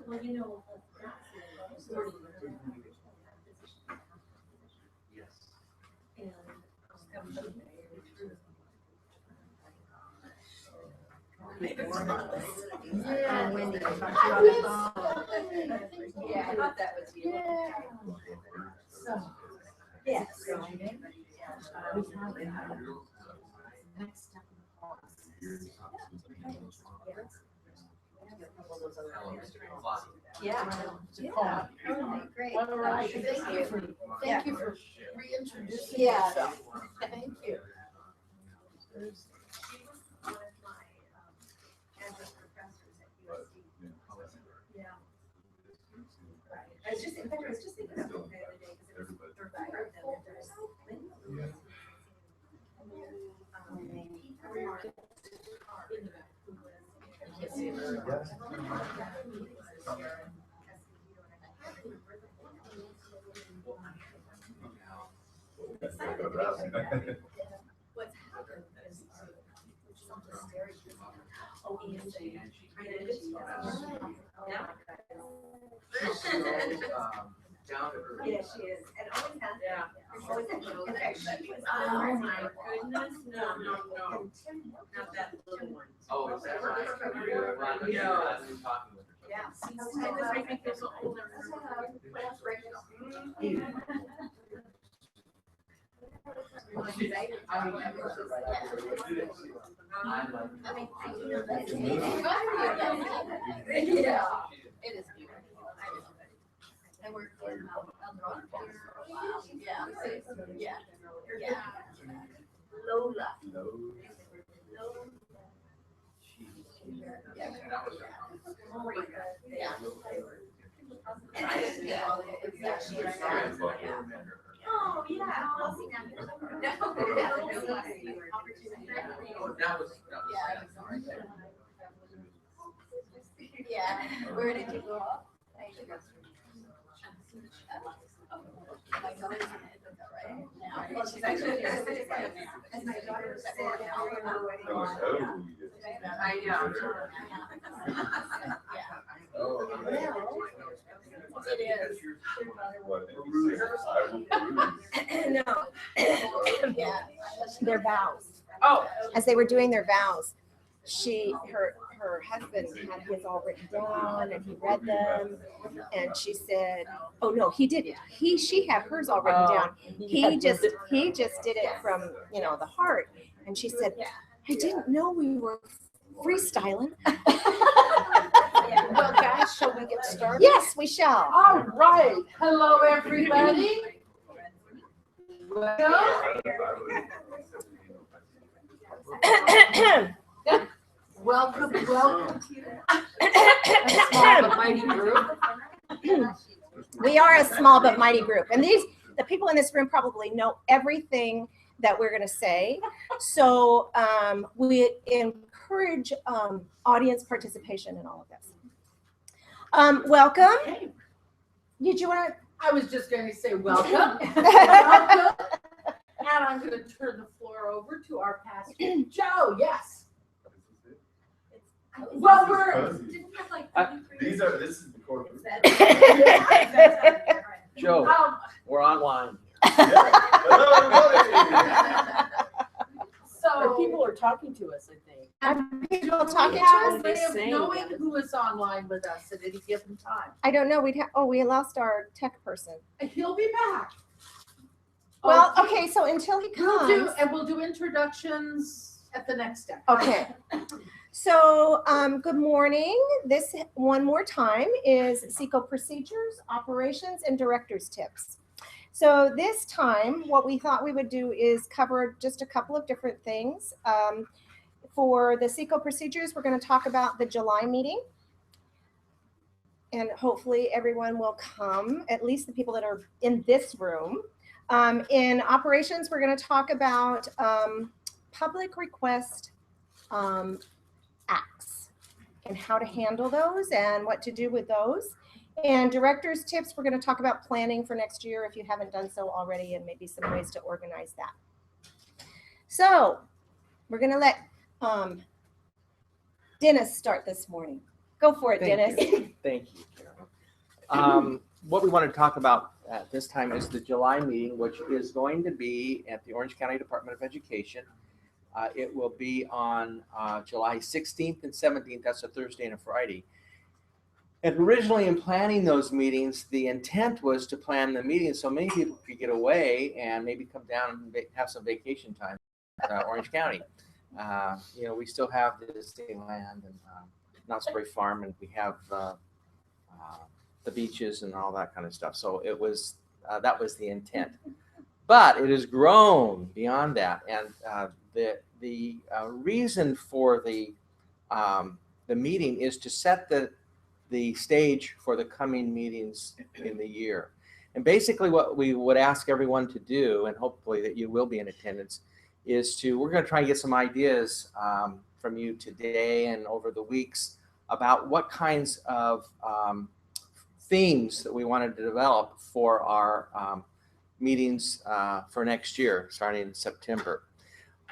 Well, you know, Yes. yeah, Wendy. Yeah, I thought that was you. So, yes. Next step. Yeah. Great. All right, thank you for reintroducing yourself. Thank you. She was one of my adjunct professors at USD. Yeah. Right. I was just, in fact, I was just thinking about it the other day because it was for four of them. And there's what's happened is something scary. Oh, Angie. Yeah, she is, and always has. Yeah. Always has. In fact, she was. Oh my goodness, no, not that little one. Oh, is that right? No. Yeah. I think there's an older. Yeah, it is beautiful. And we're yeah, yeah. Lola. Oh, yeah. I'll see now. Yeah. Where did you go off? My daughter's in Ithaca right now. Well, she's actually, as my daughter said, I know. It is. No, Yeah. their vows. Oh. As they were doing their vows, her husband had his all written down and he read them, and she said, "Oh no, he didn't. She had hers all written down. He just did it from the heart." And she said, "I didn't know we were freestyling." Well, guys, shall we get started? Yes, we shall. All right. Hello, everybody. Welcome. Welcome. Small but mighty group. We are a small but mighty group, and the people in this room probably know everything that we're going to say. So we encourage audience participation in all of this. Welcome. Did you want I was just going to say welcome. Welcome. And I'm going to turn the floor over to our pastor, Joe. Yes. Well, This is the corporate. Joe, we're online. So People are talking to us, I think. are people talking to have us? way of Saying knowing who is online with us at any given time. I don't know. We lost our tech person. He'll be back. Well, okay, so until he comes. We'll do introductions at the next step. Okay. So, good morning. This, one more time, is SEACO Procedures, Operations, and Director's Tips. So this time, what we thought we would do is cover just a couple of different things. For the SEACO Procedures, we're going to talk about the July meeting. And hopefully everyone will come, at least the people that are in this room. In Operations, we're going to talk about public request acts and how to handle those and what to do with those. And director's tips, we're going to talk about planning for next year if you haven't done so already, and maybe some ways to organize that. So we're going to let Dennis start this morning. Go for it, Thank Dennis. you. Thank you, Carolyn. What we want to talk about at this time is the July meeting, which is going to be at the Orange County Department of Education. It will be on July 16th and 17th. That's a Thursday and a Friday. And originally in planning those meetings, the intent was to plan the meetings so many people could get away and maybe come down and have some vacation time in Orange County. We still have Disneyland and Knott's Berry Farm, and we have the beaches and all that kind of stuff. So it was that was the intent, but it has grown beyond that. And the reason for the meeting is to set the stage for the coming meetings in the year. And basically what we would ask everyone to do, and hopefully that you will be in attendance, is we're going to try and get some ideas from you today and over the weeks about what kinds of themes that we wanted to develop for our meetings for next year, starting in September.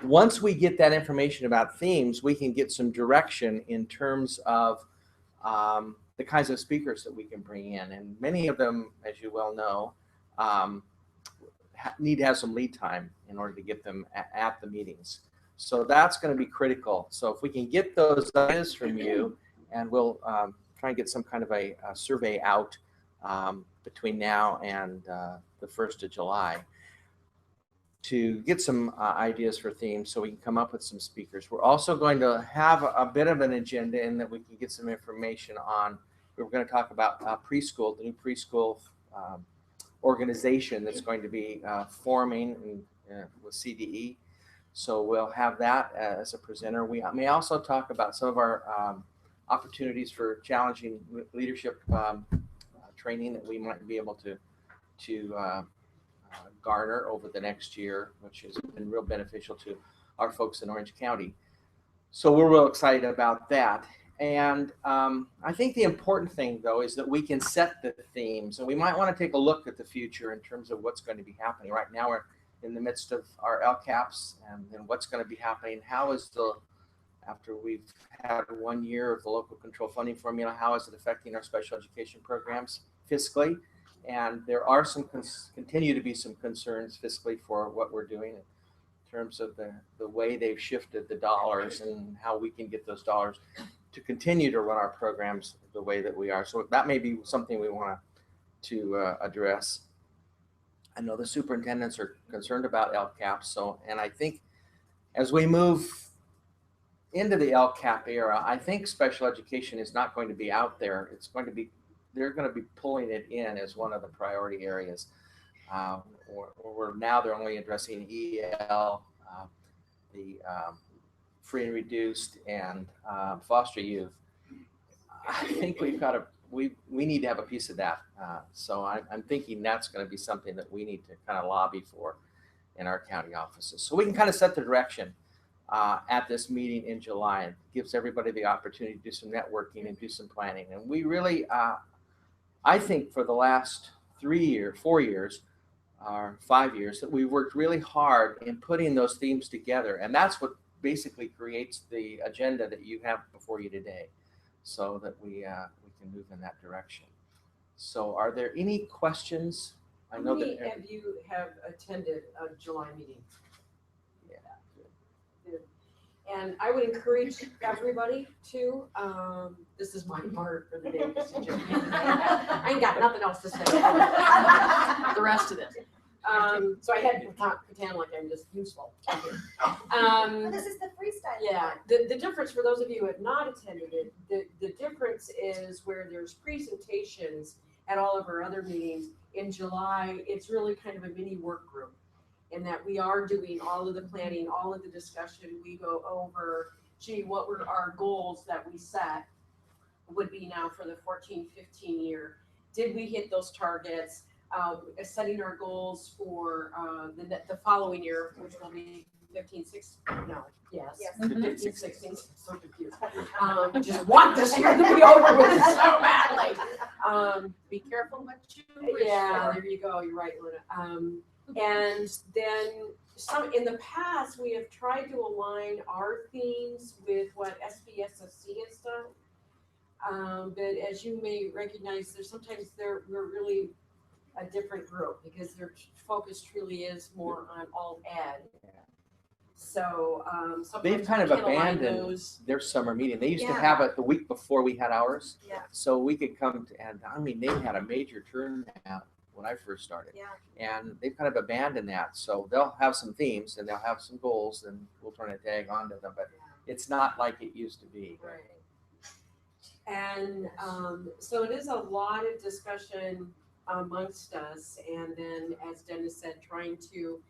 Once we get that information about themes, we can get some direction in terms of the kinds of speakers that we can bring in. And many of them, as you well know, need to have some lead time in order to get them at the meetings. So that's going to be critical. So if we can get those ideas from you, and we'll try and get some kind of a survey out between now and the 1st of July to get some ideas for themes so we can come up with some speakers. We're also going to have a bit of an agenda in that we can get some information on. We're going to talk about preschool, the new preschool organization that's going to be forming with CDE. So we'll have that as a presenter. We may also talk about some of our opportunities for challenging leadership training that we might be able to garner over the next year, which has been real beneficial to our folks in Orange County. So we're real excited about that. And I think the important thing, though, is that we can set the themes, and we might want to take a look at the future in terms of what's going to be happening. Right now, we're in the midst of our LCAPs, and then what's going to be happening. After we've had 1 year of the local control funding formula, how is it affecting our special education programs fiscally? And there are continue to be some concerns fiscally for what we're doing in terms of the way they've shifted the dollars and how we can get those dollars to continue to run our programs the way that we are. So that may be something we want to address. I know the superintendents are concerned about LCAP. And I think as we move into the LCAP era, I think special education is not going to be out there. They're going to be pulling it in as one of the priority areas. They're only addressing EL, the free and reduced, and foster youth. I think we need to have a piece of that. So I'm thinking that's going to be something that we need to kind of lobby for in our county offices. So we can kind of set the direction at this meeting in July. It gives everybody the opportunity to do some networking and do some planning. And we really, I think for the last 4 years, or 5 years, that we worked really hard in putting those themes together. And that's what basically creates the agenda that you have before you today, so that we can move in that direction. So are there any questions? How many of you have attended a July meeting? Yeah. Good. And I would encourage everybody to, this is my mark for the day. I ain't got nothing else to say. The rest of it. So I had to pretend like I'm just useful. This is the freestyle. Yeah, the difference for those of you who have not attended it, the difference is where there's presentations at all of our other meetings. In July, it's really kind of a mini work group in that we are doing all of the planning, all of the discussion. We go over, what were our goals that we set would be now for the 14-15 year. Did we hit those targets? Setting our goals for the following year, which will be 15-16. No, yes. 15-16. So confused. Just want this year to be over with so badly. Be careful what you wish Yeah, for. there you go. You're right, Luna. And then in the past, we have tried to align our themes with what SBSOC has done. But as you may recognize, we're really a different group because their focus truly is more on alt ed. So, sometimes They've kind of we can align abandoned those. their summer meeting. They used to Yeah. have it the week before we had ours. Yeah. So we could come to, and I mean, they had a major turnout when I first started. Yeah. And they've kind of abandoned that. So they'll have some themes and they'll have some goals and we'll try to tag onto them, but it's not like it used to be. Right. And so it is a lot of discussion amongst us, and then, as Dennis said, trying to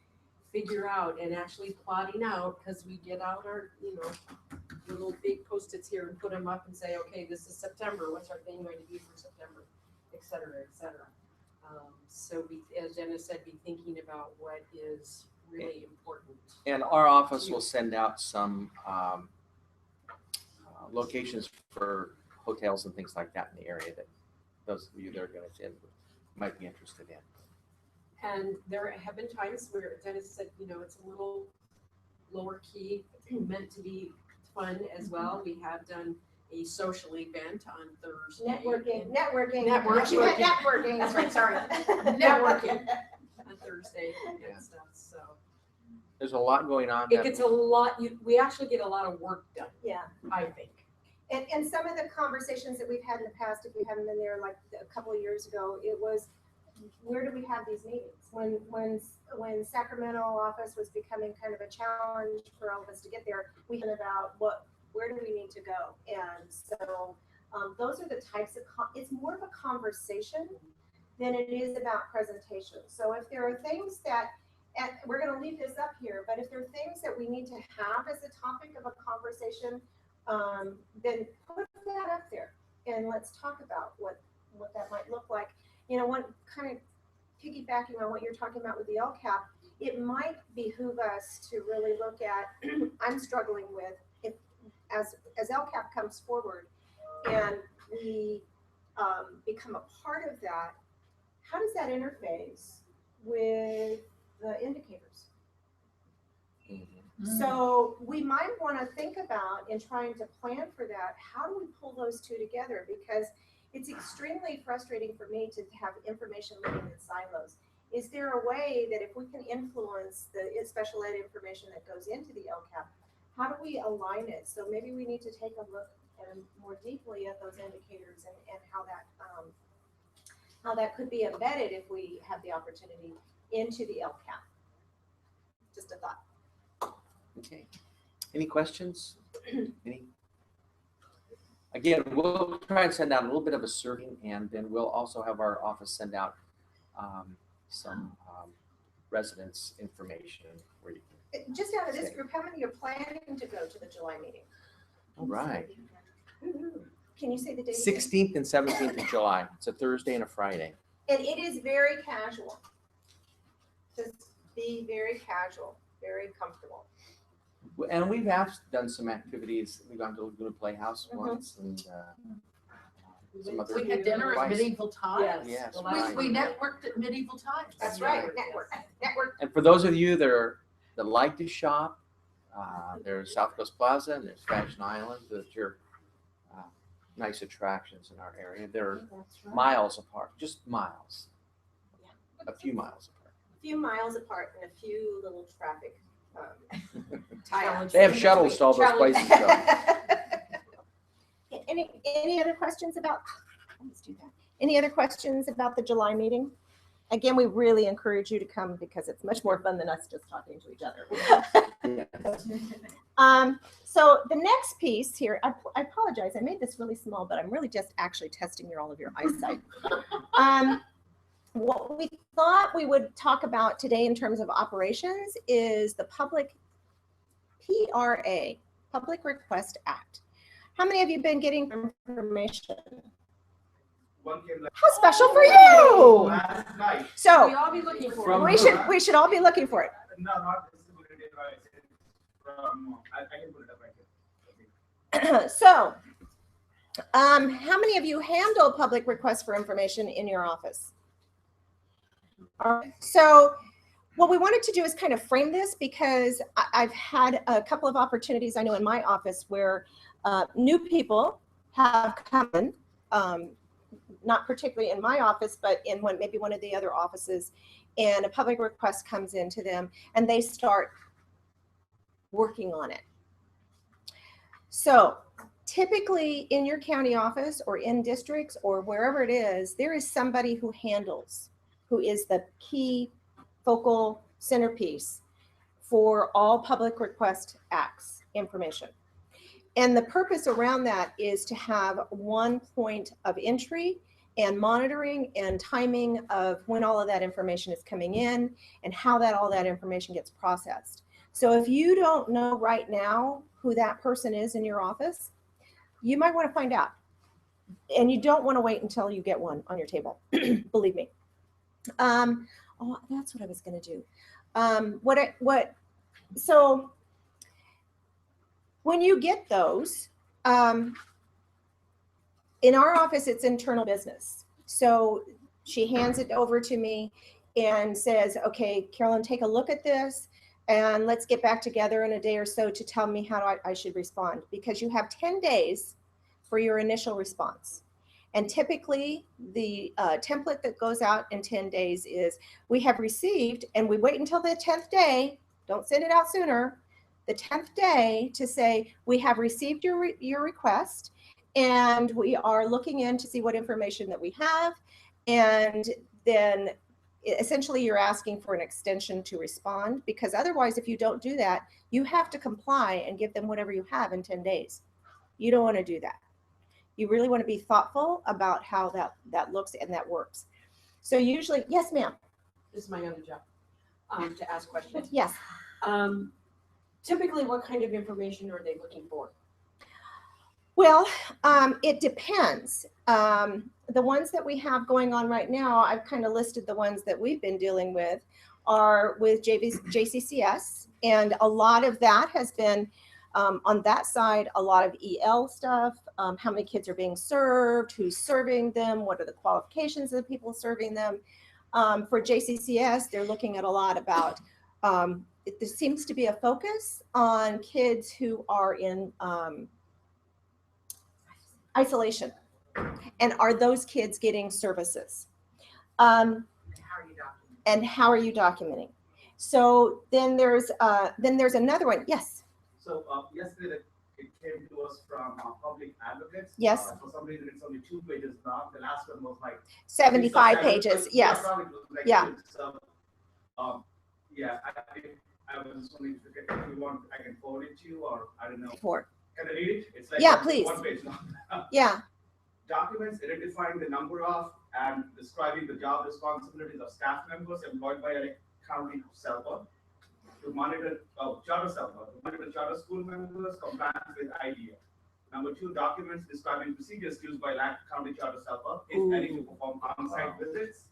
figure out and actually plotting out, because we get out our, little big Post-its here and put them up and say, okay, this is September, what's our thing going to be for September, et cetera, et cetera. So we, as Dennis said, be thinking about what is really important. And our office will send out some locations for hotels and things like that in the area that those of you that are going to attend might be interested in. And there have been times where Dennis said, it's a little lower key, meant to be fun as well. We have done a social event on Thursday. Networking. Networking. That's right, sorry. Networking on Thursday Yeah. and stuff, so. There's a lot going on. It gets a lot, we actually get a lot of work done, Yeah. I think. And some of the conversations that we've had in the past, if you haven't been there, like a couple of years ago, it was, where do we have these meetings? When Sacramento office was becoming kind of a challenge for all of us to get there, we thought about where do we need to go? And so those are the types of, it's more of a conversation than it is about presentation. So if there are things that, and we're going to leave this up here, but if there are things that we need to have as a topic of a conversation, then put that up there and let's talk about what that might look like. One kind of piggybacking on what you're talking about with the LCAP, it might behoove us to really look at, I'm struggling with, if as LCAP comes forward and we become a part of that, how does that interface with the indicators? So we might want to think about, in trying to plan for that, how do we pull those two together? Because it's extremely frustrating for me to have information living in silos. Is there a way that if we can influence the special ed information that goes into the LCAP, how do we align it? So maybe we need to take a look more deeply at those indicators and how that could be embedded if we have the opportunity into the LCAP. Just a thought. Okay. Any questions? Again, we'll try and send out a little bit of a survey, and then we'll also have our office send out some residents information where you can. Just out of this group, how many are planning to go to the July meeting? All right. Can you say the date? 16th and 17th of July. It's a Thursday and a Friday. And it is very casual. Just be very casual, very comfortable. And we've done some activities. We've gone to Laguna Playhouse once, and some other. We had dinner at twice. Medieval Times. Yes, The We, last we one. networked at Medieval Times. That's right. right, network. And for those of you that like to shop, there's South Coast Plaza and there's Fashion Island. Those are nice attractions in our area. They're miles apart, just miles, a few miles apart. A few miles apart and a few little traffic Challenge. They have shuttles to all those places. Any other questions about? Let's do that. Any other questions about the July meeting? Again, we really encourage you to come because it's much more fun than us just talking to each other. So the next piece here, I apologize, I made this really small, but I'm really just actually testing all of your eyesight. What we thought we would talk about today in terms of operations is the public PRA, Public Request Act. How many of you been getting information? How special for you! Night. We So all be looking for From it. we should all be looking for it. No, not visibility advice. From, I can put it up right here. So, how many of you handle public requests for information in your office? All right. So what we wanted to do is kind of frame this because I've had a couple of opportunities, I know in my office, where new people have come in, not particularly in my office, but in maybe one of the other offices, and a public request comes into them and they start working on it. So typically in your county office or in districts or wherever it is, there is somebody who is the key focal centerpiece for all public request acts information. And the purpose around that is to have one point of entry and monitoring and timing of when all of that information is coming in and how all that information gets processed. So if you don't know right now who that person is in your office, you might want to find out. And you don't want to wait until you get one on your table, believe me. Oh, that's what I was going to do. So when you get those, in our office, it's internal business. So she hands it over to me and says, okay, Carolyn, take a look at this and let's get back together in a day or so to tell me how I should respond, because you have 10 days for your initial response. And typically the template that goes out in 10 days is we have received, and we wait until the 10th day, don't send it out sooner, the 10th day to say, we have received your request and we are looking in to see what information that we have. And then essentially you're asking for an extension to respond, because otherwise, if you don't do that, you have to comply and give them whatever you have in 10 days. You don't want to do that. You really want to be thoughtful about how that looks and that works. So usually, yes, ma'am. This is my other job, to ask questions. Yes. Typically, what kind of information are they looking for? Well, it depends. The ones that we have going on right now, I've kind of listed the ones that we've been dealing with are with JCCS, and a lot of that has been on that side, a lot of EL stuff, how many kids are being served, who's serving them, what are the qualifications of the people serving them. For JCCS, they're looking at a lot about, there seems to be a focus on kids who are in isolation, and are those kids getting services? And how are you documenting? So then there's another one. Yes. So yesterday it came to us from public advocates. Yes. For some reason it's only 2 pages long. The last one was like 75 pages. Yes. Yeah. So yeah, I was wondering if you want, I can forward it to you, or I don't know. Can I read it? It's like yeah, please. 1 page long. Yeah. Documents identifying the number of and describing the job responsibilities of staff members employed by a county SELPA to monitor charter SELPA, to monitor charter school members compliance with IDEA. Number 2, documents describing procedures used by county charter SELPA, if any, to perform on-site visits,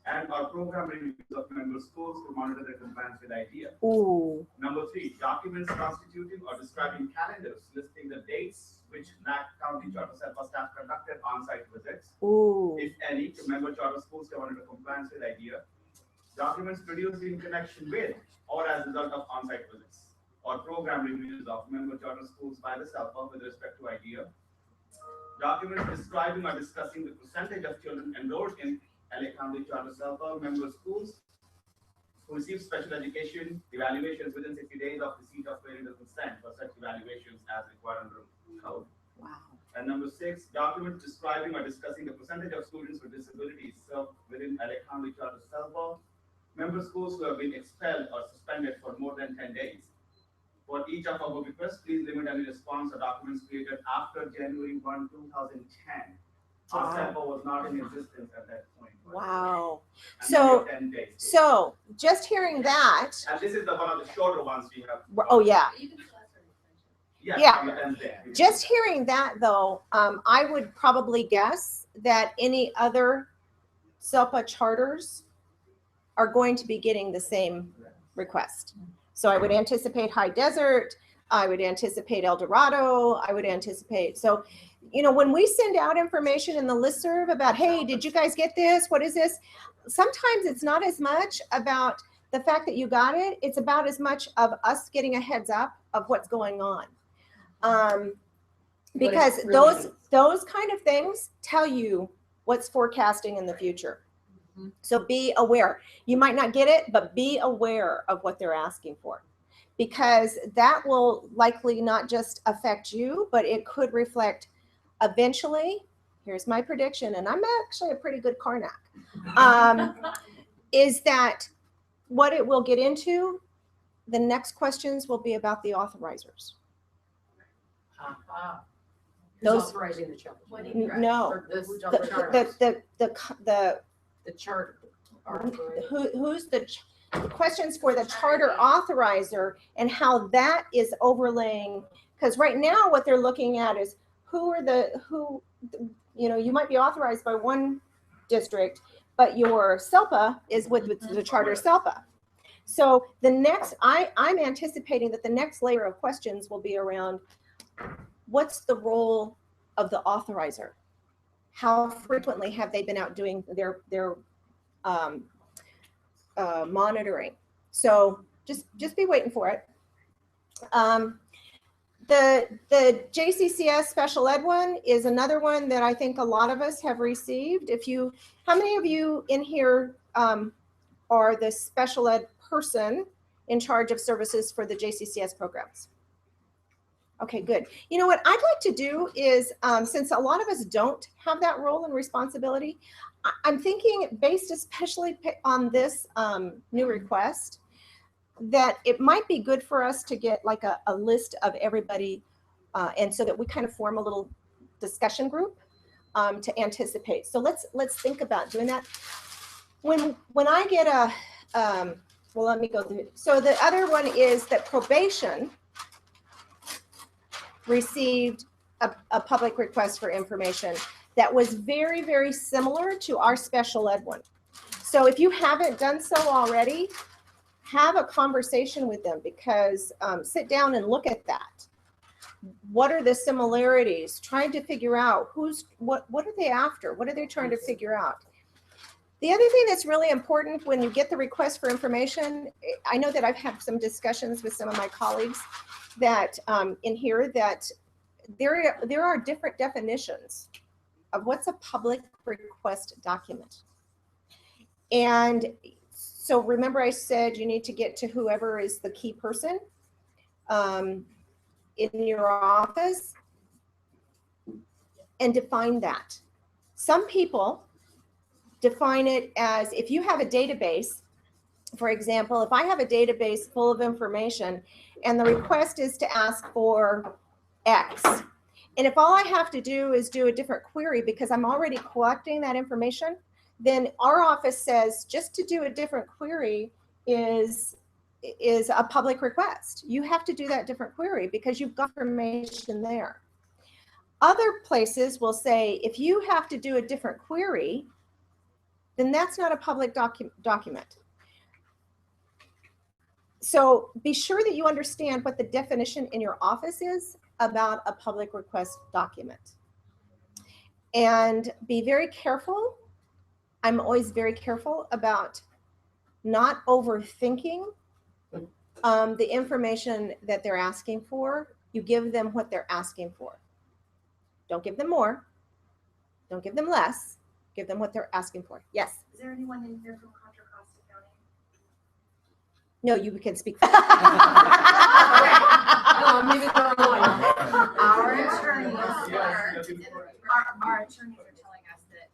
and our program reviews of member schools to monitor their compliance with IDEA. Ooh. Number 3, documents constituting or describing calendars listing the dates which county charter SELPA staff conducted on-site visits, Ooh. if any, to member charter schools to monitor compliance with IDEA. Documents produced in connection with or as a result of on-site visits, or program reviews of member charter schools by the SELPA with respect to IDEA. Documents describing or discussing the percentage of children enrolled in LA County Charter SELPA member schools who receive special education evaluations within 60 days of receipt of parental consent for such evaluations as required under code. Wow. And number 6, documents describing or discussing the percentage of students with disabilities served within LA County Charter SELPA member schools who have been expelled or suspended for more than 10 days. For each of our requests, please limit any response or documents created after January 1, 2010. Our SELPA was not in existence at that point. Wow. And So, 10 days. so just hearing that. And this is the one of the shorter ones we have. Oh yeah. You can still ask for an extension. Yeah. Yeah. On the 10th day. Just hearing that though, I would probably guess that any other SELPA charters are going to be getting the same request. So I would anticipate High Desert, I would anticipate El Dorado, I would anticipate, so, you know, when we send out information in the listserv about, hey, did you guys get this? What is this? Sometimes it's not as much about the fact that you got it, it's about as much of us getting a heads up of what's going on. Because it really those kind of things tell you what's forecasting in the future. Mhm. So be aware. You might not get it, but be aware of what they're asking for, because that will likely not just affect you, but it could reflect eventually. Here's my prediction, and I'm actually a pretty good Karnak. Is that what it will get into? The next questions will be about the authorizers. Aha. Those- Who's authorizing the charter? What do you drive? No, Or this- Who's the on the charter? the charter. who's the questions for the charter authorizer and how that is overlaying, because right now what they're looking at is you might be authorized by one district, but your SELPA is with the charter SELPA. So the next, I'm anticipating that the next layer of questions will be around what's the role of the authorizer? How frequently have they been out doing their monitoring? So just be waiting for it. The JCCS special ed one is another one that I think a lot of us have received. How many of you in here are the special ed person in charge of services for the JCCS programs? Okay, good. You know what I'd like to do is, since a lot of us don't have that role and responsibility, I'm thinking, based especially on this new request, that it might be good for us to get like a list of everybody, and so that we kind of form a little discussion group to anticipate. So let's think about doing that. When I get well, let me go through. So the other one is that probation received a public request for information that was very, very similar to our special ed one. So if you haven't done so already, have a conversation with them, because sit down and look at that. What are the similarities? Trying to figure out what are they after? What are they trying to figure out? The other thing that's really important when you get the request for information, I know that I've had some discussions with some of my colleagues that in here that there are different definitions of what's a public request document. And so remember I said you need to get to whoever is the key person in your office and define that. Some people define it as, if you have a database, for example, if I have a database full of information and the request is to ask for X, and if all I have to do is do a different query because I'm already collecting that information, then our office says just to do a different query is a public request. You have to do that different query because you've got information there. Other places will say if you have to do a different query, then that's not a public document. So be sure that you understand what the definition in your office is about a public request document. And be very careful. I'm always very careful about not overthinking the information that they're asking for. You give them what they're asking for. Don't give them more. Don't give them less. Give them what they're asking for. Yes? Is there anyone in here from Contra Costa County? No, you can speak. Maybe they're lying. Our attorneys Yes. our attorneys are telling us that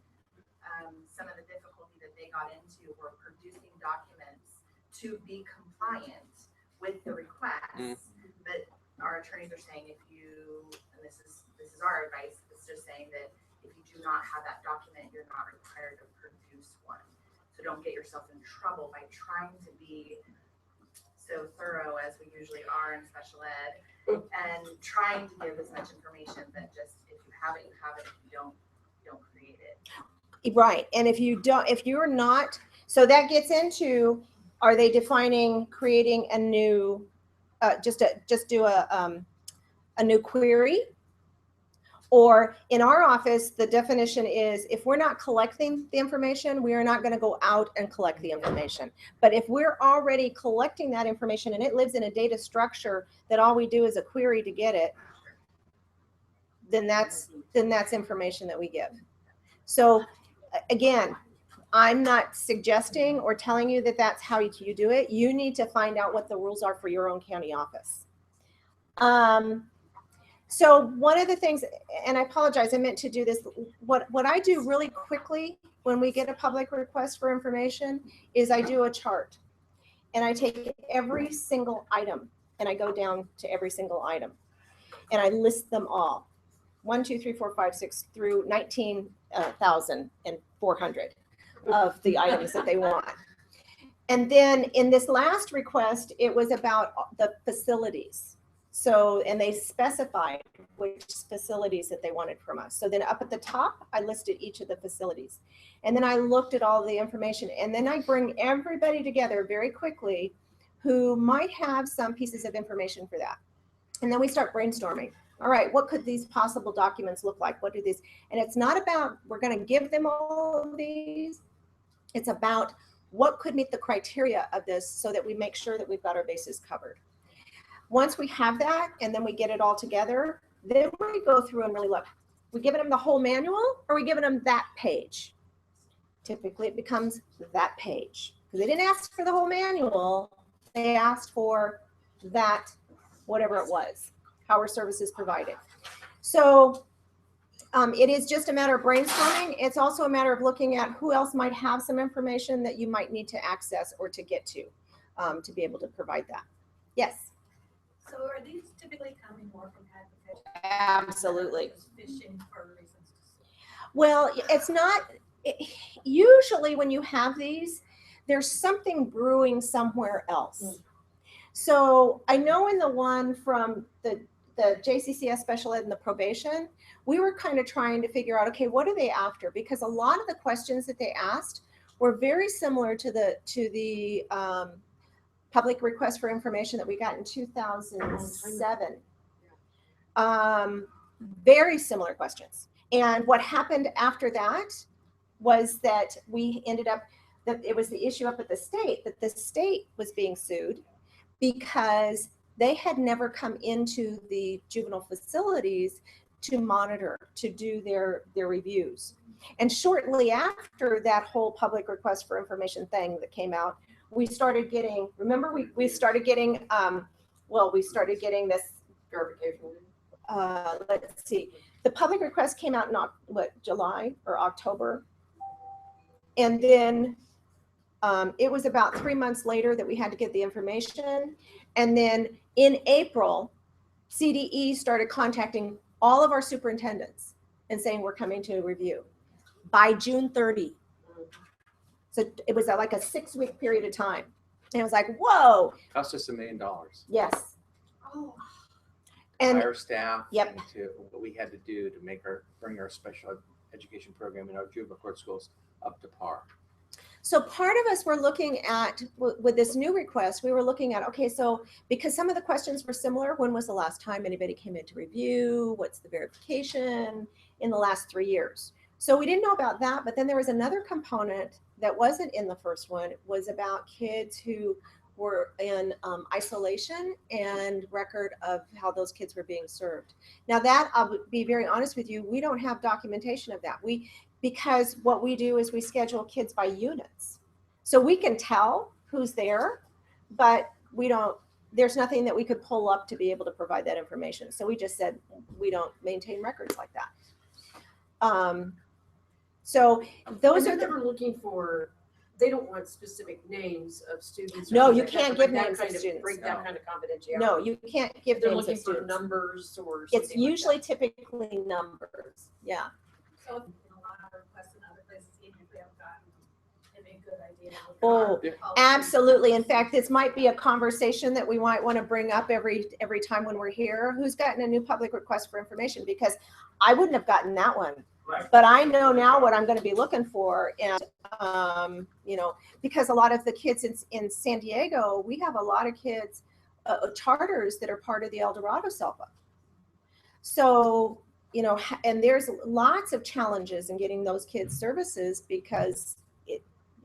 some of the difficulty that they got into were producing documents to be compliant with the request. But our attorneys are saying if you, and this is our advice, it's just saying that if you do not have that document, you're not required to produce one. So don't get yourself in trouble by trying to be so thorough as we usually are in special ed and trying to give as much information that just, if you have it, you have it. If you don't create it. Right. And if you're not, so that gets into, are they defining creating a new, just do a new query? Or in our office, the definition is if we're not collecting the information, we are not going to go out and collect the information. But if we're already collecting that information and it lives in a data structure that all we do is a query to get it, then that's information that we give. So again, I'm not suggesting or telling you that that's how you do it. You need to find out what the rules are for your own county office. So one of the things, and I apologize, I meant to do this. What I do really quickly when we get a public request for information is I do a chart, and I take every single item and I go down to every single item, and I list them all, 1, 2, 3, 4, 5, 6 through 19,400 of the items that they want. And then in this last request, it was about the facilities. So, and they specified which facilities that they wanted from us. So then up at the top, I listed each of the facilities. And then I looked at all the information, and then I bring everybody together very quickly who might have some pieces of information for that. And then we start brainstorming. All right, what could these possible documents look like? What do these? And it's not about, we're going to give them all of these. It's about what could meet the criteria of this so that we make sure that we've got our bases covered. Once we have that, and then we get it all together, then we go through and really look. We giving them the whole manual, or are we giving them that page? Typically it becomes that page, because they didn't ask for the whole manual. They asked for that, whatever it was, how our services provided. So it is just a matter of brainstorming. It's also a matter of looking at who else might have some information that you might need to access or to get to be able to provide that. Yes. So are these typically coming more from advocates? Absolutely. Fishing for reasons? Well, it's not, usually when you have these, there's something brewing somewhere else. So I know in the one from the JCCS special ed and the probation, we were kind of trying to figure out, okay, what are they after? Because a lot of the questions that they asked were very similar to the public request for information that we got in 2007. Very similar questions. And what happened after that was that we ended up, that it was the issue up at the state, that the state was being sued because they had never come into the juvenile facilities to monitor, to do their reviews. And shortly after that whole public request for information thing that came out, we started getting, remember, we started getting, we started getting this Verification. Let's see, the public request came out in July or October. And then it was about 3 months later that we had to get the information. And then in April, CDE started contacting all of our superintendents and saying, we're coming to review by June 30. So it was like a 6-week period of time. And it was like, whoa. Cost us $1 million. Yes. Oh. And Hire staff. Yep. And to what we had to do to bring our special education program in our juvenile court schools up to par. so part of us were looking at, with this new request, we were looking at, okay, so because some of the questions were similar, when was the last time anybody came in to review? What's the verification in the last 3 years? So we didn't know about that, but then there was another component that wasn't in the first one, was about kids who were in isolation and record of how those kids were being served. Now that, I'll be very honest with you, we don't have documentation of that. Because what we do is we schedule kids by units. So we can tell who's there, but there's nothing that we could pull up to be able to provide that information. So we just said, we don't maintain records like that. So those And are they're never looking for, they don't want specific names of students. or No, things you like can't that, give that names of kind students. Break that kind of confidentiality. no, you can't give They're names looking of for students. numbers or It's something like usually typically numbers. Yeah. So in a lot of requests in other places, even if we haven't gotten a good idea. of what Oh, our policy- absolutely. In fact, this might be a conversation that we might want to bring up every time when we're here. Who's gotten a new public request for information? Because I wouldn't have gotten that one. Right. But I know now what I'm going to be looking for. And, because a lot of the kids in San Diego, we have a lot of kids, charters that are part of the El Dorado SELPA. So, and there's lots of challenges in getting those kids services because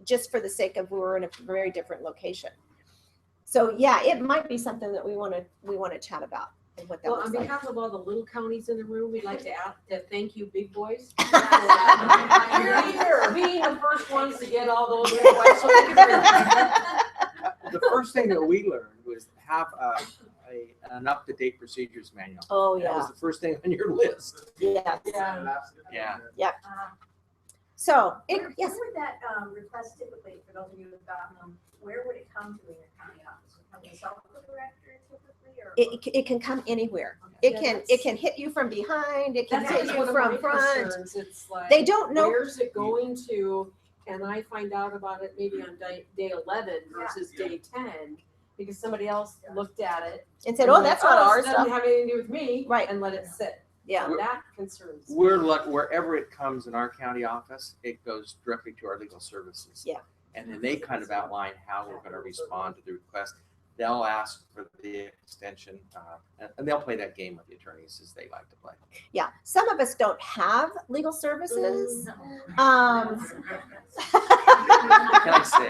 just for the sake of we're in a very different location. So yeah, it might be something that we want to chat about. of what that Well, on looks like. behalf of all the little counties in the room, we'd like to thank you, big boys. For being the first ones to get all those requests. So thank you very much. The first thing that we learned was have an up-to-date procedures manual. Oh, That was yeah, the first thing on your list. yeah. Yeah. So, Where yes, would that request typically, for those of you who've gotten them, where would it come to in your county office? Would it come to the SEACO director typically, or? it can come anywhere. It can hit you from behind, it can That's hit just you one of my from front. concerns. It's like, They don't know. where's it going to? And I find out about it maybe on day 11 versus day 10, because somebody else looked at it. And said, oh, that's not our It doesn't stuff. have anything to do with me. Right. And let it sit. Yeah. So that concerns me. Wherever it comes in our county office, it goes directly to our legal services. Yeah. And then they kind of outline how we're going to respond to the request. They'll ask for the extension, and they'll play that game with the attorneys as they like to play. Yeah, some of us don't have legal services. What can I say?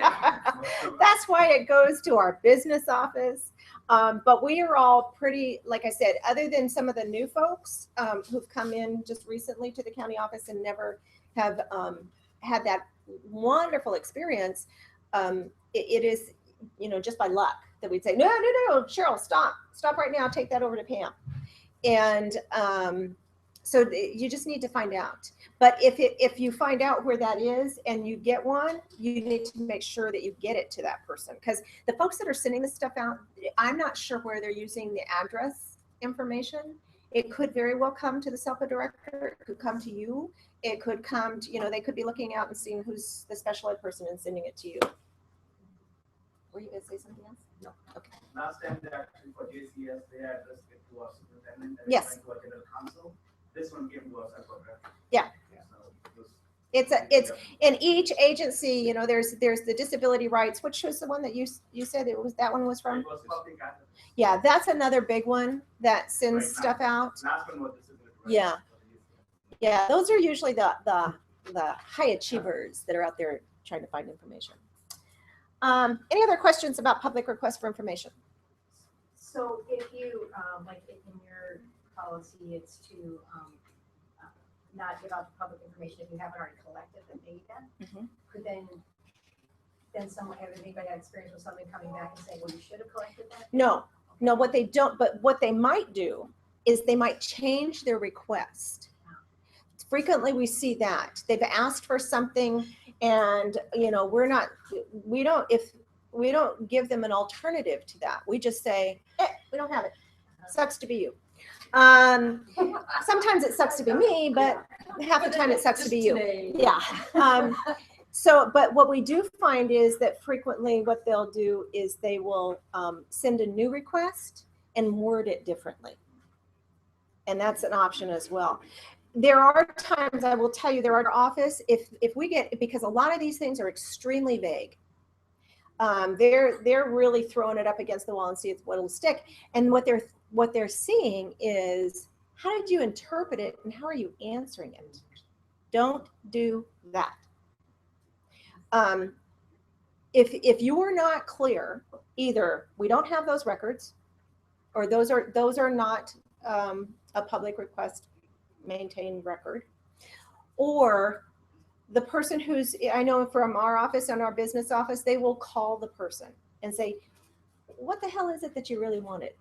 That's why it goes to our business office. But we are all pretty, like I said, other than some of the new folks who've come in just recently to the county office and never have had that wonderful experience, it is, just by luck that we'd say, no, Cheryl, stop right now, take that over to Pam. And so you just need to find out. But if you find out where that is and you get one, you need to make sure that you get it to that person. Because the folks that are sending this stuff out, I'm not sure where they're using the address information. It could very well come to the SEACO director. It could come to you. It could come to, they could be looking out and seeing who's the special ed person and sending it to you. Were you going to say something else? No. Okay. Last time they actually for JCS, they addressed it to our superintendent and Yes. to our general counsel. This one came to us as a reference. Yeah. So it was- It's in each agency, there's the disability rights, which was the one that you said that one was from? It was public access. Yeah, that's another big one that sends Right. stuff out. Last one was disability. rights Yeah. for the JCS. Yeah, those are usually the high achievers that are out there trying to find information. Any other questions about public requests for information? So if you, like in your policy, it's to not give out the public information if you haven't already collected the data. Mhm. Could then have anybody had experience with something coming back and saying, well, you should have collected that? No, what they don't, but what they might do is they might change their request. Frequently we see that. They've asked for something and, we don't give them an alternative to that. We just say, we don't have it. Sucks to be you. Sometimes it sucks to be me, but half the time it sucks to be you. Yeah. But what we do find is that frequently what they'll do is they will send a new request and word it differently. And that's an option as well. There are times, I will tell you, there are office, if we get, because a lot of these things are extremely vague. They're really throwing it up against the wall and see what'll stick. And what they're seeing is, how did you interpret it and how are you answering it? Don't do that. If you are not clear, either we don't have those records, or those are not a public request maintained record, or the person I know from our office and our business office, they will call the person and say, what the hell is it that you really wanted?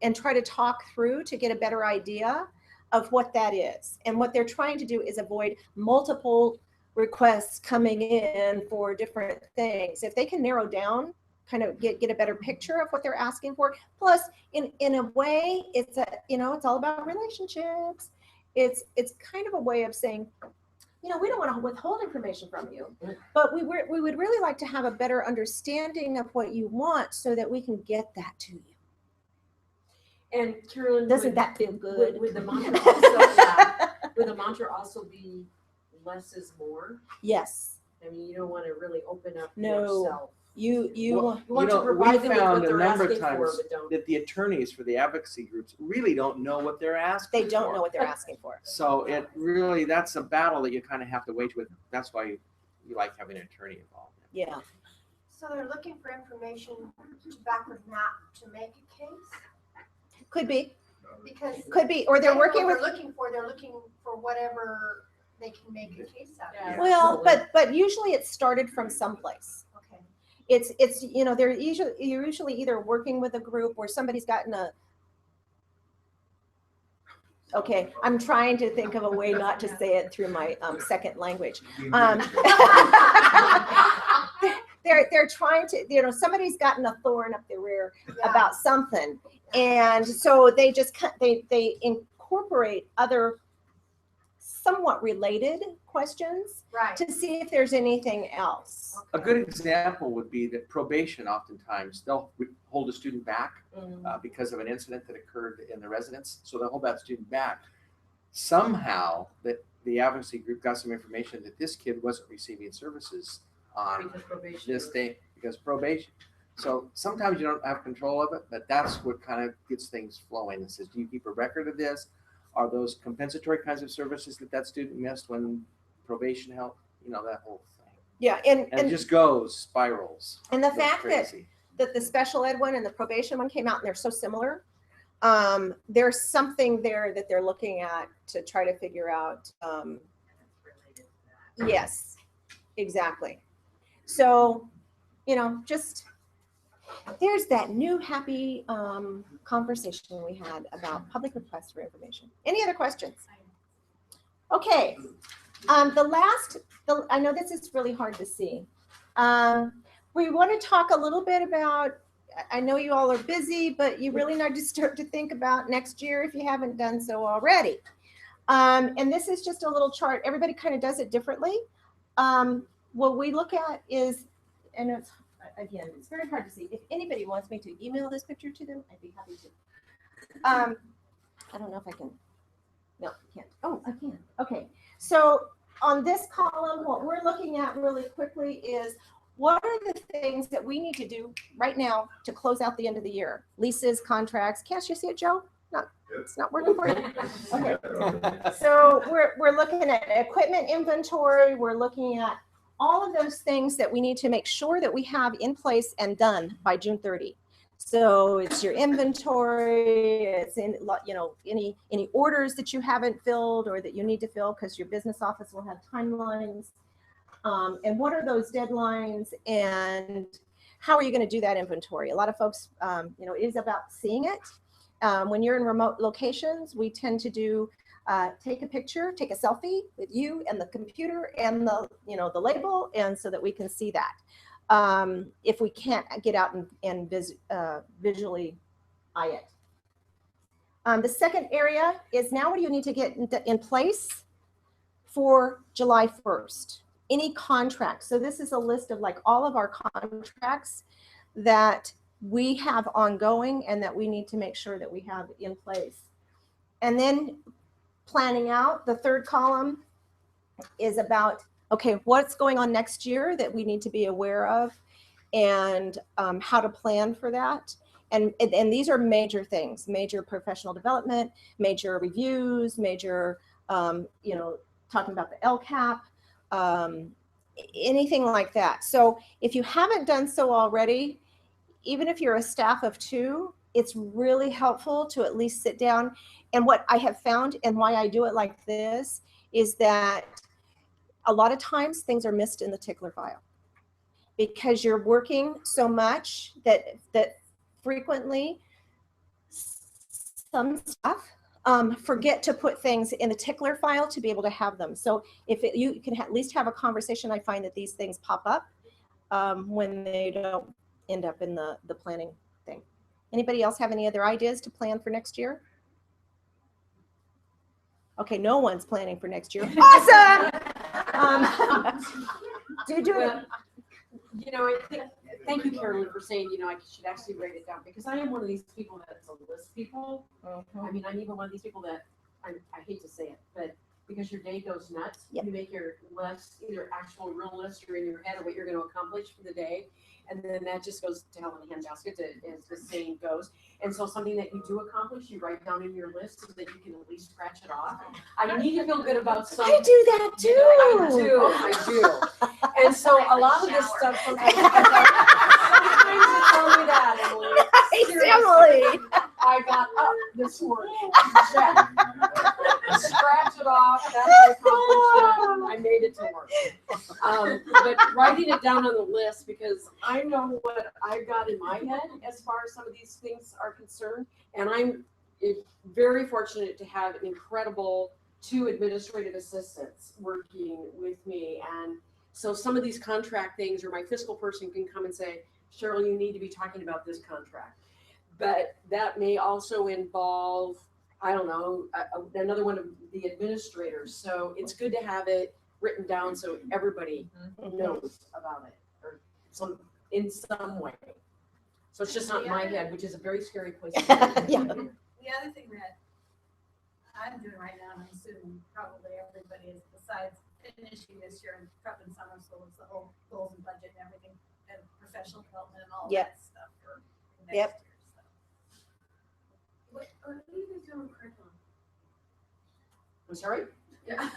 And try to talk through to get a better idea of what that is. And what they're trying to do is avoid multiple requests coming in for different things. If they can narrow down, kind of get a better picture of what they're asking for. Plus, in a way, it's all about relationships. It's kind of a way of saying, we don't want to withhold information from you, but we would really like to have a better understanding of what you want so that we can get that to you. And Carolyn, Doesn't that feel good? Would the mantra also, would the mantra also be less is more? Yes. I mean, you don't want to really open up No. yourself. You You want to provide them with what they're asking for, but don't. that the attorneys for the advocacy groups really don't know what they're asking they don't for. know what they're asking for. So it really, that's a battle that you kind of have to wage with. That's why you like having an attorney involved. Yeah. So they're looking for information to back with map to make a case? Could be. Because. Could be, or they're working with, They're looking for whatever they can make a case out of. Yeah. well, but usually it's started from someplace. Okay. It's, you know, you're usually either working with a group or somebody's gotten a, okay, I'm trying to think of a way not to say it through my second language. They're trying to, you know, somebody's gotten a thorn up their rear about something. And so they just, they incorporate other somewhat related questions Right. to see if there's anything else. A good example would be that probation, oftentimes, they'll hold a student back because of an incident that occurred in the residence. So they'll hold that student back. Somehow, that the advocacy group got some information that this kid wasn't receiving services on Because probation. this day because of probation. So sometimes you don't have control of it, but that's what kind of gets things flowing. It says, do you keep a record of this? Are those compensatory kinds of services that student missed when probation helped? You know, that whole thing. Yeah, And it just goes, spirals. and the Goes fact crazy. that the special ed one and the probation one came out and they're so similar, there's something there that they're looking at to try to figure out. Yes, exactly. So, you know, just there's that new happy conversation we had about public requests for information. Any other questions? Okay. I know this is really hard to see. We want to talk a little bit about, I know you all are busy, but you really need to start to think about next year if you haven't done so already. And this is just a little chart. Everybody kind of does it differently. What we look at is, and it's, again, it's very hard to see. If anybody wants me to email this picture to them, I'd be happy to. I don't know if I can. No, I can't. Oh, I can. Okay. So on this column, what we're looking at really quickly is what are the things that we need to do right now to close out the end of the year? Leases, contracts. Can't you see it, Joe? No, it's not working for you. Okay. So we're looking at equipment inventory. We're looking at all of those things that we need to make sure that we have in place and done by June 30. So it's your inventory, it's in, you know, any orders that you haven't filled or that you need to fill because your business office will have timelines. And what are those deadlines and how are you going to do that inventory? A lot of folks, you know, it is about seeing it. When you're in remote locations, we tend to do take a picture, take a selfie with you and the computer and the, you know, the label, and so that we can see that. If we can't get out and visually eye it. The second area is now what do you need to get in place for July 1st? Any contracts. So this is a list of like all of our contracts that we have ongoing and that we need to make sure that we have in place. And then planning out, the third column is about, okay, what's going on next year that we need to be aware of and how to plan for that. And these are major things, major professional development, major reviews, major, you know, talking about the LCAP, anything like that. So if you haven't done so already, even if you're a staff of 2, it's really helpful to at least sit down. And what I have found and why I do it like this is that a lot of times things are missed in the tickler file because you're working so much that frequently some stuff forget to put things in the tickler file to be able to have them. So if you can at least have a conversation, I find that these things pop up when they don't end up in the planning thing. Anybody else have any other ideas to plan for next year? Okay, no one's planning for next year. Awesome! You know, I think, thank you, Carolyn, for saying, you know, I should actually write it down because I am one of these people that's a list people. I mean, I'm even one of these people that, I hate to say it, but because your day goes nuts, Yep. you make your list, either actual real list or in your head of what you're going to accomplish for the day. And then that just goes to hell in a handbasket, as the saying goes. And so something that you do accomplish, you write down in your list so that you can at least scratch it off. I need to feel good about something. I do that too. I do. And so a lot of this stuff sometimes it's only that, Emily. Nice, Emily. I got up this morning. Check. Scratch it off, that's an accomplishment, I made it to work. But writing it down on the list, because I know what I've got in my head as far as some of these things are concerned, and I'm very fortunate to have an incredible 2 administrative assistants working with me, and so some of these contract things, or my fiscal person can come and say, Cheryl, you need to be talking about this contract. But that may also involve, I don't know, another one of the administrators. So it's good to have it written down so everybody knows about it, or in some way. So it's just not in my head, which is a very scary place to be. Yeah. The other thing that I'm doing right now, and I'm assuming probably everybody is, besides finishing this year and prepping summer school, is the whole goals and budget and everything, and professional development and all Yep. that stuff for next Yep. year. So. What are you guys doing with curriculum? I'm sorry? Yeah.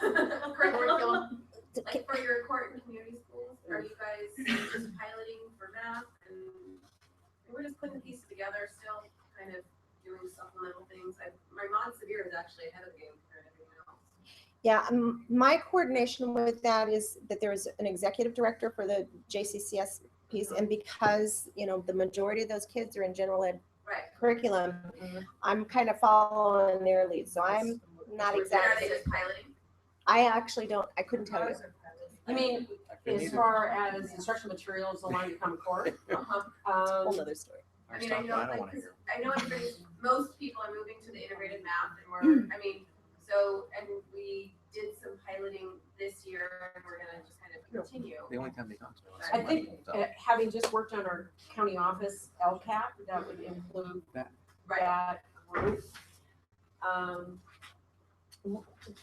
Curriculum, like for your court and community schools, are you guys just piloting for math and we're just putting pieces together, still kind of doing supplemental things? My mod severe is actually ahead of the game compared to everyone else. Yeah, my coordination with that is that there's an executive director for the JCCS piece, and because, you know, the majority of those kids are in general ed Right. curriculum, I'm kind of following their lead, so I'm not Are they exactly, just piloting? I couldn't tell you. You mean, as far as instructional materials aligned to Common Core? Whole other story. I mean, Stop, I know, don't like, wanna 'cause hear. I know most people are moving to the integrated math, and we're, I mean, so, and we did some piloting this year, and we're gonna just kind of continue. The only time they come to us. I think having just worked on our county office LCAP, that would include Right. that group.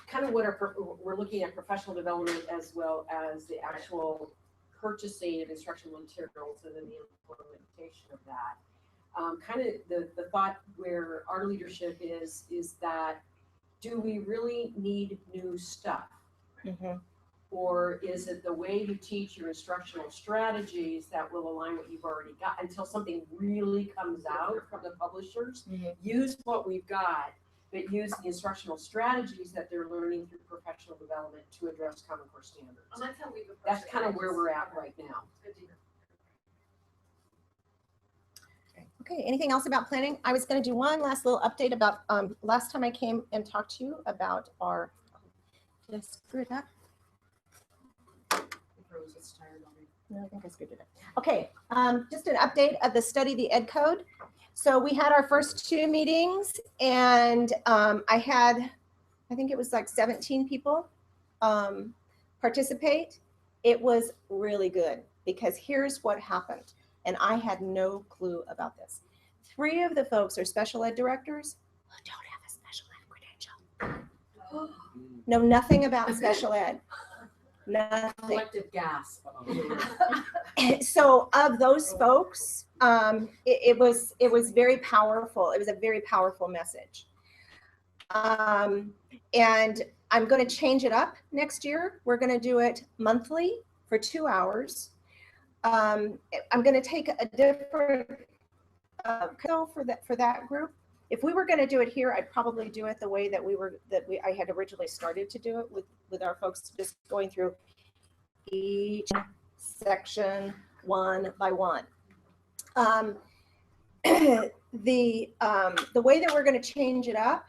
Kind of we're looking at professional development as well as the actual purchasing of instructional materials and then the implementation of that. Kind of the thought where our leadership is that, do we really need new stuff? Or is it the way you teach your instructional strategies that will align what you've already got until something really comes out from the publishers? Use what we've got, but use the instructional strategies that they're learning through professional development to address Common Core standards. And that's how we've approached That's it. kind of where we're at right now. Good to hear. Okay, anything else about planning? I was going to do one last little update about last time I came and talked to you about our, did I screw it up? No, I think I screwed it up. Okay, just an update of the study, the Ed Code. So we had our first 2 meetings, and I think it was like 17 people participate. It was really good, because here's what happened, and I had no clue about this. 3 of the folks are special ed directors who don't have a special ed credential. Know nothing about special ed. Nothing. Collective gasp. So of those folks, it was very powerful. It was a very powerful message. And I'm going to change it up next year. We're going to do it monthly for 2 hours. I'm going to take a different for that group. If we were going to do it here, I'd probably do it the way that I had originally started to do it with our folks, just going through each section one by one. The way that we're going to change it up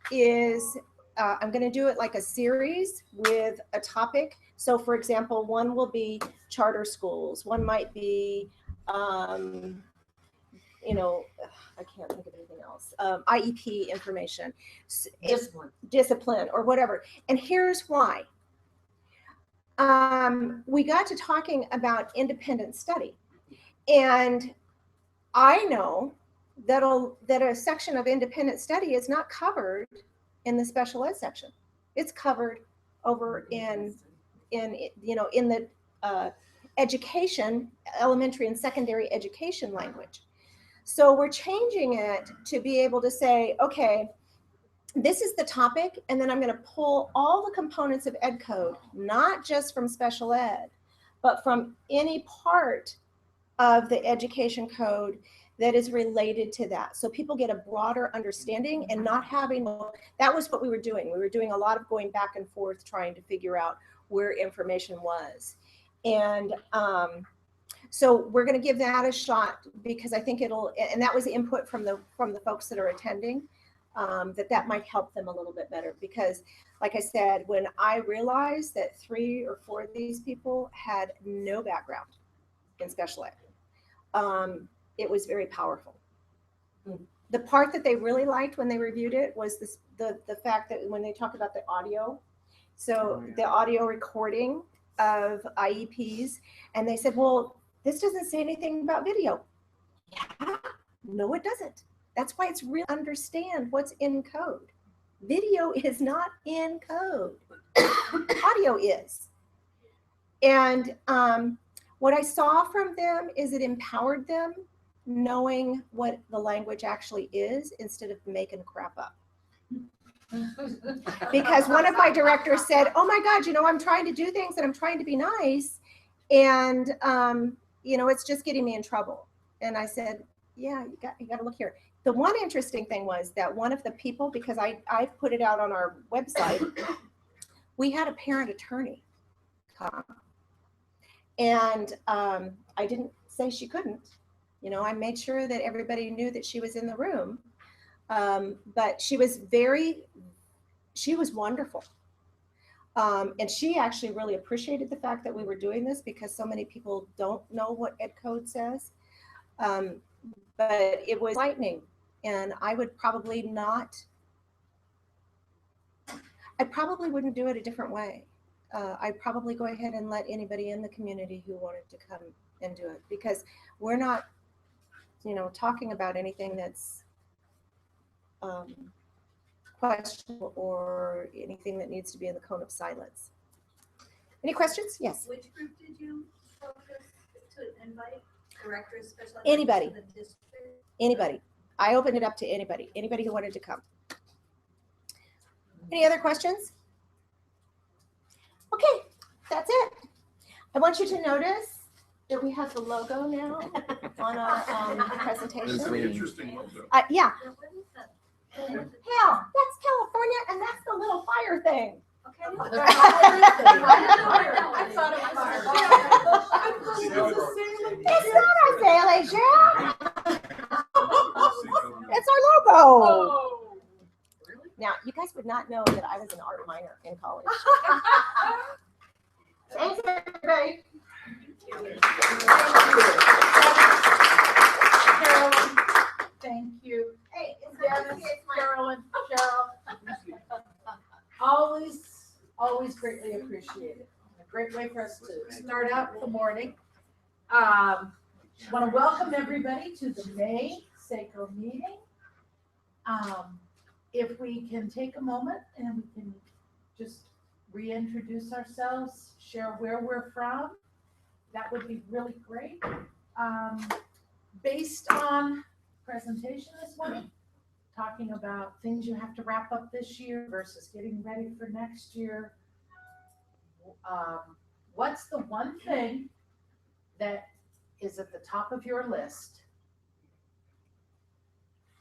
is I'm going to do it like a series with a topic. So for example, one will be charter schools. One might be, I can't think of anything else. IEP information, discipline or whatever. And here's why. We got to talking about independent study, and I know that a section of independent study is not covered in the special ed section. It's covered over in the education, elementary and secondary education language. So we're changing it to be able to say, okay, this is the topic, and then I'm going to pull all the components of Ed Code, not just from special ed, but from any part of the education code that is related to that. So people get a broader understanding and not having, that was what we were doing. We were doing a lot of going back and forth trying to figure out where information was. And so we're going to give that a shot because I think it'll, and that was input from the folks that are attending, that might help them a little bit better. Because like I said, when I realized that 3 or 4 of these people had no background in special ed, it was very powerful. The part that they really liked when they reviewed it was the fact that when they talk about the audio, so the audio recording of IEPs, and they said, well, this doesn't say anything about video. Yeah, no, it doesn't. That's why it's real. Understand what's in code. Video is not in code. Audio is. And what I saw from them is it empowered them knowing what the language actually is instead of making crap up. Because one of my directors said, oh my God, I'm trying to do things and I'm trying to be nice. And, it's just getting me in trouble. And I said, yeah, you got to look here. The one interesting thing was that one of the people, because I put it out on our website, we had a parent attorney come. And I didn't say she couldn't. I made sure that everybody knew that she was in the room. But she was wonderful. And she actually really appreciated the fact that we were doing this because so many people don't know what ed code says. But it was lightning, and I probably wouldn't do it a different way. I'd probably go ahead and let anybody in the community who wanted to come and do it, because we're not, talking about anything that's questionable or anything that needs to be in the cone of silence. Any questions? Yes. Which group did you focus to invite? Directors, special ed Anybody. to the district? Anybody. I opened it up to anybody who wanted to come. Any other questions? Okay, that's it. I want you to notice that we have the logo now on our presentation. It's an interesting logo. Yeah. Now, what is that? Hell, that's California, and that's the little fire thing. Okay. I thought it was It's not our Azalea. It's our logo. Oh. Now, you guys would not know that I was an art minor in college. Thanks, everybody. Carolyn, thank you. Hey, it's Dennis, Carolyn, Cheryl. Always greatly appreciated. A great way for us to start out the morning. Want to welcome everybody to the May SEACO meeting. If we can take a moment and we can just reintroduce ourselves, share where we're from, that would be really great. Based on presentation this morning, talking about things you have to wrap up this year versus getting ready for next year. What's the one thing that is at the top of your list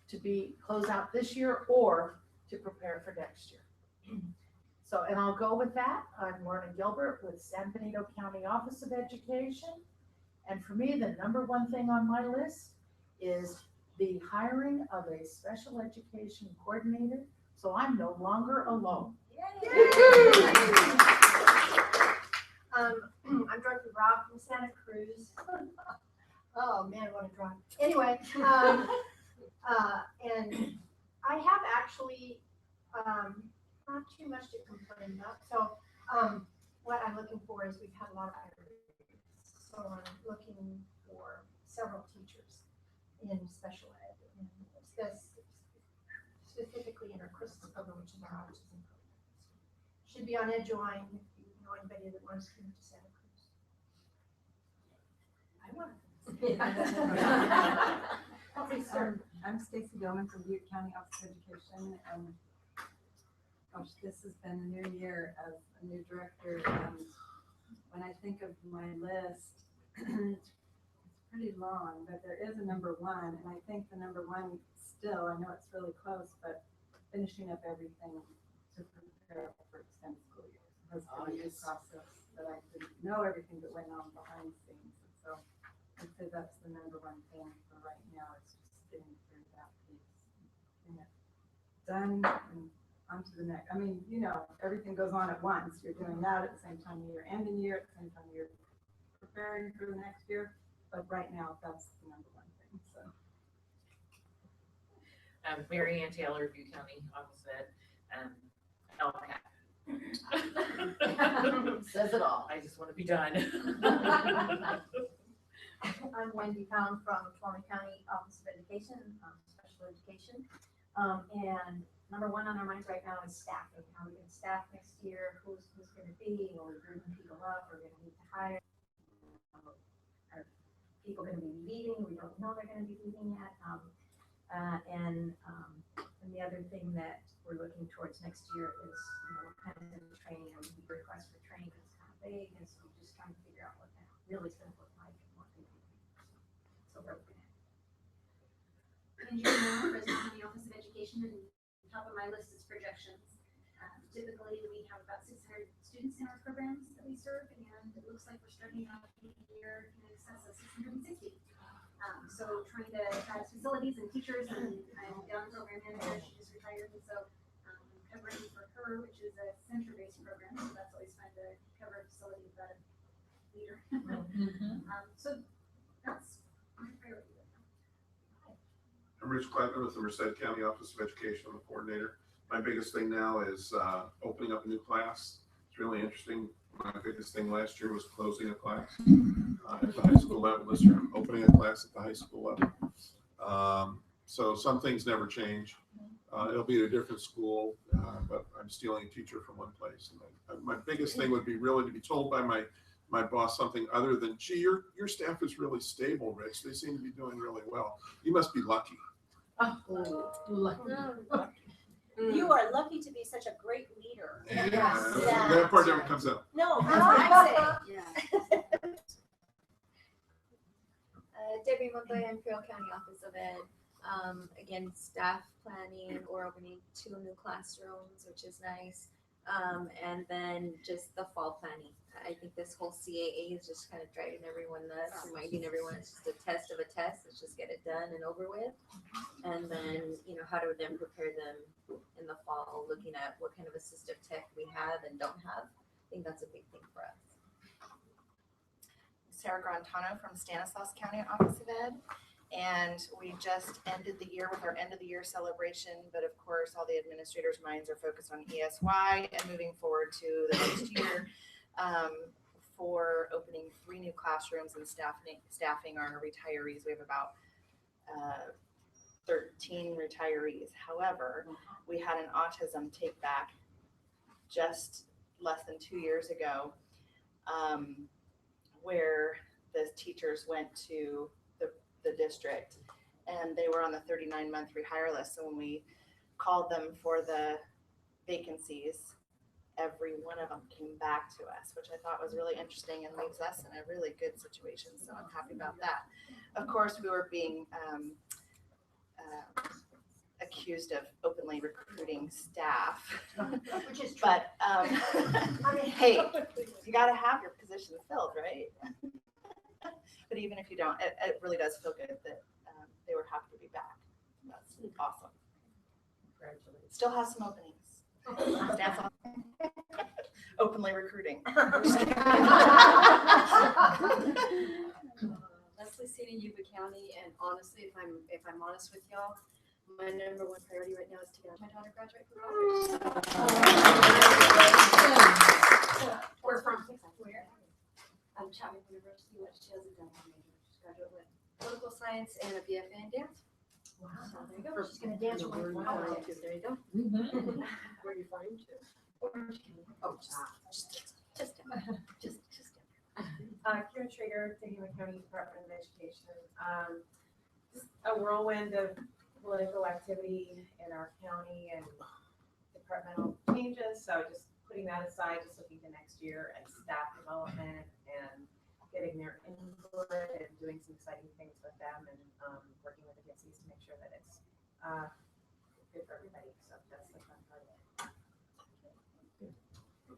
to close out this year or to prepare for next year? So, and I'll go with that. I'm Lorna Gilbert with San Benito County Office of Education. And for me, the number one thing on my list is the hiring of a special education coordinator, so I'm no longer alone. I'm Director Rob from Santa Cruz. Oh man, what a drive. Anyway, and I have actually not too much to complain about. So what I'm looking for is we've had a lot of hiring. So I'm looking for several teachers in special ed, and specifically in our Christmas program, which is our autism program. Should be on EdgeWine if you know anybody that wants to move to Santa Cruz. I want to. Okay, sir. I'm Stacy Billman from Butte County Office of Education, and gosh, this has been a new year as a new director. And when I think of my list, it's pretty long, but there is a number one, and I think the number one still, I know it's really close, but finishing up everything to prepare for extended school years. Has been a new process that I didn't know everything that went on behind the scenes, and so I'd say that's the number one thing for right now, is just getting through that piece. Getting it done and on to the next. I mean, you know, everything goes on at once. You're doing that at the same time you're ending the year, at the same time you're preparing for the next year. But right now, that's the number one thing, so. Mary Ann Taylor, Butte County Office of Ed, LCAT. Says it all. I just want to be done. I'm Wendy Pound from Tacoma County Office of Education, Special Education. And number one on our minds right now is staffing. How are we going to staff next year? Who's going to be? Are we bringing people up? Are we going to need to hire? Are people going to be leaving? We don't know they're going to be leaving yet. And the other thing that we're looking towards next year is, you know, what kind of training, or the request for training is kind of vague, and so we're just trying to figure out what that really is going to look like and what we do. So we're looking at. And you're now President of the Office of Education, and top of my list is projections. Typically, we have about 600 students in our programs that we serve, and it looks like we're starting out the year in excess of 660. So trying to add facilities and teachers, and I'm down program manager, she just retired, and so covering for her, which is a center-based program, so that's always fun to cover a facility without a leader. So that's my priority right now. I'm Rich Kleitman with the Merced County Office of Education. I'm the coordinator. My biggest thing now is opening up a new class. It's really interesting. My biggest thing last year was closing a class at the high school level. This year, I'm opening a class at the high school level. So some things never change. It'll be at a different school, but I'm stealing a teacher from one place. And my biggest thing would be really to be told by my boss something other than, gee, your staff is really stable, Rich. They seem to be doing really well. You must be lucky. You are lucky to be such a great leader. Yeah, Yes. that part never comes out. No, that's what I'm saying. Debbie Montoya, Imperial County Office of Ed. Again, staff planning, we're opening 2 new classrooms, which is nice. And then just the fall planning. I think this whole CAA is just kind of driving everyone nuts, reminding everyone it's just a test of a test. Let's just get it done and over with. And then, you know, how to then prepare them in the fall, looking at what kind of assistive tech we have and don't have. I think that's a big thing for us. Sarah Grantano from Stanislaus County Office of Ed. And we just ended the year with our end of the year celebration, but of course, all the administrators' minds are focused on ESY and moving forward to the next year for opening 3 new classrooms and staffing our retirees. We have about 13 retirees. However, we had an autism take back just less than 2 years ago, where the teachers went to the district and they were on the 39-month rehire list. So when we called them for the vacancies, every one of them came back to us, which I thought was really interesting and leaves us in a really good situation. So I'm happy about that. Of course, we were being accused of openly recruiting staff, Which is true. but hey, you got to have your position filled, right? But even if you don't, it really does feel good that they were happy to be back. That's awesome. Congratulations. Still have some openings. Dance on. Openly recruiting. Leslie City, Yuba County, and honestly, if I'm honest with y'all, my number one priority right now is to get my daughter graduate from college. We're from where? Chapman University, what she has a double major. She's graduate with political science and a BFA in dance. Wow. So there you go. She's gonna dance with my politics. There you go. Where are you flying to? Orange County. Oh, Just Karen Traeger, Tacoma County Department of Education. A whirlwind of political activity in our county and departmental changes. So just putting that aside, just looking to next year and staff development and getting their input and doing some exciting good for everybody, so that's the fun part of it.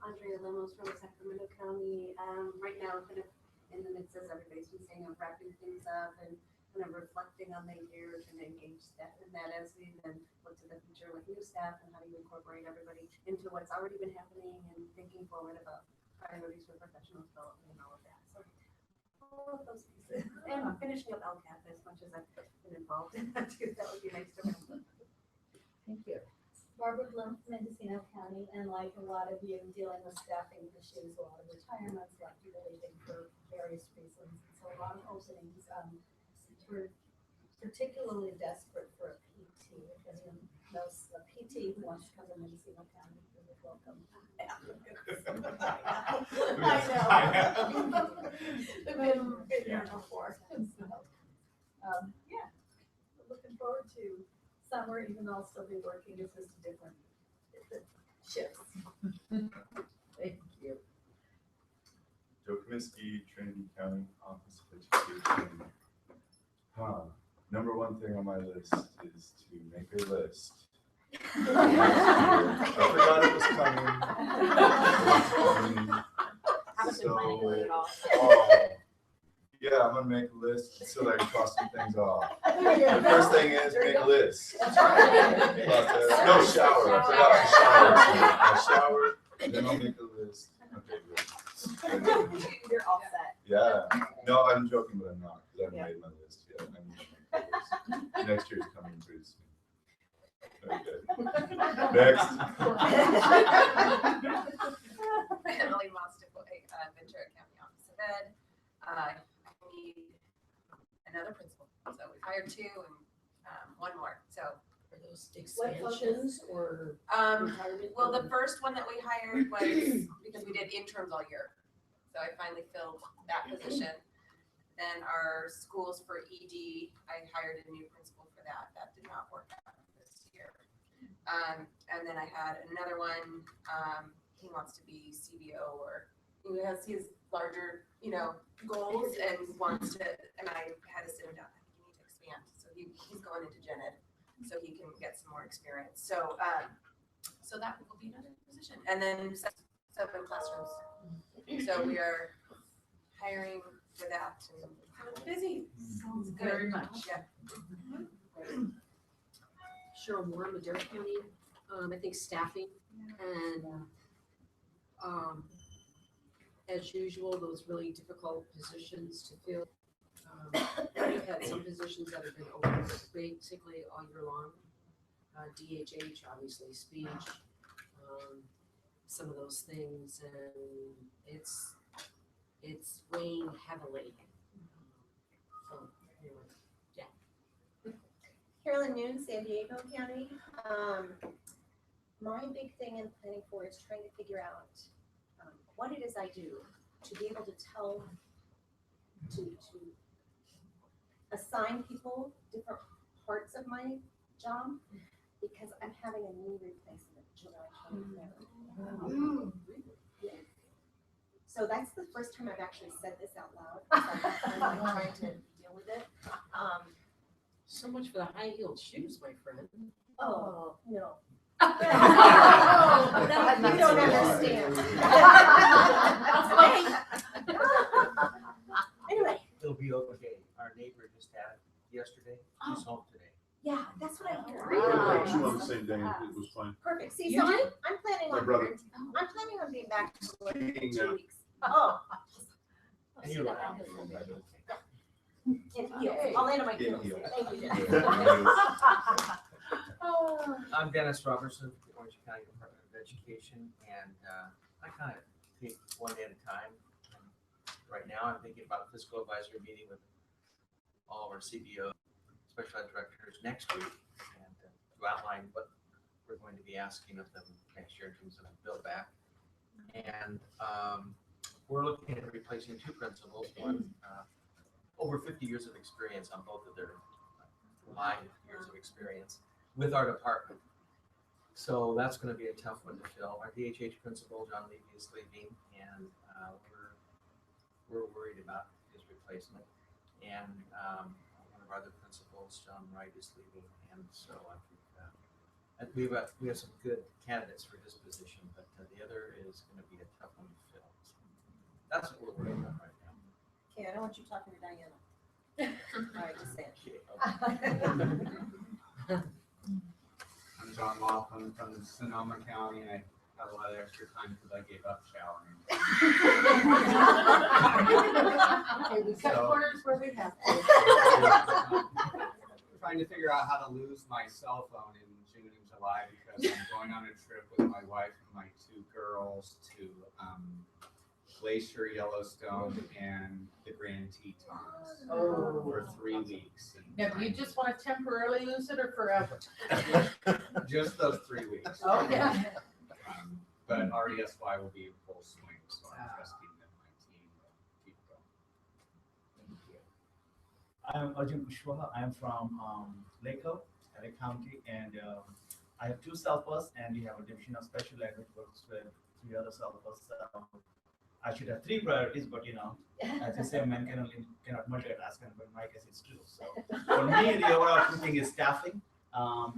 Andrea Lemos from Sacramento County. Right now, kind of in the midst, as everybody's been saying, of wrapping things up and kind of reflecting on the year, trying to engage staff in that as we then look to the future with new staff and how do you incorporate everybody into what's already been happening and thinking forward about priorities for professional development and all of that. So all of those pieces. And finishing up LCAP as much as I've been involved in that too. That would be nice to have. Thank you. Barbara Blum, Mendocino County, and like a lot of you, dealing with staffing issues, a lot of retirements, a lot of people leaving for various reasons. So a lot of openings. We're particularly desperate for a PT. If anyone knows a PT who wants to come to Mendocino County, you're welcome. I know. I've been there before. So, yeah, looking forward to summer, even though I'll still be working, it's just different shifts. Thank you. Joe Comiskey, Trinity County Office of Education. Number one thing on my list is to make a list. I forgot it was coming. Haven't been planning on it at all. Yeah, I'm gonna make a list so that I can cross some things off. The first thing is make a list. No shower. I forgot to shower. I'll shower, then I'll make a list. Okay, good. You're all set. Yeah. No, I'm joking, but I'm not, because I haven't made my list yet. I'm gonna make my list. Next year's coming pretty soon. Okay. Next. Emily Mostovoy, Ventura County Office of Ed. I need another principal, so we hired 2 and 1 more, so. Are those expansions or retirement? Well, the first one that we hired was because we did interns all year. So I finally filled that position. Then our schools for ED, I hired a new principal for that. That did not work out this year. And then I had another one, he wants to be CBO, or he has his larger, goals and wants to, and I had to sit him down. You need to expand. So he's going into gen ed, so he can get some more experience. So, so that will be another position. And then 7 classrooms. So we are hiring for that and busy. Sounds Good. very much. Yeah. Cheryl Moore, Madera County. I think staffing and as usual, those really difficult positions to fill. We've had some positions that have been open basically all year long. DHH, obviously, speech, some of those things, and it's weighing heavily. So anyway, yeah. Carolyn Noon, San Diego County. My big thing in planning for is trying to figure out what it is I do to be able to tell, to assign people different parts of my job, because I'm having a knee replacement July 23rd. So that's the first time I've actually said this out loud. I'm trying to deal with it. So much for the high heeled shoes, my friend. Oh, no. Oh, You don't understand. Anyway. It'll be okay. Our neighbor just had it yesterday. She's home today. Yeah, that's what I hear. Yeah, 2 on the same day, it was fine. Perfect. See, You so did? I'm planning My on, brother. I'm planning on being back to work in Speaking 2 now. weeks. Oh. And you're right. I'll land on my In heels. heels. Thank you, Jen. I'm Dennis Robertson, with the Orange County Department of Education, and I kind of take one day at a time. Right now, I'm thinking about a fiscal advisory meeting with all of our CBO, special ed directors next week, and to outline what we're going to be asking of them next year in terms of build back. And we're looking at replacing 2 principals, one over 50 years of experience on both of their live years of experience with our department. So that's going to be a tough one to fill. Our DHH principal, John Levy, is leaving, and we're worried about his replacement. And one of our other principals, John Wright, is leaving, and so I think we have some good candidates for his position, but the other is going to be a tough one to fill. So that's what we're working on right now. Okay, I don't want you talking to Diana. All right, just say it. I'm John Laughlin from Sonoma County, and I had a lot of extra time because I gave up showering. Okay, we cut corners where we have to. Trying to figure out how to lose my cell phone in June and July because I'm going on a trip with my wife and my 2 girls to Glacier, Yellowstone, and the Grand Tetons for 3 weeks. Now, do you just want to temporarily lose it or forever? Just those 3 weeks. Okay. But RESY will be in full swing, so I'm trusting that my team will keep going. I'm Arjun Kushwaha. I'm from Lakewood, LA County, and I have 2 helpers, and we have a division of special ed which works with 3 other helpers. I should have 3 priorities, but as you say, men cannot multitask, but in my case, it's true. So for me, the overall thing is staffing.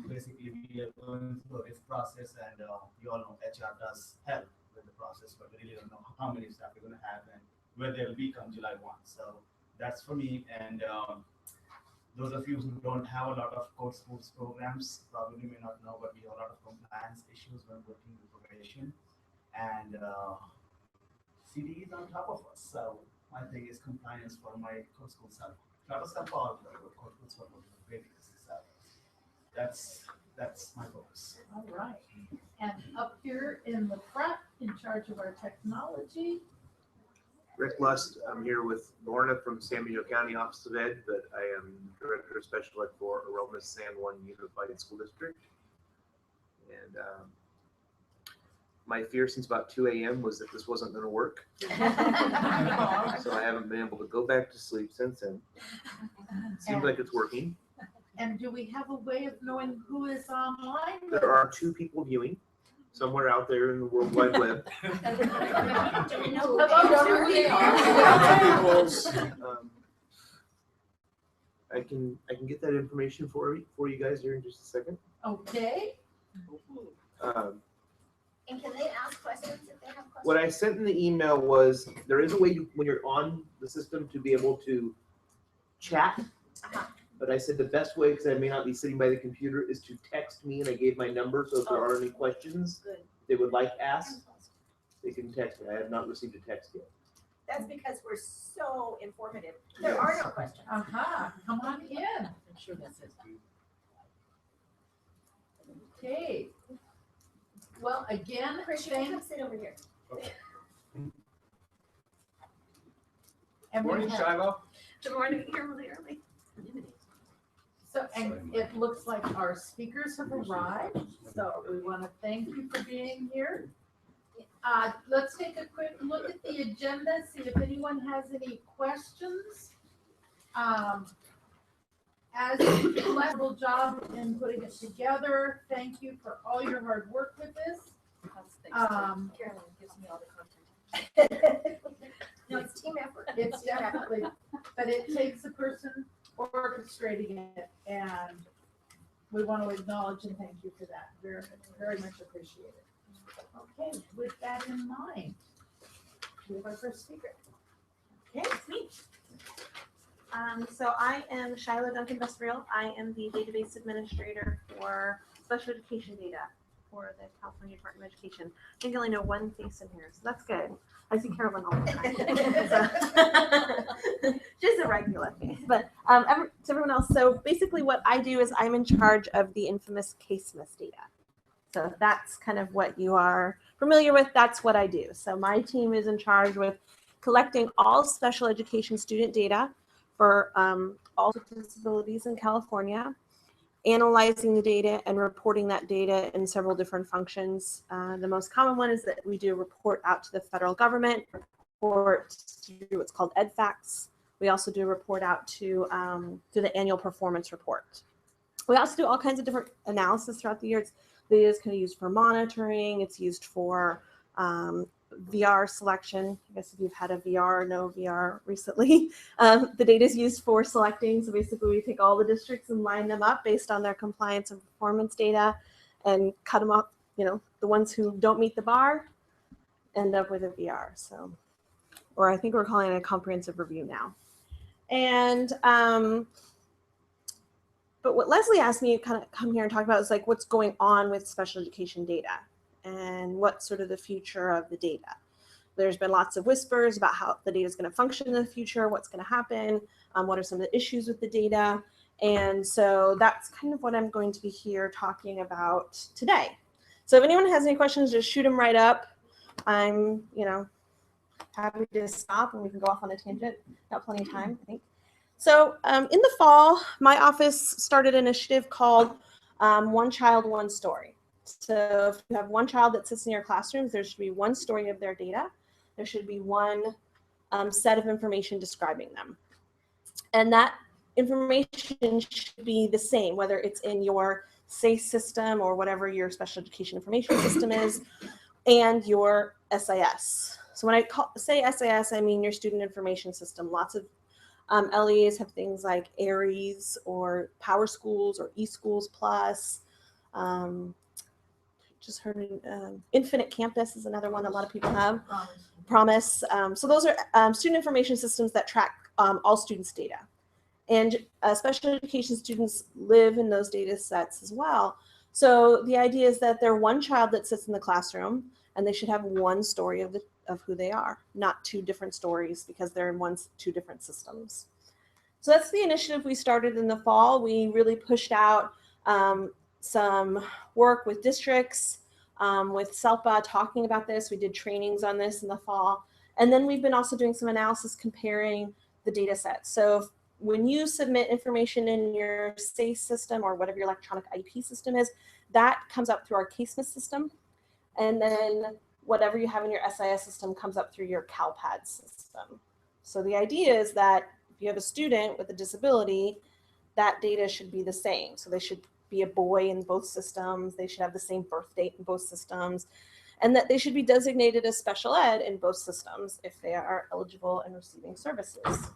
Basically, we are going through this process, and you all know HR does help with the process, but we really don't know how many staff we're going to have and where they'll be come July 1. So that's for me. And those of you who don't have a lot of code schools programs probably may not know, but we have a lot of compliance issues when working with probation, and CD is on top of us. So my thing is compliance for my code school self. Not a self all, but code schools for babies. So that's my focus. All right. And up here in the front, in charge of our technology. Rick Lust, I'm here with Lorna from San Benito County Office of Ed, but I am Director of Special Ed for Aromas San Juan Unified School District. And my fear since about 2 a.m. was that this wasn't going to work. So I haven't been able to go back to sleep since then. Seems like it's working. And do we have a way of knowing who is online? There are 2 people viewing somewhere out there in the World Wide Web. Do we know who they are? I can get that information for you guys here in just a second. Okay. And can they ask questions if they have questions? What I sent in the email was there is a way when you're on the system to be able to chat. But I said the best way, because I may not be sitting by the computer, is to text me, and I gave my number. So if there are any questions they would like asked, they can text me. I have not received a text yet. That's because we're so informative. There are no questions. Come on in. I'm sure that says you. Okay. Well, again, Chris, you can come sit over here. And Morning, Shiloh. Good morning, you're really early. So, and it looks like our speakers have arrived, so we want to thank you for being here. Let's take a quick look at the agenda, see if anyone has any questions. As a collaborative job in putting it together, thank you for all your hard work with this. Carolyn gives me all the content. No, it's team effort. It's definitely, but it takes a person orchestrating it, and we want to acknowledge and thank you for that. Very, very much appreciated. Okay, with that in mind, we have our first speaker. Okay, It's me. So I am Shiloh Duncan Vesriel. I am the database administrator for special education data for the California Department of Education. I think I only know one face in here, so that's good. I see Carolyn all the time. Just a regular face. But to everyone else, so basically what I do is I'm in charge of the infamous case miss data. So that's kind of what you are familiar with. That's what I do. So my team is in charge with collecting all special education student data for all disabilities in California, analyzing the data and reporting that data in several different functions. The most common one is that we do a report out to the federal government, report to what's called EdFacts. We also do a report out to the annual performance report. We also do all kinds of different analysis throughout the year. The data is kind of used for monitoring. It's used for VR selection. I guess if you've had a VR or no VR recently, the data is used for selecting. So basically we take all the districts and line them up based on their compliance and performance data and cut them up, the ones who don't meet the bar end up with a VR. So, or I think we're calling it a comprehensive review now. And, but what Leslie asked me to kind of come here and talk about is like what's going on with special education data and what's sort of the future of the data. There's been lots of whispers about how the data is going to function in the future, what's going to happen, what are some of the issues with the data. And so that's kind of what I'm going to be here talking about today. So if anyone has any questions, just shoot them right up. I'm, happy to stop and we can go off on a tangent. Got plenty of time, I think. So in the fall, my office started an initiative called One Child, One Story. So if you have one child that sits in your classrooms, there should be one story of their data. There should be one set of information describing them. And that information should be the same, whether it's in your SACE system or whatever your special education information system is, and your SIS. So when I say SIS, I mean your student information system. Lots of LEAs have things like ARIES or Power Schools or eSchools Plus. Just heard Infinite Campus is another one that a lot of people have. Promise. So those are student information systems that track all students' data. And special education students live in those data sets as well. So the idea is that they're one child that sits in the classroom and they should have one story of who they are, not two different stories because they're in two different systems. So that's the initiative we started in the fall. We really pushed out some work with districts, with SELPA talking about this. We did trainings on this in the fall. And then we've been also doing some analysis comparing the data sets. So when you submit information in your SACE system or whatever your electronic IP system is, that comes up through our CaseMIS system. And then whatever you have in your SIS system comes up through your CalPAD system. So the idea is that if you have a student with a disability, that data should be the same. So they should be a boy in both systems. They should have the same birth date in both systems, and that they should be designated as special ed in both systems if they are eligible and receiving services.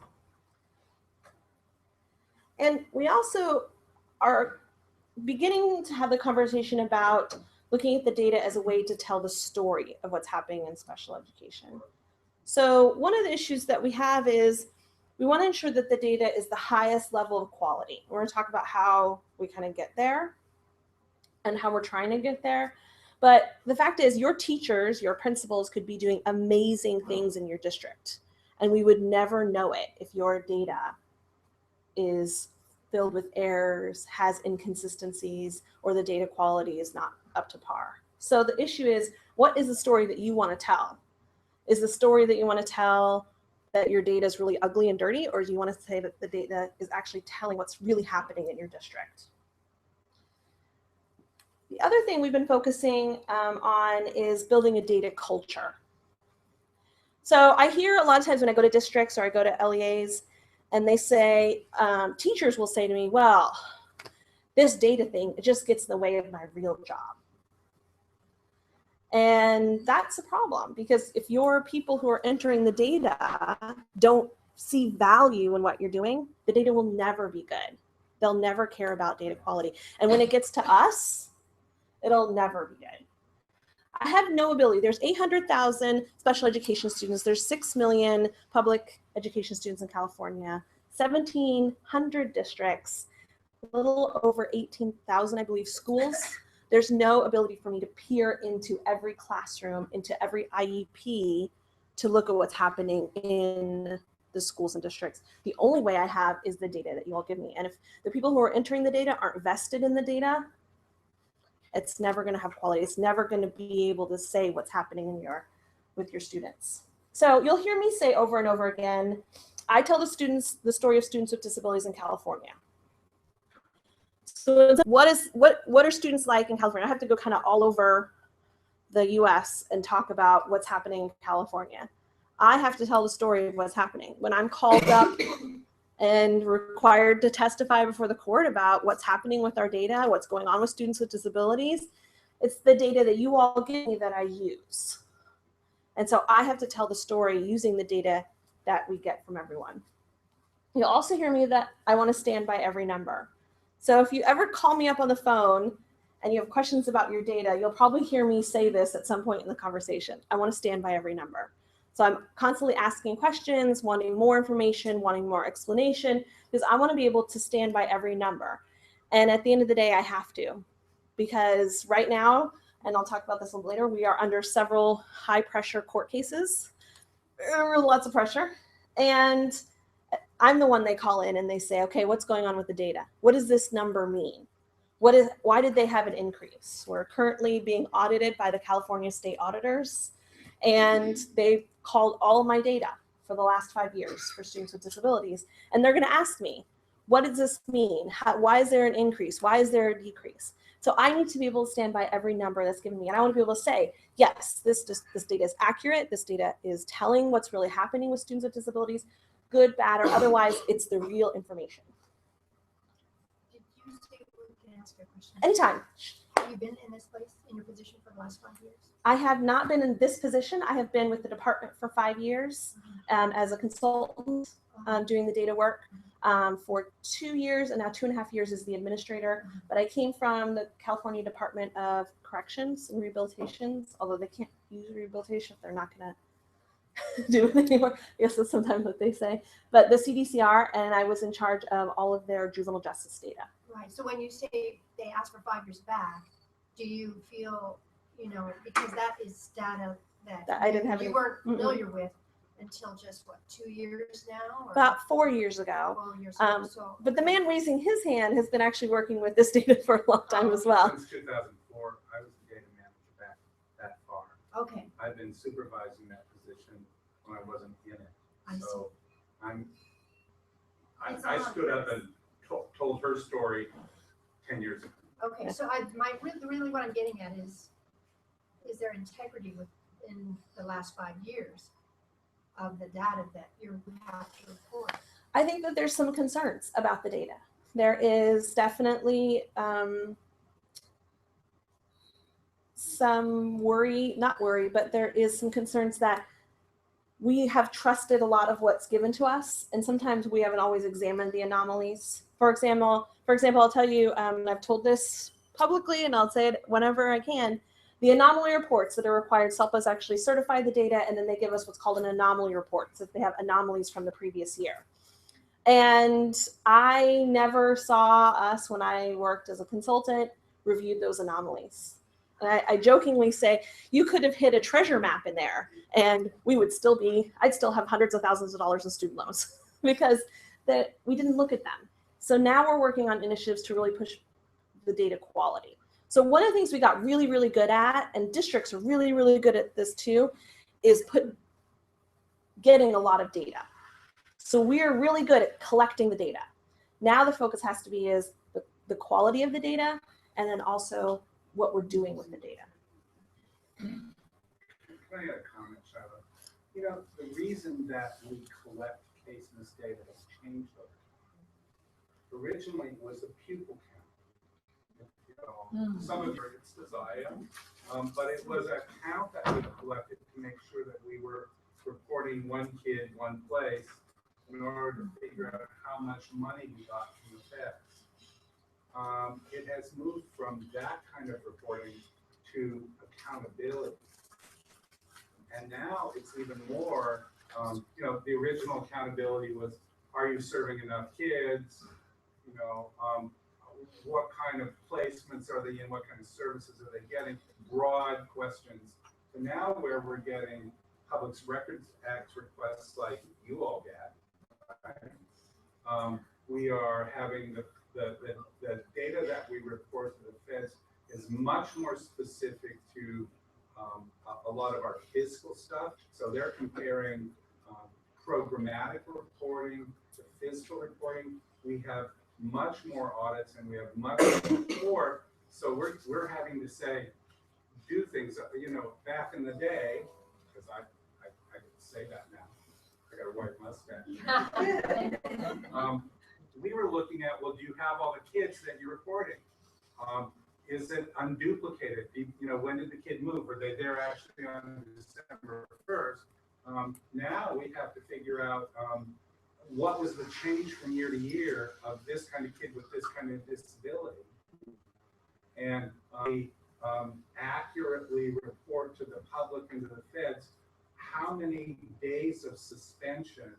And we also are beginning to have the conversation about looking at the data as a way to tell the story of what's happening in special education. So one of the issues that we have is we want to ensure that the data is the highest level of quality. We're going to talk about how we kind of get there and how we're trying to get there. But the fact is your teachers, your principals could be doing amazing things in your district. And we would never know it if your data is filled with errors, has inconsistencies, or the data quality is not up to par. So the issue is, what is the story that you want to tell? Is the story that you want to tell that your data is really ugly and dirty, or do you want to say that the data is actually telling what's really happening in your district? The other thing we've been focusing on is building a data culture. So I hear a lot of times when I go to districts or I go to LEAs, and they say, teachers will say to me, well, this data thing, it just gets in the way of my real job. And that's a problem, because if your people who are entering the data don't see value in what you're doing, the data will never be good. They'll never care about data quality. And when it gets to us, it'll never be good. I have no ability. There's 800,000 special education students. There's 6 million public education students in California, 1,700 districts, a little over 18,000, I believe, schools. There's no ability for me to peer into every classroom, into every IEP to look at what's happening in the schools and districts. The only way I have is the data that you all give me. And if the people who are entering the data aren't vested in the data, it's never going to have quality. It's never going to be able to say what's happening in with your students. So you'll hear me say over and over again, I tell the students the story of students with disabilities in California. So what are students like in California? I have to go kind of all over the US and talk about what's happening in California. I have to tell the story of what's happening. When I'm called up and required to testify before the court about what's happening with our data, what's going on with students with disabilities, it's the data that you all give me that I use. And so I have to tell the story using the data that we get from everyone. You'll also hear me that I want to stand by every number. So if you ever call me up on the phone and you have questions about your data, you'll probably hear me say this at some point in the conversation. I want to stand by every number. So I'm constantly asking questions, wanting more information, wanting more explanation, because I want to be able to stand by every number. And at the end of the day, I have to, because right now, and I'll talk about this a little later, we are under several high pressure court cases, lots of pressure. And I'm the one they call in and they say, okay, what's going on with the data? What does this number mean? Why did they have an increase? We're currently being audited by the California state auditors, and they've called all of my data for the last 5 years for students with disabilities. And they're gonna ask me, what does this mean? Why is there an increase? Why is there a decrease? So I need to be able to stand by every number that's given me. And I want to be able to say, yes, this data is accurate. This data is telling what's really happening with students with disabilities, good, bad, or otherwise, it's the real information. Did you say, can I ask you a question? Anytime. Have you been in this place, in your position for the last 5 years? I have not been in this position. I have been with the department for 5 years as a consultant doing the data work for 2 years, and now 2.5 years as the administrator. But I came from the California Department of Corrections and Rehabilitations, although they can't use rehabilitation if they're not going to do it anymore. I guess that's sometimes what they say. But the CDCR, and I was in charge of all of their juvenile justice data. Right, so when you say they asked for 5 years back, do you feel, because that is data that I didn't have you any, weren't familiar with until just, what, 2 years now? Or about 4 years ago. 4 years ago, so. But the man raising his hand has been actually working with this data for a long time as well. Since 2004, I was the data manager that far. Okay. I've been supervising that position when I wasn't in it. So I stood up and told her story 10 years ago. Okay, so really what I'm getting at is there integrity within the last 5 years of the data that you have to report? I think that there's some concerns about the data. There is definitely some worry, not worry, but there is some concerns that we have trusted a lot of what's given to us, and sometimes we haven't always examined the anomalies. For example, I'll tell you, and I've told this publicly, and I'll say it whenever I can, the anomaly reports that are required, SELPAs actually certify the data, and then they give us what's called an anomaly report, so if they have anomalies from the previous year. And I never saw us, when I worked as a consultant, reviewed those anomalies. And I jokingly say, you could have hit a treasure map in there, and I'd still have hundreds of thousands of dollars in student loans because we didn't look at them. So now we're working on initiatives to really push the data quality. So one of the things we got really, really good at, and districts are really, really good at this too, is getting a lot of data. So we are really good at collecting the data. Now the focus has to be is the quality of the data, and then also what we're doing with the data. Can I add a comment, Shiloh? The reason that we collect case misdata has changed over time. Originally, it was a pupil count. Some of it's desire, but it was a count that we collected to make sure that we were reporting one kid, one place, in order to figure out how much money we got from the feds. It has moved from that kind of reporting to accountability. And now it's even more, the original accountability was, are you serving enough kids? What kind of placements are they in? What kind of services are they getting? Broad questions. So now where we're getting Public Records Act requests like you all get, right? We are having the data that we report to the feds is much more specific to a lot of our fiscal stuff. So they're comparing programmatic reporting to fiscal reporting. We have much more audits and we have much more. So we're having to do things, back in the day, because I can say that now. I got a white mustache. We were looking at, well, do you have all the kids that you're reporting? Is it unduplicated? When did the kid move? Were they there actually on December first. Now we have to figure out what was the change from year to year of this kind of kid with this kind of disability, and accurately report to the public and to the feds how many days of suspension,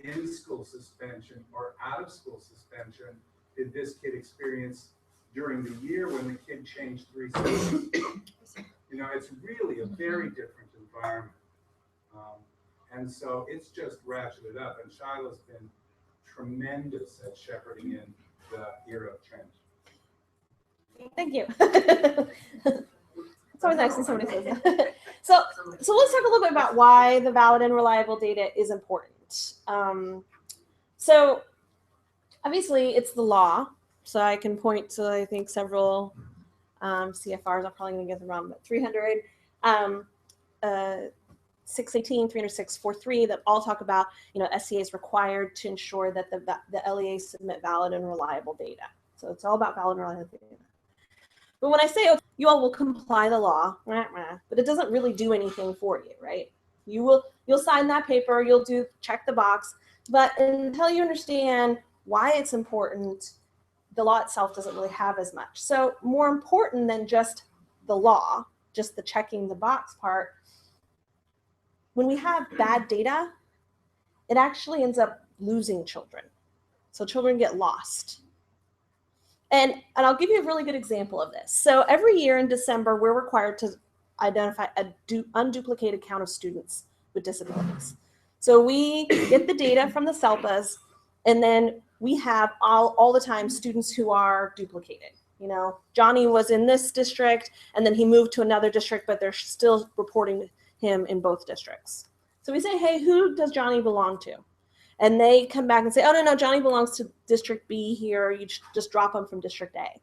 in-school suspension or out-of-school suspension, did this kid experience during the year when the kid changed 3 schools. You know, it's really a very different environment. And so it's just ratcheted up, and Shiloh's been tremendous at shepherding in the era of change. Thank you. It's always nice when somebody says that. So let's talk a little bit about why the valid and reliable data is important. So obviously it's the law. So I can point to, I think, several CFRs. I'm probably going to get them wrong, but 300, 618, 306, 43 that all talk about, you know, SCA is required to ensure that the LEA submit valid and reliable data. So it's all about valid and reliable data. But when I say, oh, you all will comply the law, but it doesn't really do anything for you, right? You'll sign that paper, you'll check the box, but until you understand why it's important, the law itself doesn't really have as much. So more important than just the law, just the checking the box part, when we have bad data, it actually ends up losing children. So children get lost. And I'll give you a really good example of this. So every year in December, we're required to identify an unduplicated count of students with disabilities. So we get the data from the SELPAs, and then we have all the time students who are duplicated. You know, Johnny was in this district, and then he moved to another district, but they're still reporting him in both districts. So we say, hey, who does Johnny belong to? And they come back and say, oh, no, Johnny belongs to District B here. You just drop him from District A.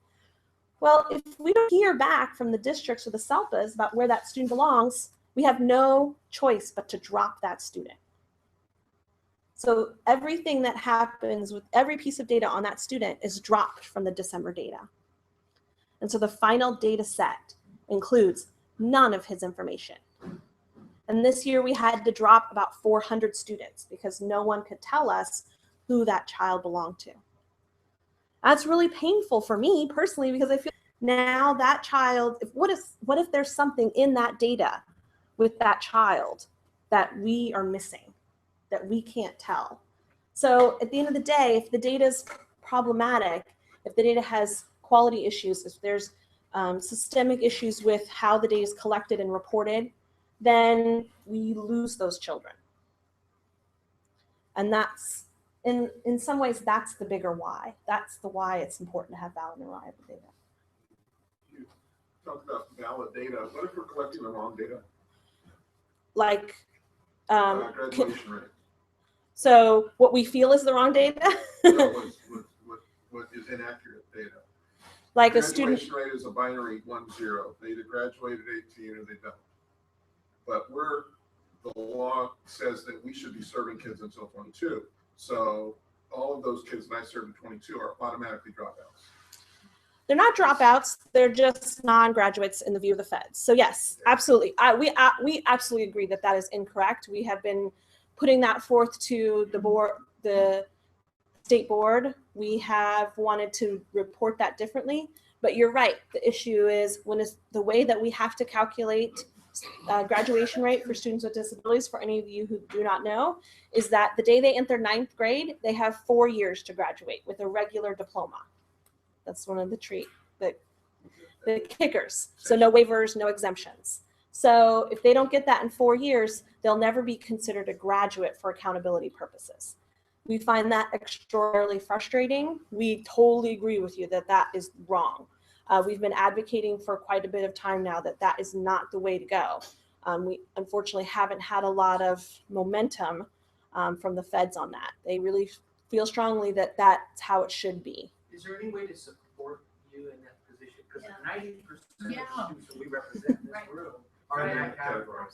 Well, if we don't hear back from the districts or the SELPAs about where that student belongs, we have no choice but to drop that student. So everything that happens with every piece of data on that student is dropped from the December data. And so the final data set includes none of his information. And this year we had to drop about 400 students because no one could tell us who that child belonged to. That's really painful for me personally, because I feel now that child, what if there's something in that data with that child that we are missing, that we can't tell? So at the end of the day, if the data is problematic, if the data has quality issues, if there's systemic issues with how the data is collected and reported, then we lose those children. And that's, in some ways, that's the bigger why. That's the why it's important to have valid and reliable data. You talked about valid data. What if we're collecting the wrong data? Like, graduation rate. So what we feel is the wrong data? What is inaccurate data? Like a student. Graduation rate is a binary 1-0. They either graduate at 18 or they don't. But the law says that we should be serving kids until 22. So all of those kids that I serve at 22 are automatically dropouts. They're not dropouts. They're just non-graduates in the view of the feds. So yes, absolutely. We absolutely agree that that is incorrect. We have been putting that forth to the board, the state board. We have wanted to report that differently. But you're right. The issue is the way that we have to calculate graduation rate for students with disabilities, for any of you who do not know, is that the day they enter 9th grade, they have 4 years to graduate with a regular diploma. That's one of the kickers. So no waivers, no exemptions. So if they don't get that in 4 years, they'll never be considered a graduate for accountability purposes. We find that extraordinarily frustrating. We totally agree with you that that is wrong. We've been advocating for quite a bit of time now that that is not the way to go. We unfortunately haven't had a lot of momentum from the feds on that. They really feel strongly that that's how it should be. Is there any way to support you in that position? Because 90% of the students that we represent in this room are in that category.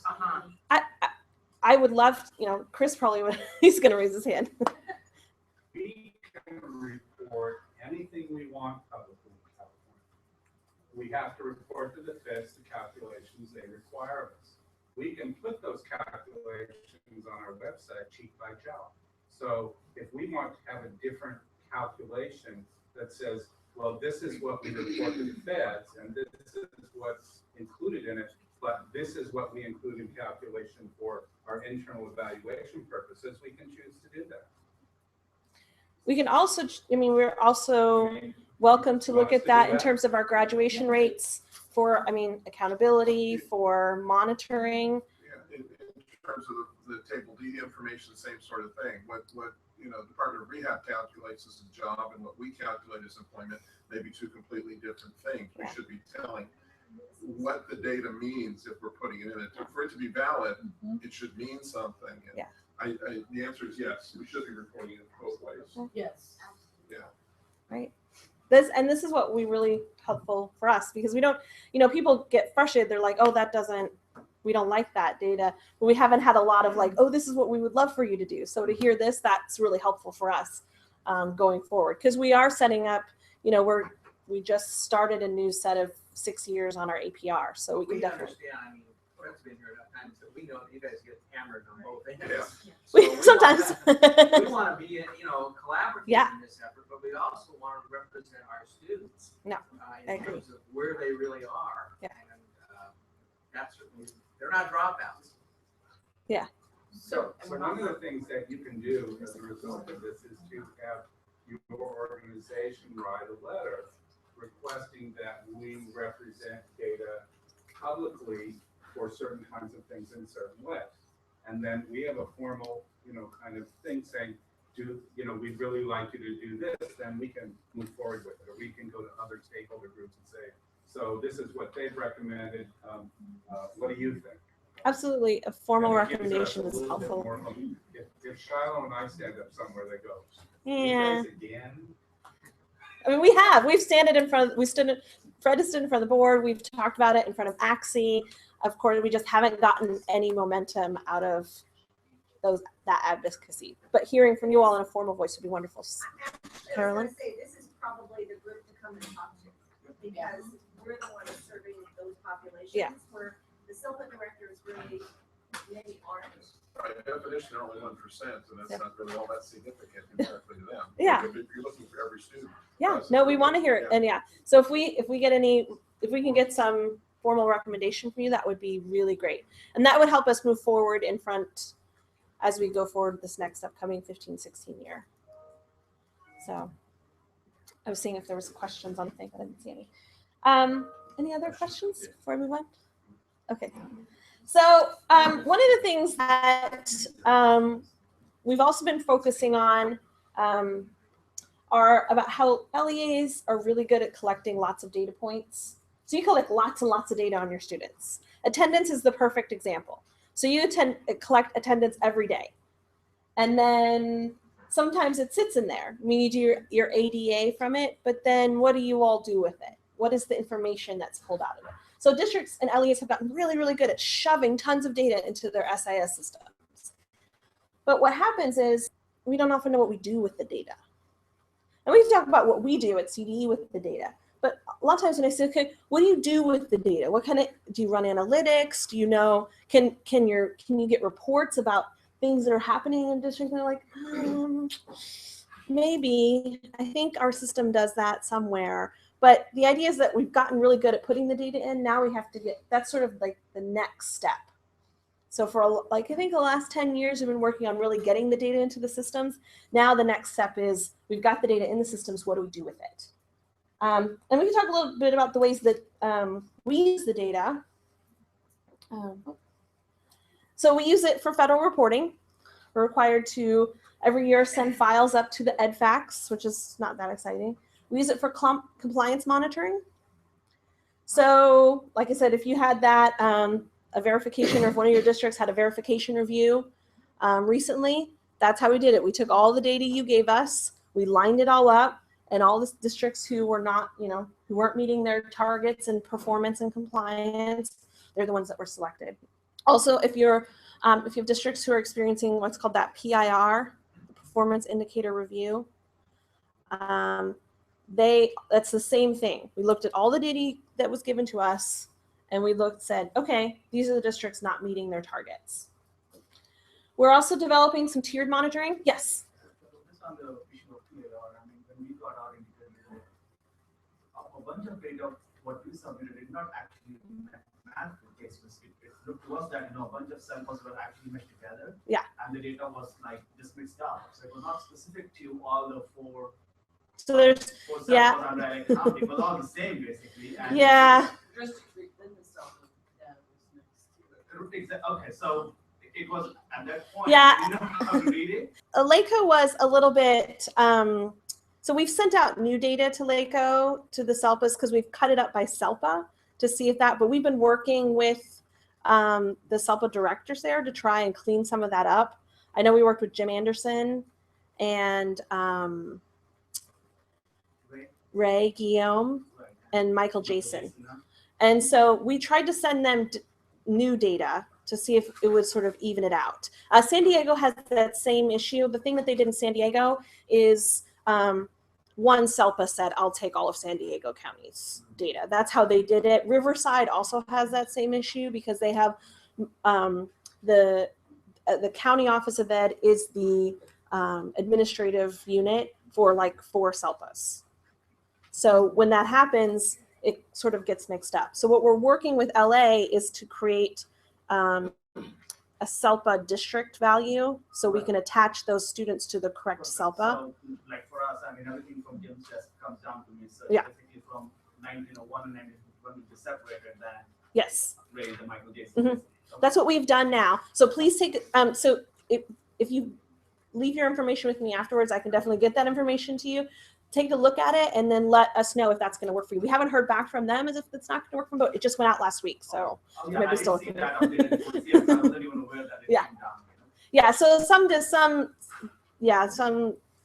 I would love, Chris probably would, he's going to raise his hand. We can report anything we want publicly in California. We have to report to the feds the calculations they require of us. we can put those calculations on our website, cheek by jowl. So if we want to have a different calculation that says, well, this is what we report to the feds, and this is what's included in it, but this is what we include in calculation for our internal evaluation purposes, we can choose to do that. We can also, I mean, we're also welcome to look at that in terms of our graduation rates for, I mean, accountability, for monitoring. Yeah, in terms of the table D information, same sort of thing. What you know, Department of Rehab calculates as a job and what we calculate as employment may be two completely different things. We should be telling what the data means if we're putting it in it. For it to be valid, it should mean something. And yeah. The answer is yes. We should be reporting it both ways. Yes. Yeah. Right. This is what we really helpful for us, because we don't, you know, people get frustrated. They're like, oh, that doesn't, we don't like that data. But we haven't had a lot of like, oh, this is what we would love for you to do. So to hear this, that's really helpful for us going forward, because we are setting up, you know, we just started a new set of 6 years on our APR. So we can definitely. Understand, I mean, Brett's been here enough times that we know that you guys get hammered on both ends. Yeah. We sometimes. We want to be, you know, collaborative in this effort, but we also want to represent our students. No, in terms of where they really are. Yeah. And that's certainly, they're not dropouts. Yeah. So one of the things that you can do as a result of this is to have your organization write a letter requesting that we represent data publicly for certain kinds of things in certain ways. And then we have a formal, you know, kind of thing saying, we'd really like you to do this, then we can move forward with it. Or we can go to other stakeholder groups and say, so this is what they've recommended. What do you think? Absolutely. A formal And it gives us recommendation a is little bit helpful. more. If Shiloh and I stand up somewhere, they go, Yeah. you guys again? I mean, we've Fred has stood in front of the board. We've talked about it in front of AXI. Of course, we just haven't gotten any momentum out of that advocacy. But hearing from you all in a formal voice would be wonderful. Carolyn? I was gonna say, this is probably the group to come and talk to, because we're the ones serving those populations. Yeah. Where the SILPA directors really maybe aren't. By definition, they're only 1%, and that's not really all that significant comparatively to them. Yeah. If you're looking for every student. Yeah, no, we want to hear it. And so if we can get some formal recommendation from you, that would be really great. And that would help us move forward in front as we go forward this next upcoming 15-16 year. So I was seeing if there was questions on the thing, but I didn't see any. Any other questions before I move on? Okay. So one of the things that we've also been focusing on are about how LEAs are really good at collecting lots of data points. So you collect lots and lots of data on your students. Attendance is the perfect example. So you collect attendance every day. And then sometimes it sits in there. I mean, you do your ADA from it, but then what do you all do with it? What is the information that's pulled out of it? So districts and LEAs have gotten really, really good at shoving tons of data into their SIS systems. But what happens is we don't often know what we do with the data. And we can talk about what we do at CDE with the data. But a lot of times when I say, okay, what do you do with the data? What kind of, do you run analytics? Do you know, can you get reports about things that are happening in districts? And they're like, maybe, I think our system does that somewhere. But the idea is that we've gotten really good at putting the data in. Now we have to that's sort of like the next step. So for I think the last 10 years, we've been working on really getting the data into the systems. Now the next step is we've got the data in the systems. What do we do with it? And we can talk a little bit about the ways that we use the data. So we use it for federal reporting. We're required to every year send files up to the EDFACS, which is not that exciting. We use it for compliance monitoring. So like I said, if you had that, a verification, or if one of your districts had a verification review recently, that's how we did it. We took all the data you gave us, we lined it all up, and all the districts who were not, who weren't meeting their targets and performance and compliance, they're the ones that were selected. Also, if you have districts who are experiencing what's called that PIR, Performance Indicator Review, that's the same thing. We looked at all the data that was given to us, And we said, okay, these are the districts not meeting their targets. We're also developing some tiered monitoring. Yes. Just on the issue of TLR, I mean, when we got our indicator report, a bunch of data, what we submitted did not actually match the case specific. It looked to us that, a bunch of samples were actually meshed together. Yeah. And the data was like just mixed up. So it was not specific to all the four. So there's, four samples yeah. on Raleigh County. It was all the same basically. And yeah. Okay, so it was at that point, Yeah. you know how to read it? LACO was a little bit, so we've sent out new data to LACO, to the SELPAs, because we've cut it up by SELPA to see if that, but we've been working with the SELPA directors there to try and clean some of that up. I know we worked with Jim Anderson and Ray Guillaume and Michael Jason. And so we tried to send them new data to see if it would sort of even it out. San Diego has that same issue. The thing that they did in San Diego is one SELPA said, I'll take all of San Diego County's data. That's how they did it. Riverside also has that same issue because they have the county office of ed is the administrative unit for like 4 SELPAs. So when that happens, it sort of gets mixed up. So what we're working with LA is to create a SELPA district value so we can attach those students to the correct SELPA. So, like for us, I mean, everything from Jim's desk comes down to me. So yeah. Basically from 1901 and 1901 we just separated that. Yes. Ray and Michael Jason. Mm-hmm. That's what we've done now. So please take, so if you leave your information with me afterwards, I can definitely get that information to you. Take a look at it and then let us know if that's going to work for you. We haven't heard back from them as if it's not going to work for them, but it just went out last week. So yeah, maybe still. Yeah. Yeah. So some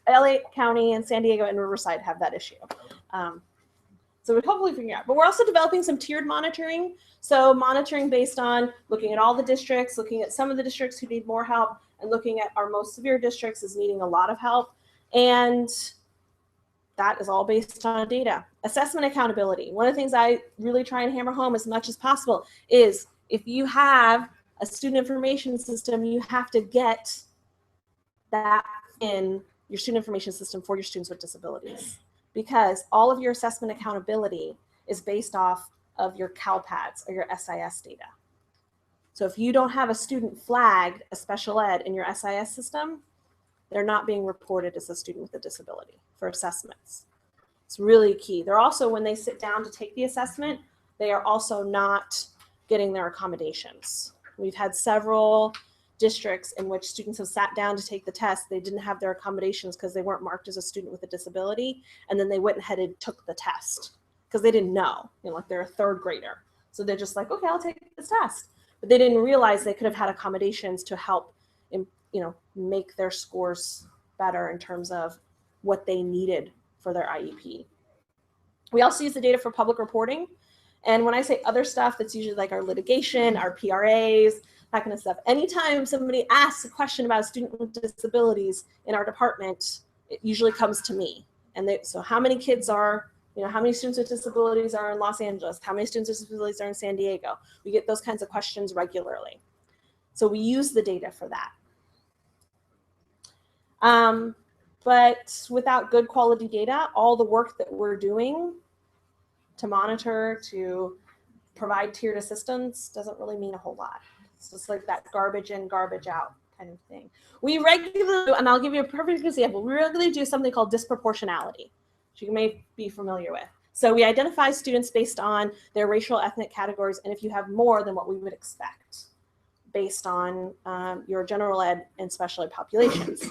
LA County and San Diego and Riverside have that issue. So we're hopefully figuring it out. But we're also developing some tiered monitoring. So monitoring based on looking at all the districts, looking at some of the districts who need more help, and looking at our most severe districts as needing a lot of help. And that is all based on data. Assessment accountability. One of the things I really try and hammer home as much as possible is if you have a student information system, you have to get that in your student information system for your students with disabilities, because all of your assessment accountability is based off of your CalPADS or your SIS data. So if you don't have a student flagged as special ed in your SIS system, they're not being reported as a student with a disability for assessments. It's really key. They're also, when they sit down to take the assessment, they are also not getting their accommodations. We've had several districts in which students have sat down to take the test. They didn't have their accommodations because they weren't marked as a student with a disability. And then they went ahead and took the test because they didn't know, like they're a 3rd grader. So they're just like, okay, I'll take this test. But they didn't realize they could have had accommodations to help make their scores better in terms of what they needed for their IEP. We also use the data for public reporting. And when I say other stuff, that's usually like our litigation, our PRAs, that kind of stuff. Anytime somebody asks a question about a student with disabilities in our department, it usually comes to me. And so how many kids are, how many students with disabilities are in Los Angeles? How many students with disabilities are in San Diego? We get those kinds of questions regularly. So we use the data for that. But without good quality data, all the work that we're doing to monitor, to provide tiered assistance doesn't really mean a whole lot. It's just like that garbage in, garbage out kind of thing. We regularly, and I'll give you a perfect example, we regularly do something called disproportionality, which you may be familiar with. So we identify students based on their racial ethnic categories, and if you have more than what we would expect based on your general ed and special ed populations.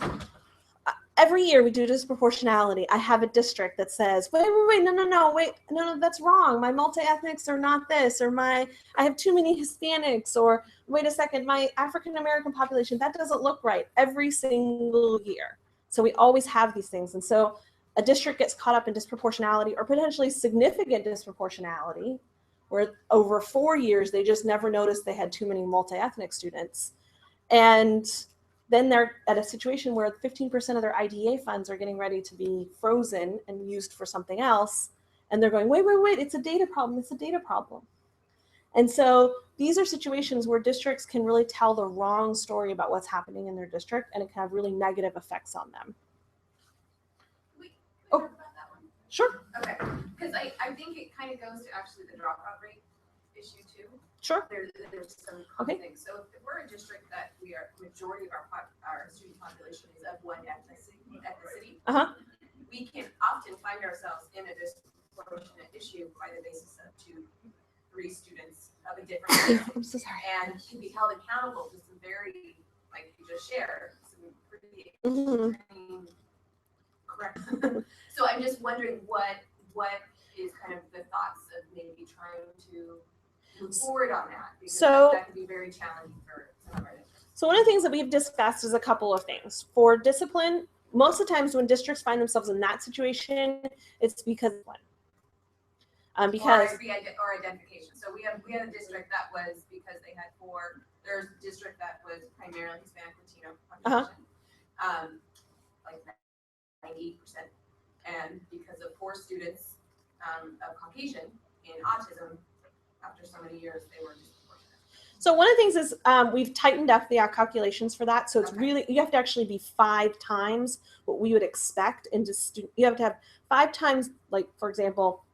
Every year we do disproportionality. I have a district that says, wait, no, that's wrong. My multi-ethnics are not this, or I have too many Hispanics, or wait a second, my African-American population, that doesn't look right every single year. So we always have these things. And so a district gets caught up in disproportionality or potentially significant disproportionality, where over 4 years, they just never noticed they had too many multi-ethnic students. And then they're at a situation where 15% of their IDEA funds are getting ready to be frozen and used for something else. And they're going, wait, it's a data problem. It's a data problem. And so these are situations where districts can really tell the wrong story about what's happening in their district, and it can have really negative effects on them. Talk about that one? Sure. Okay, because I think it kind of goes to actually the dropout rate issue too. Sure. There's some Okay. things. So if we're a district that we are, majority of our student population is of one ethnicity, we can often find ourselves in a disproportionate issue by the basis of 2-3 students of a different I'm so sorry. and can be held accountable to some very, like you just shared, some pretty extreme correct. So I'm just wondering what is kind of the thoughts of maybe trying to move forward on that, because that could be very challenging for some of our districts. So one of the things that we've discussed is a couple of things. For discipline, most of the times when districts find themselves in that situation, it's because or identification. So we had a district that was because they had 4. There's a district that was primarily Hispanic Latino population, like 98%, and because of 4 students of Caucasian in autism, after so many years, they were disproportionate. So one of the things is we've tightened up the calculations for that. So it's really, you have to actually be 5 times what we would expect. You have to have 5 times, like for example,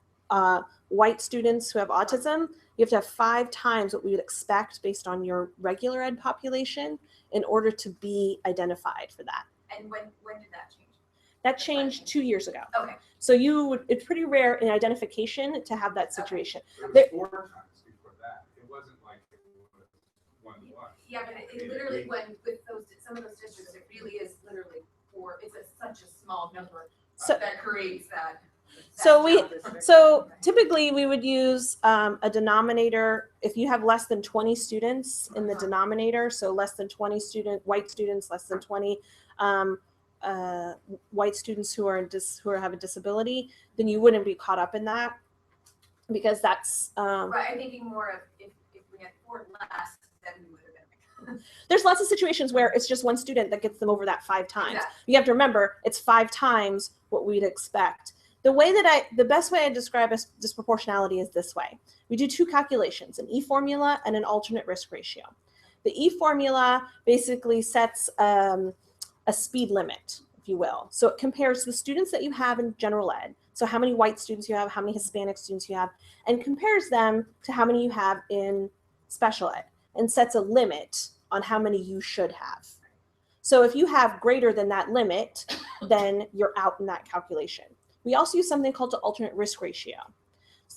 white students who have autism, you have to have 5 times what we would expect based on your regular ed population in order to be identified for that. And when did that change? That changed 2 years ago. Okay. So it's pretty rare in identification to have that situation. It was 4 times before that. It wasn't like it was 1-to-1. Yeah, but it literally, when with some of those districts, it really is literally 4. It's such a small number that creates that. So typically we would use a denominator if you have less than 20 students in the denominator. So less than 20 white students, less than 20 white students who have a disability, then you wouldn't be caught up in that, because that's right. I'm thinking more of if we had 4 less, then we would have been. There's lots of situations where it's just one student that gets them over that 5 times. Exactly. You have to remember it's 5 times what we'd expect. The best way I describe disproportionality is this way. We do 2 calculations, an E formula and an alternate risk ratio. The E formula basically sets a speed limit, if you will. So it compares the students that you have in general ed, so how many white students you have, how many Hispanic students you have, and compares them to how many you have in special ed, and sets a limit on how many you should have. So if you have greater than that limit, then you're out in that calculation. We also use something called the alternate risk ratio.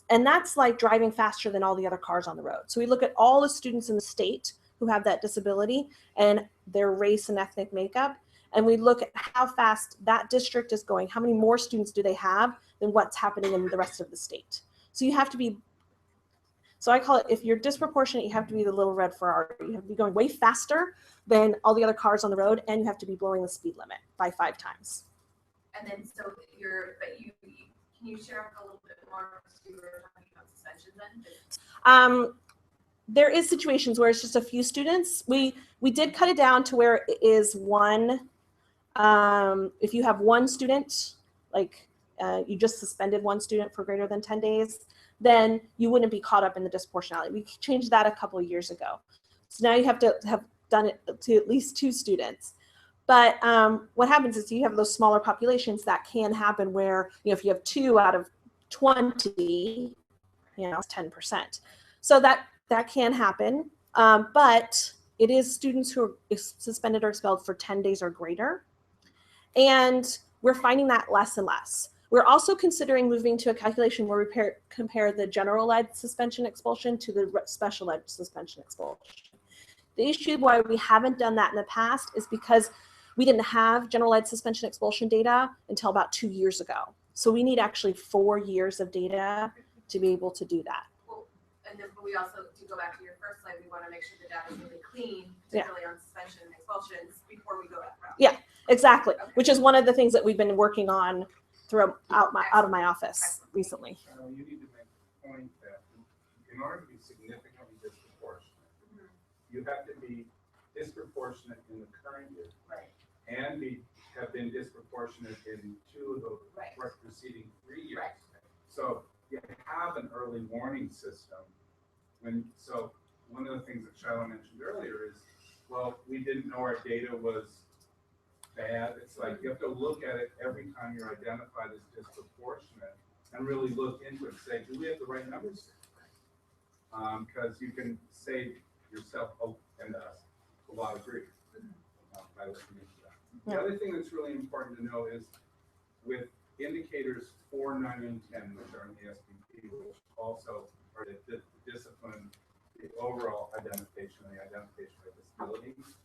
And that's like driving faster than all the other cars on the road. So we look at all the students in the state who have that disability and their race and ethnic makeup. And we look at how fast that district is going. How many more students do they have than what's happening in the rest of the state? So you have to be, so I call it, if you're disproportionate, you have to be the little red Ferrari. You have to be going way faster than all the other cars on the road, and you have to be blowing the speed limit by 5 times. And then, so can you share a little bit more? You were talking about suspensions then? There is situations where it's just a few students. We did cut it down to where it is 1. If you have 1 student, like you just suspended 1 student for greater than 10 days, then you wouldn't be caught up in the disproportionality. We changed that a couple of years ago. So now you have to have done it to at least 2 students. But what happens is you have those smaller populations that can happen where, if you have 2 out of 20, it's 10%. So that can happen. But it is students who are suspended or expelled for 10 days or greater. And we're finding that less and less. We're also considering moving to a calculation where we compare the general ed suspension expulsion to the special ed suspension expulsion. The issue why we haven't done that in the past is because we didn't have general ed suspension expulsion data until about 2 years ago. So we need actually 4 years of data to be able to do that. Well, and then we also, to go back to your first slide, we want to make sure the data is really clean, particularly on suspension and expulsions, before we go that route. Yeah, exactly. Okay. Which is one of the things that we've been working on throughout out of my office recently. You need to make the point that in order to be significantly disproportionate, you have to be disproportionate in the current year, and have been disproportionate in 2 of the preceding 3 years. So you have an early warning system So one of the things that Shiloh mentioned earlier is, well, we didn't know our data was bad. It's like you have to look at it every time you're identified as disproportionate and really look into it and say, do we have the right numbers? Because you can save yourself and us a lot of grief by looking into that. The other thing that's really important to know is with indicators 4, 9, and 10, which are in the SBP, which also are the discipline, the overall identification, the identification of disabilities.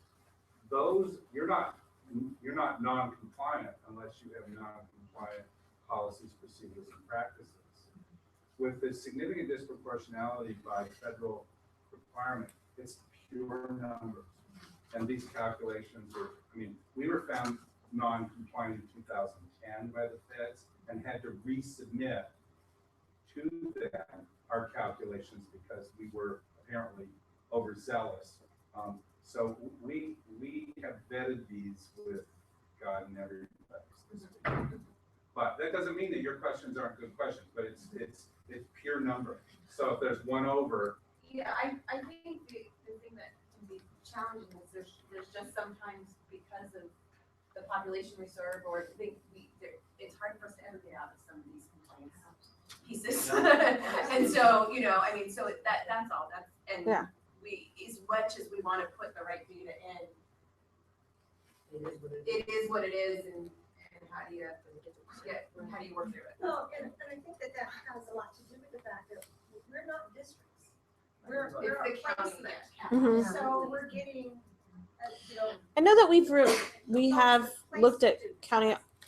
Those you're not non-compliant unless you have non-compliant policies, procedures, and practices. With the significant disproportionality by federal requirement, it's pure numbers. And these calculations are, I mean, we were found non-compliant in 2010 by the feds and had to resubmit to them our calculations because we were apparently overzealous. So we have vetted these with God and everybody. But that doesn't mean that your questions aren't good questions, but it's pure number. So if there's one over. Yeah, I think the thing that can be challenging is there's just sometimes because of the population we serve, or it's hard for us to ever get out of some of these complaints pieces. And so, I mean, so that's all. We, as much as we want to put the right data in, it is what it is, and how do you work through it? Well, and I think that has a lot to do with the fact that we're not districts. We're It's the a county. placement. So we're getting, I know that we have looked at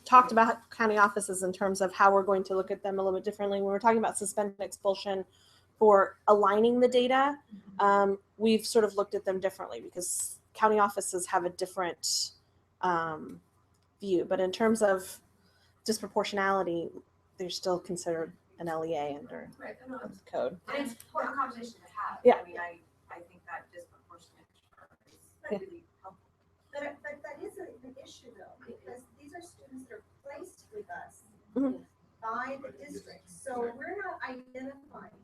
talked about county offices in terms of how we're going to look at them a little bit differently. When we're talking about suspended expulsion for aligning the data, we've sort of looked at them differently because county offices have a different view. But in terms of disproportionality, they're still considered an LEA under the code. And it's important conversation to have. Yeah. I mean, I think that disproportionate is really helpful. but that is an issue though, because these are students that are placed with us by the district. So we're not identifying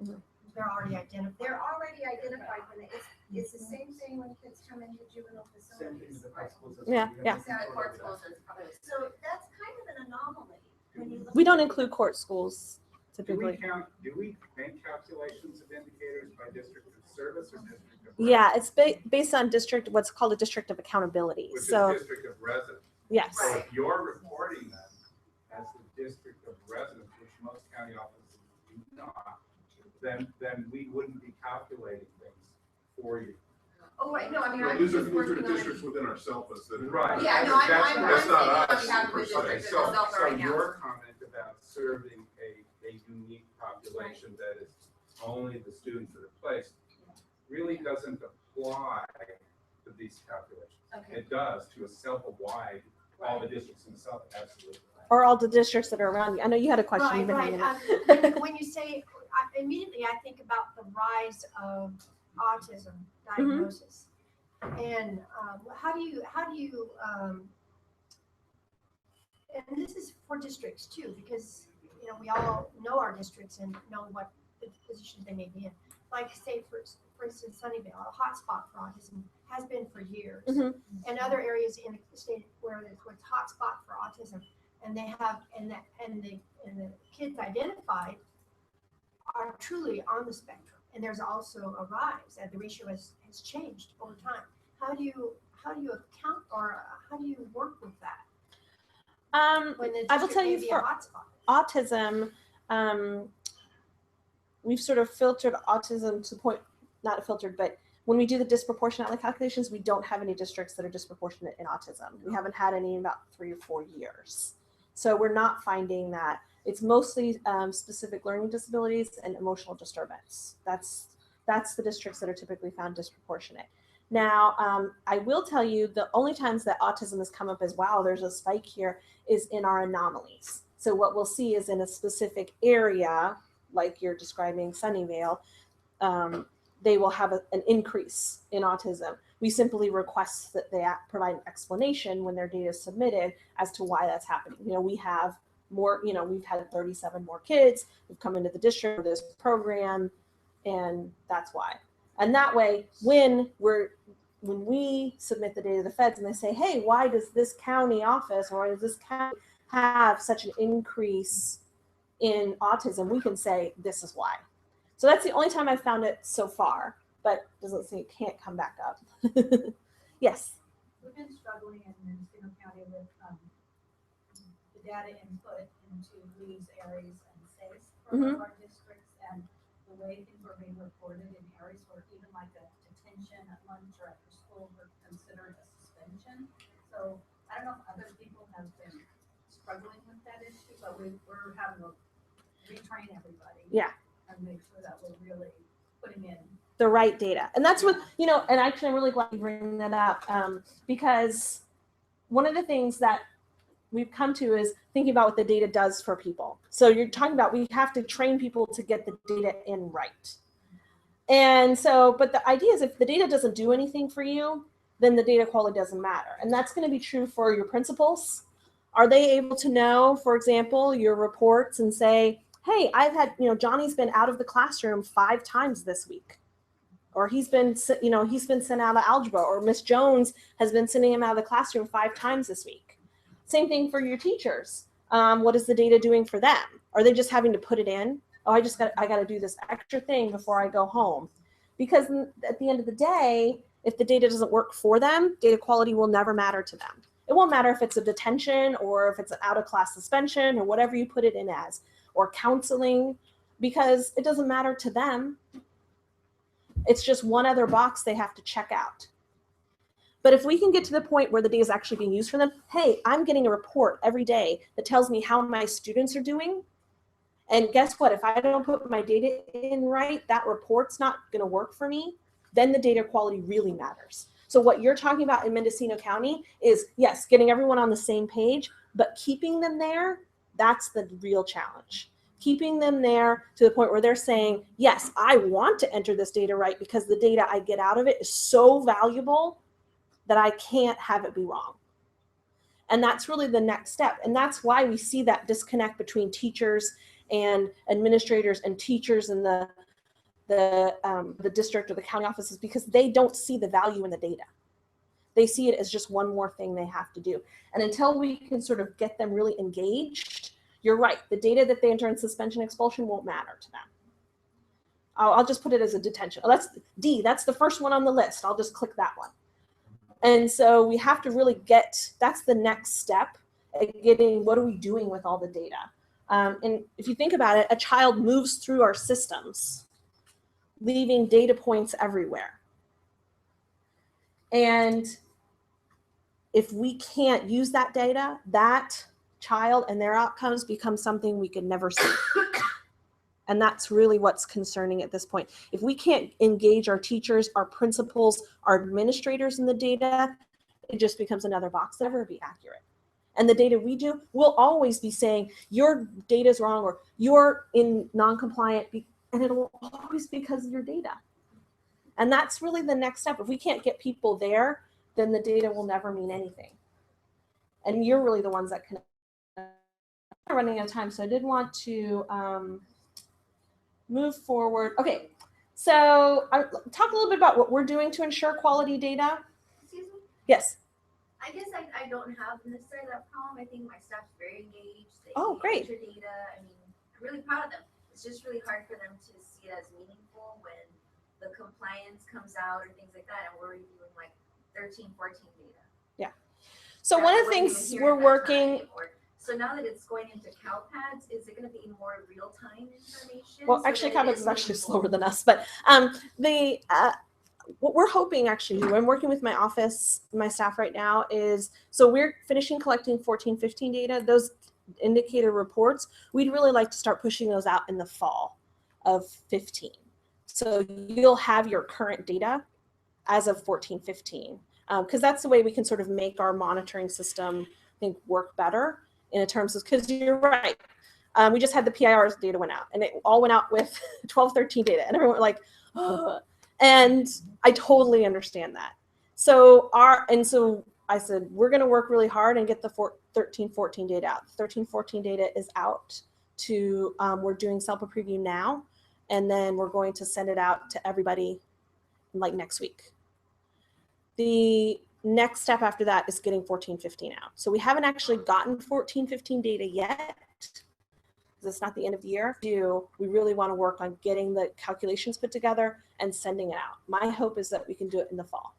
them. They're already identified when it's the same thing when kids come into juvenile facilities. Yeah. Court schools is probably. So that's kind of an anomaly when you look. We don't include court schools typically. Do we make calculations of indicators by district of service or district of? Yeah, it's based on district, what's called a district of accountability. Which So is district of residence. yes. So if you're reporting them as the district of residence, which most county offices do not, then we wouldn't be calculating things for you. Oh, right, no, I mean, No, I'm these just are working on districts within ourselves that. Right. Yeah, no, I'm That's not on us behalf of the per se. district So itself right now. your comment about serving a unique population that is only the students that are placed really doesn't apply to these calculations. Okay. It does to a self-wide, all the districts in the south, absolutely. Or all the districts that are around you. I know you had a question. You've been Right. hanging out. When you say, immediately I think about the rise of autism diagnosis. And how do you and this is for districts too, because we all know our districts and know what the positions they may be in. Like say for instance, Sunnyvale, a hotspot for autism has been for years, and other areas in the state where it's hotspot for autism, and they have and the kids identified are truly on the spectrum, and there's also a rise, and the ratio has changed over time. How do you account or how do you work with that? I will tell you for autism, we've sort of filtered autism to the point, not filtered, but when we do the disproportionality calculations, we don't have any districts that are disproportionate in autism. We haven't had any in about 3 or 4 years. So we're not finding that. It's mostly specific learning disabilities and emotional disturbance. That's the districts that are typically found disproportionate. Now, I will tell you the only times that autism has come up as, wow, there's a spike here, is in our anomalies. So what we'll see is in a specific area, like you're describing Sunnyvale, they will have an increase in autism. We simply request that they provide an explanation when their data is submitted as to why that's happening. We have more, we've had 37 more kids who've come into the district for this program, And that's why. And that way, when we submit the data to the feds and they say, hey, why does this county office or does this county have such an increase in autism, we can say this is why. So that's the only time I've found it so far, but doesn't say it can't come back up. Yes. We've been struggling in Mendocino County with the data input into leaves, areas, and stays for all of our districts, and the way things were being reported in areas where even like a detention at lunch or after school were considered a suspension. So I don't know if other people have been struggling with that issue, but we're having to retrain everybody. Yeah. And make sure that we're really putting in The right data. And that's what, you know, and actually I'm really glad you bring that up because one of the things that we've come to is thinking about what the data does for people. So you're talking about we have to train people to get the data in right. And so, but the idea is if the data doesn't do anything for you, then the data quality doesn't matter. And that's going to be true for your principals. Are they able to know, for example, your reports and say, hey, I've had, you know, Johnny's been out of the classroom 5 times this week. Or he's been, you know, he's been sent out of algebra, or Miss Jones has been sending him out of the classroom 5 times this week. Same thing for your teachers. What is the data doing for them? Are they just having to put it in? Oh, I got to do this extra thing before I go home. Because at the end of the day, if the data doesn't work for them, data quality will never matter to them. It won't matter if it's a detention or if it's an out of class suspension or whatever you put it in as, or counseling, because it doesn't matter to them. It's just one other box they have to check out. But if we can get to the point where the data is actually being used for them, hey, I'm getting a report every day that tells me how my students are doing. And guess what? If I don't put my data in right, that report's not going to work for me. Then the data quality really matters. So what you're talking about in Mendocino County is, yes, getting everyone on the same page, but keeping them there, that's the real challenge. Keeping them there to the point where they're saying, yes, I want to enter this data right because the data I get out of it is so valuable that I can't have it be wrong. And that's really the next step. And that's why we see that disconnect between teachers and administrators and teachers in the district or the county offices, because they don't see the value in the data. They see it as just one more thing they have to do. And until we can sort of get them really engaged, you're right, the data that they enter in suspension expulsion won't matter to them. I'll just put it as a detention. Oh, that's D, that's the first one on the list. I'll just click that one. And so we have to really that's the next step at getting, what are we doing with all the data? And if you think about it, a child moves through our systems, leaving data points everywhere. And if we can't use that data, that child and their outcomes become something we could never see. And that's really what's concerning at this point. If we can't engage our teachers, our principals, our administrators in the data, it just becomes another box that never be accurate. And the data we do will always be saying your data is wrong or you're in non-compliant, and it'll always be because of your data. And that's really the next step. If we can't get people there, then the data will never mean anything. And you're really the ones that can. I'm running out of time, so I did want to move forward. Okay, so I'll talk a little bit about what we're doing to ensure quality data. Excuse me? Yes. I guess I don't have necessarily that problem. I think my staff's very engaged. They Great. Your data. I mean, I'm really proud of them. It's just really hard for them to see it as meaningful when the compliance comes out or things like that, and we're reviewing like 13, 14 data. Yeah. So one of the things we're working. So now that it's going into CalPads, is it going to be more real-time information? Well, actually, CalPads is actually slower than us, but what we're hoping actually, I'm working with my office, my staff right now is, so we're finishing collecting 14-15 data. Those indicator reports, we'd really like to start pushing those out in the fall of 15. So you'll have your current data as of 14-15, because that's the way we can sort of make our monitoring system, I think, work better in terms of, because you're right. We just had the PIR's data went out, and it all went out with 12-13 data, and everyone were like, oh. And I totally understand that. So I said, we're going to work really hard and get the 13-14 data out. 13-14 data is out to, we're doing sample preview now. and then we're going to send it out to everybody like next week. The next step after that is getting 14-15 out. So we haven't actually gotten 14-15 data yet, because it's not the end of the year. We really want to work on getting the calculations put together and sending it out. My hope is that we can do it in the fall.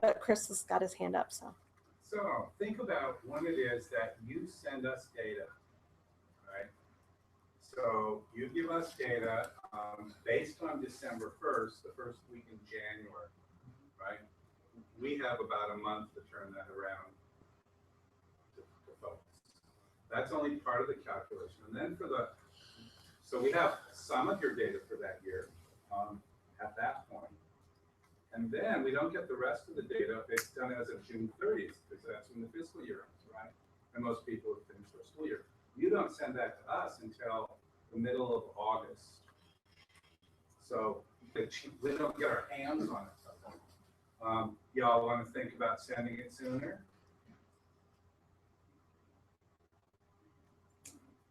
But Chris has got his hand up, so. So think about when it is that you send us data, right? So you give us data based on December 1st, the first week in January, right? We have about a month to turn that around to folks. That's only part of the calculation. And then so we have some of your data for that year at that point. And then we don't get the rest of the data if it's done as of June 30th, because that's when the fiscal year ends, right? And most people have finished their school year. You don't send that to us until the middle of August. So we don't get our hands on it. Y'all want to think about sending it sooner?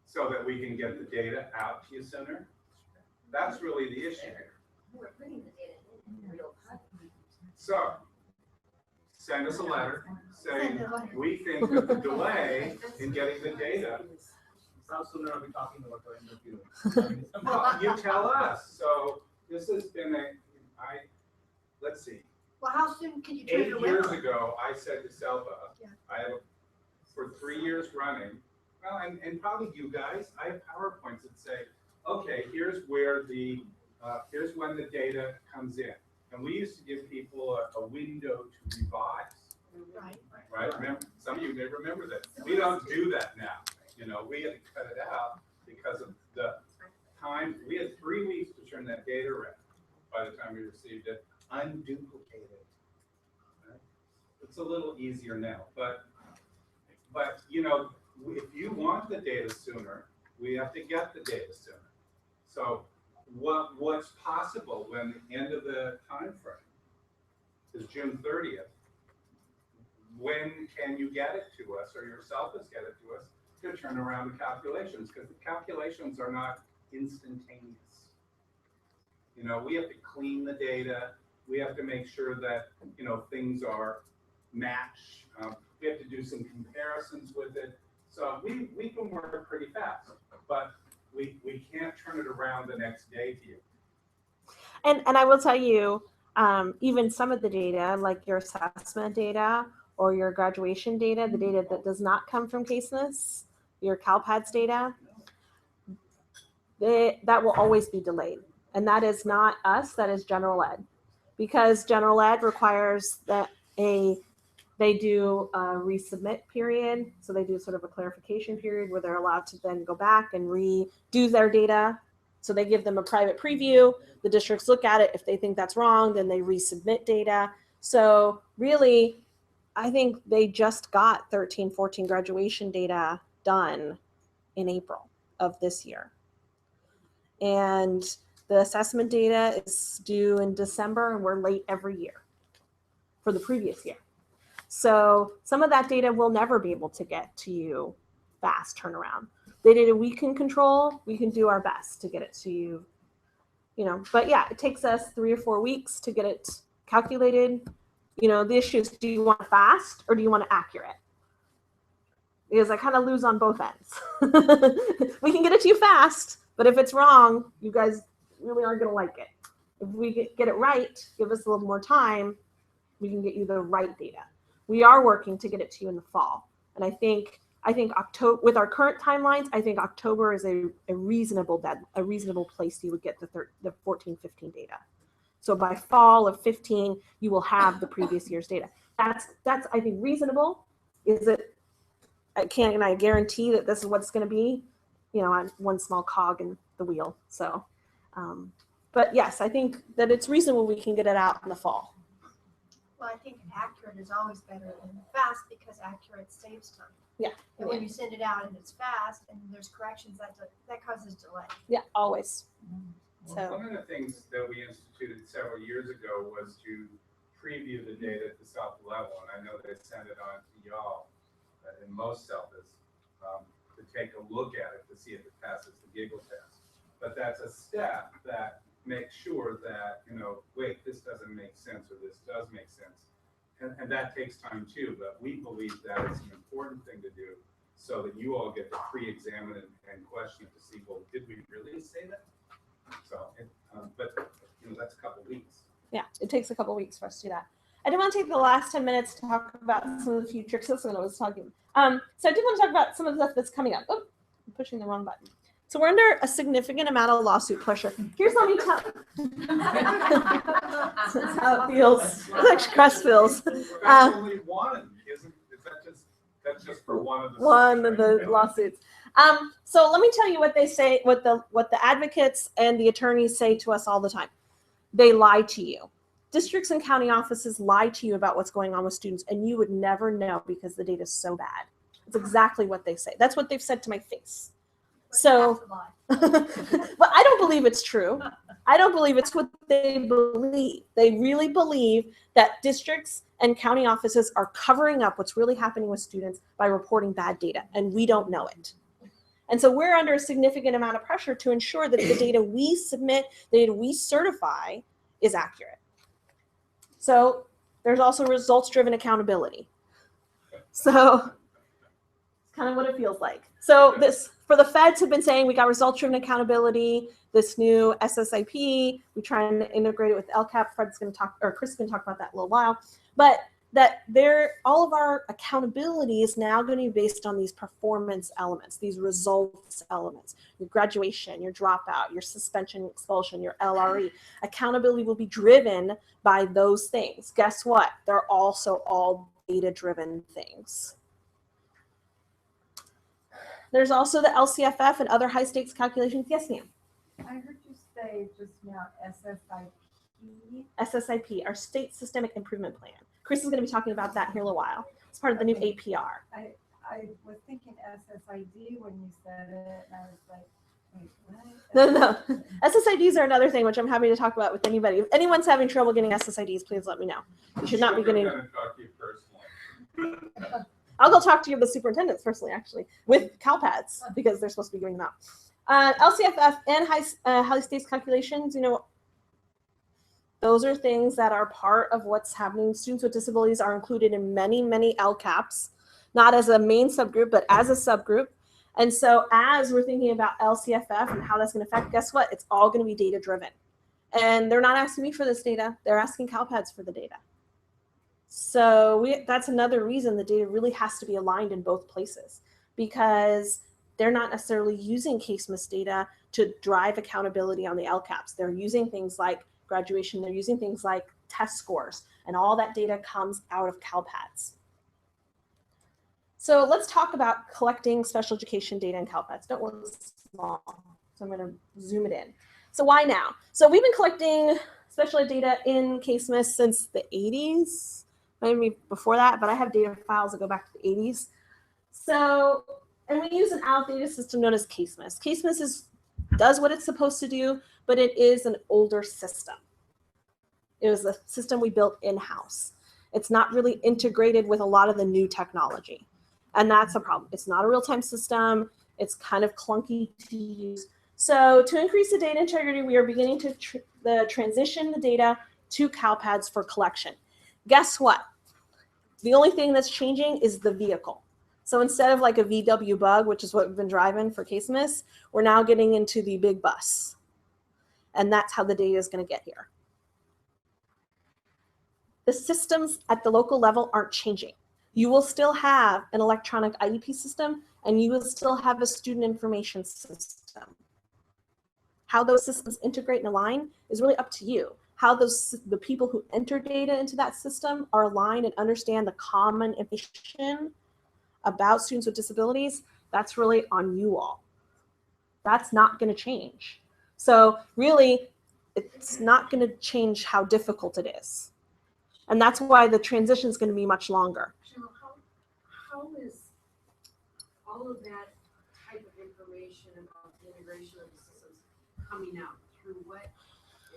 So that we can get the data out to you sooner? That's really the issue here. We're putting the data in real time. So, send us a letter saying, we think of the delay in getting the data. How soon are we talking about the end of June? Well, you tell us. So this has been let's see. Well, how soon can you turn 8 it years around? ago, I said to Selva, Yeah. I have, for 3 years running, well, and probably you guys, I have PowerPoints that say, okay, here's where here's when the data comes in. And we used to give people a window to revise. Right? Remember, some of you may remember that. We don't do that now. You know, we had to cut it out because of the time. We had 3 weeks to turn that data around by the time we received it, unduplicated. Right? It's a little easier now, but you know, if you want the data sooner, we have to get the data sooner. So what's possible when the end of the time frame is June 30th? When can you get it to us, or yourself get it to us, to turn around the calculations? Because the calculations are not instantaneous. You know, we have to clean the data. We have to make sure that, you know, things are matched. We have to do some comparisons with it. So we can work pretty fast, but we can't turn it around the next day to you. And I will tell you, even some of the data, like your assessment data or your graduation data, the data that does not come from CaseNess, your CalPADS data, that will always be delayed. And that is not us, that is general ed. Because general ed requires that they do a resubmit period. So they do sort of a clarification period where they're allowed to then go back and redo their data. So they give them a private preview. The districts look at it. If they think that's wrong, then they resubmit data. So really, I think they just got 13-14 graduation data done in April of this year. And the assessment data is due in December, and we're late every year for the previous year. So some of that data we'll never be able to get to you fast turnaround. The data we can control, we can do our best to get it to you, you know, but yeah, it takes us 3 or 4 weeks to get it calculated. You know, the issue is, do you want fast or do you want it accurate? Because I kind of lose on both ends. We can get it to you fast, but if it's wrong, you guys really aren't going to like it. If we get it right, give us a little more time, we can get you the right data. We are working to get it to you in the fall. And I think October, with our current timelines, I think October is a reasonable place you would get the 14-15 data. So by fall of 15, you will have the previous year's data. That's I think reasonable. Is it? I guarantee that this is what it's going to be. You know, on one small cog in the wheel. So, but yes, I think that it's reasonable we can get it out in the fall. Well, I think accurate is always better than fast, because accurate saves time. Yeah. And when you send it out and it's fast and there's corrections, that causes delay. Yeah, always. Well, one of the things that we instituted several years ago was to preview the data at the self level, and I know they sent it on to y'all in most selfs to take a look at it to see if it passes the giggle test. but that's a step that makes sure that, wait, this doesn't make sense, or this does make sense. And that takes time too, but we believe that it's an important thing to do so that you all get to pre-examine and question it to see, well, did we really say that? So, but that's a couple weeks. Yeah, it takes a couple weeks for us to do that. I did want to take the last 10 minutes to talk about some of the future, because that's what I was talking. So I did want to talk about some of the stuff that's coming up. Oh, I'm pushing the wrong button. So we're under a significant amount of lawsuit pressure. Here's let me tell. That's how it feels. It's like stress feels. That's only one, isn't? Is that's just for one of the lawsuits. So let me tell you what they say, what the advocates and the attorneys say to us all the time. They lie to you. Districts and county offices lie to you about what's going on with students, and you would never know because the data is so bad. It's exactly what they say. That's what they've said to my face. So, but I don't believe it's true. I don't believe it's what they believe. They really believe that districts and county offices are covering up what's really happening with students by reporting bad data, and we don't know it. And so we're under a significant amount of pressure to ensure that the data we submit, the data we certify, is accurate. So there's also results-driven accountability. So it's kind of what it feels like. So for the feds have been saying we got results-driven accountability, this new SSIP, we try and integrate it with LCAP. Chris is going to talk about that in a little while. But that all of our accountability is now going to be based on these performance elements, these results elements, your graduation, your dropout, your suspension, expulsion, your LRE. Accountability will be driven by those things. Guess what? They're also all data-driven things. There's also the LCFF and other high-stakes calculations. Yes, ma'am? I heard you say just now SSIP. SSIP, our State Systemic Improvement Plan. Chris is going to be talking about that here in a little while. It's part of the new APR. I was thinking SSID when you said it, and I was like, wait, what? No. SSIDs are another thing, which I'm happy to talk about with anybody. If anyone's having trouble getting SSIDs, please let me know. You should not be getting. I'm going to talk to you personally. I'll go talk to the superintendents personally, actually, with CalPads, because they're supposed to be giving them out. LCFF and high stakes calculations, those are things that are part of what's happening. Students with disabilities are included in many, many LCAPs, not as a main subgroup, but as a subgroup. And so as we're thinking about LCFF and how that's going to affect, guess what? It's all going to be data driven. And they're not asking me for this data. They're asking CalPads for the data. So that's another reason the data really has to be aligned in both places, because they're not necessarily using case miss data to drive accountability on the LCAPs. They're using things like graduation, they're using things like test scores, and all that data comes out of CalPads. So let's talk about collecting special education data in CalPads. Don't want this small, so I'm going to zoom it in. So why now? So we've been collecting special ed data in case miss since the 80s, maybe before that, but I have data files that go back to the 80s. So, and we use an outdated system known as case miss. Case miss does what it's supposed to do, but it is an older system. It was a system we built in-house. It's not really integrated with a lot of the new technology. And that's a problem. It's not a real-time system. It's kind of clunky to use. So to increase the data integrity, we are beginning to transition the data to CalPads for collection. Guess what? The only thing that's changing is the vehicle. So instead of like a VW Bug, which is what we've been driving for case miss, we're now getting into the big bus. And that's how the data is going to get here. The systems at the local level aren't changing. You will still have an electronic IEP system, and you will still have a student information system. How those systems integrate and align is really up to you. How the people who enter data into that system are aligned and understand the common information about students with disabilities, that's really on you all. That's not going to change. So really, it's not going to change how difficult it is. And that's why the transition is going to be much longer. How is all of that type of information about the integration of the systems coming out? Through what?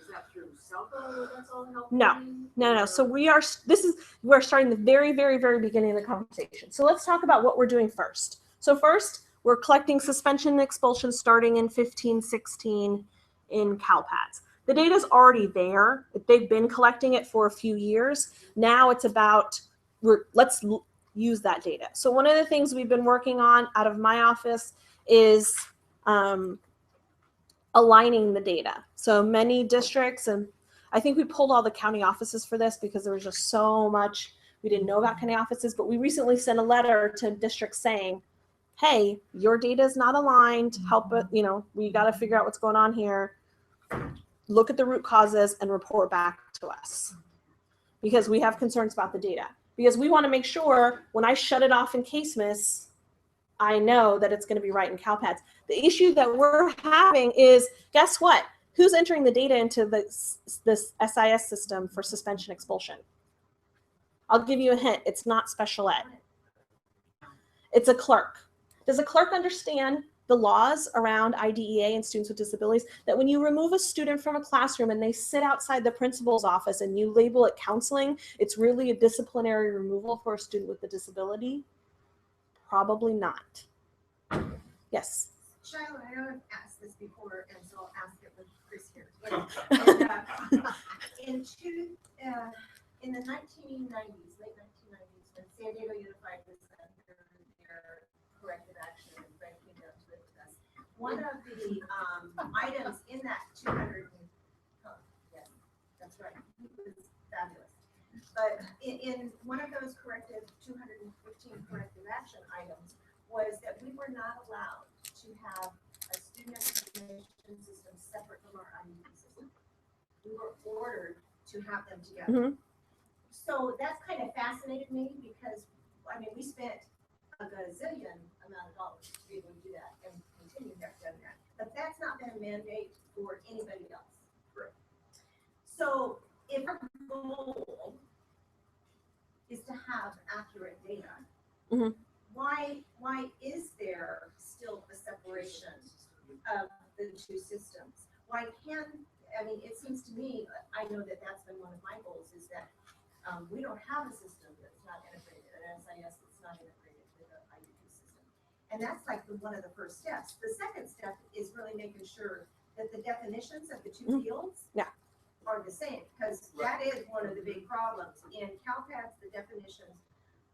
Is that through cell phone? That's all helping? No. So we're starting the very, very, very beginning of the conversation. So let's talk about what we're doing first. So first, we're collecting suspension and expulsion starting in 15-16 in CalPADS. The data's already there. They've been collecting it for a few years. Now it's about, let's use that data. So one of the things we've been working on out of my office is aligning the data. So many districts, and I think we pulled all the county offices for this because there was just so much we didn't know about county offices, but we recently sent a letter to districts saying, hey, your data is not aligned, help it, you know, we got to figure out what's going on here. Look at the root causes and report back to us because we have concerns about the data. Because we want to make sure when I shut it off in CaseMiss, I know that it's going to be right in CalPADS. The issue that we're having is, guess what? Who's entering the data into this SIS system for suspension expulsion? I'll give you a hint. It's not special ed. It's a clerk. Does a clerk understand the laws around IDEA and students with disabilities, that when you remove a student from a classroom and they sit outside the principal's office and you label it counseling, it's really a disciplinary removal for a student with a disability? Probably not. Yes. Shiloh, I know I've asked this before, and so I'll ask it with Chris here. In the 1990s, late 1990s, when San Diego Unified was under their corrective action and Frank came down to it with us, one of the items in that 200, yes, that's right, he was fabulous. But in one of those 215 corrective action items was that we were not allowed to have a student information system separate from our IEP system. We were ordered to have them together. Mm-hmm. So that's kind of fascinated me because, I mean, we spent a gazillion amount of dollars to be able to do that and continue to have done that. But that's not been a mandate for anybody else. Right. So if our goal is to have accurate data, mm-hmm. why is there still a separation of the two systems? Why can't, I mean, it seems to me, I know that that's been one of my goals, is that we don't have a system that's not integrated, an SIS that's not integrated with the IEP system. And that's like one of the first steps. The second step is really making sure that the definitions of the two fields are the same, because that is one of the big problems. In CalPADS, the definitions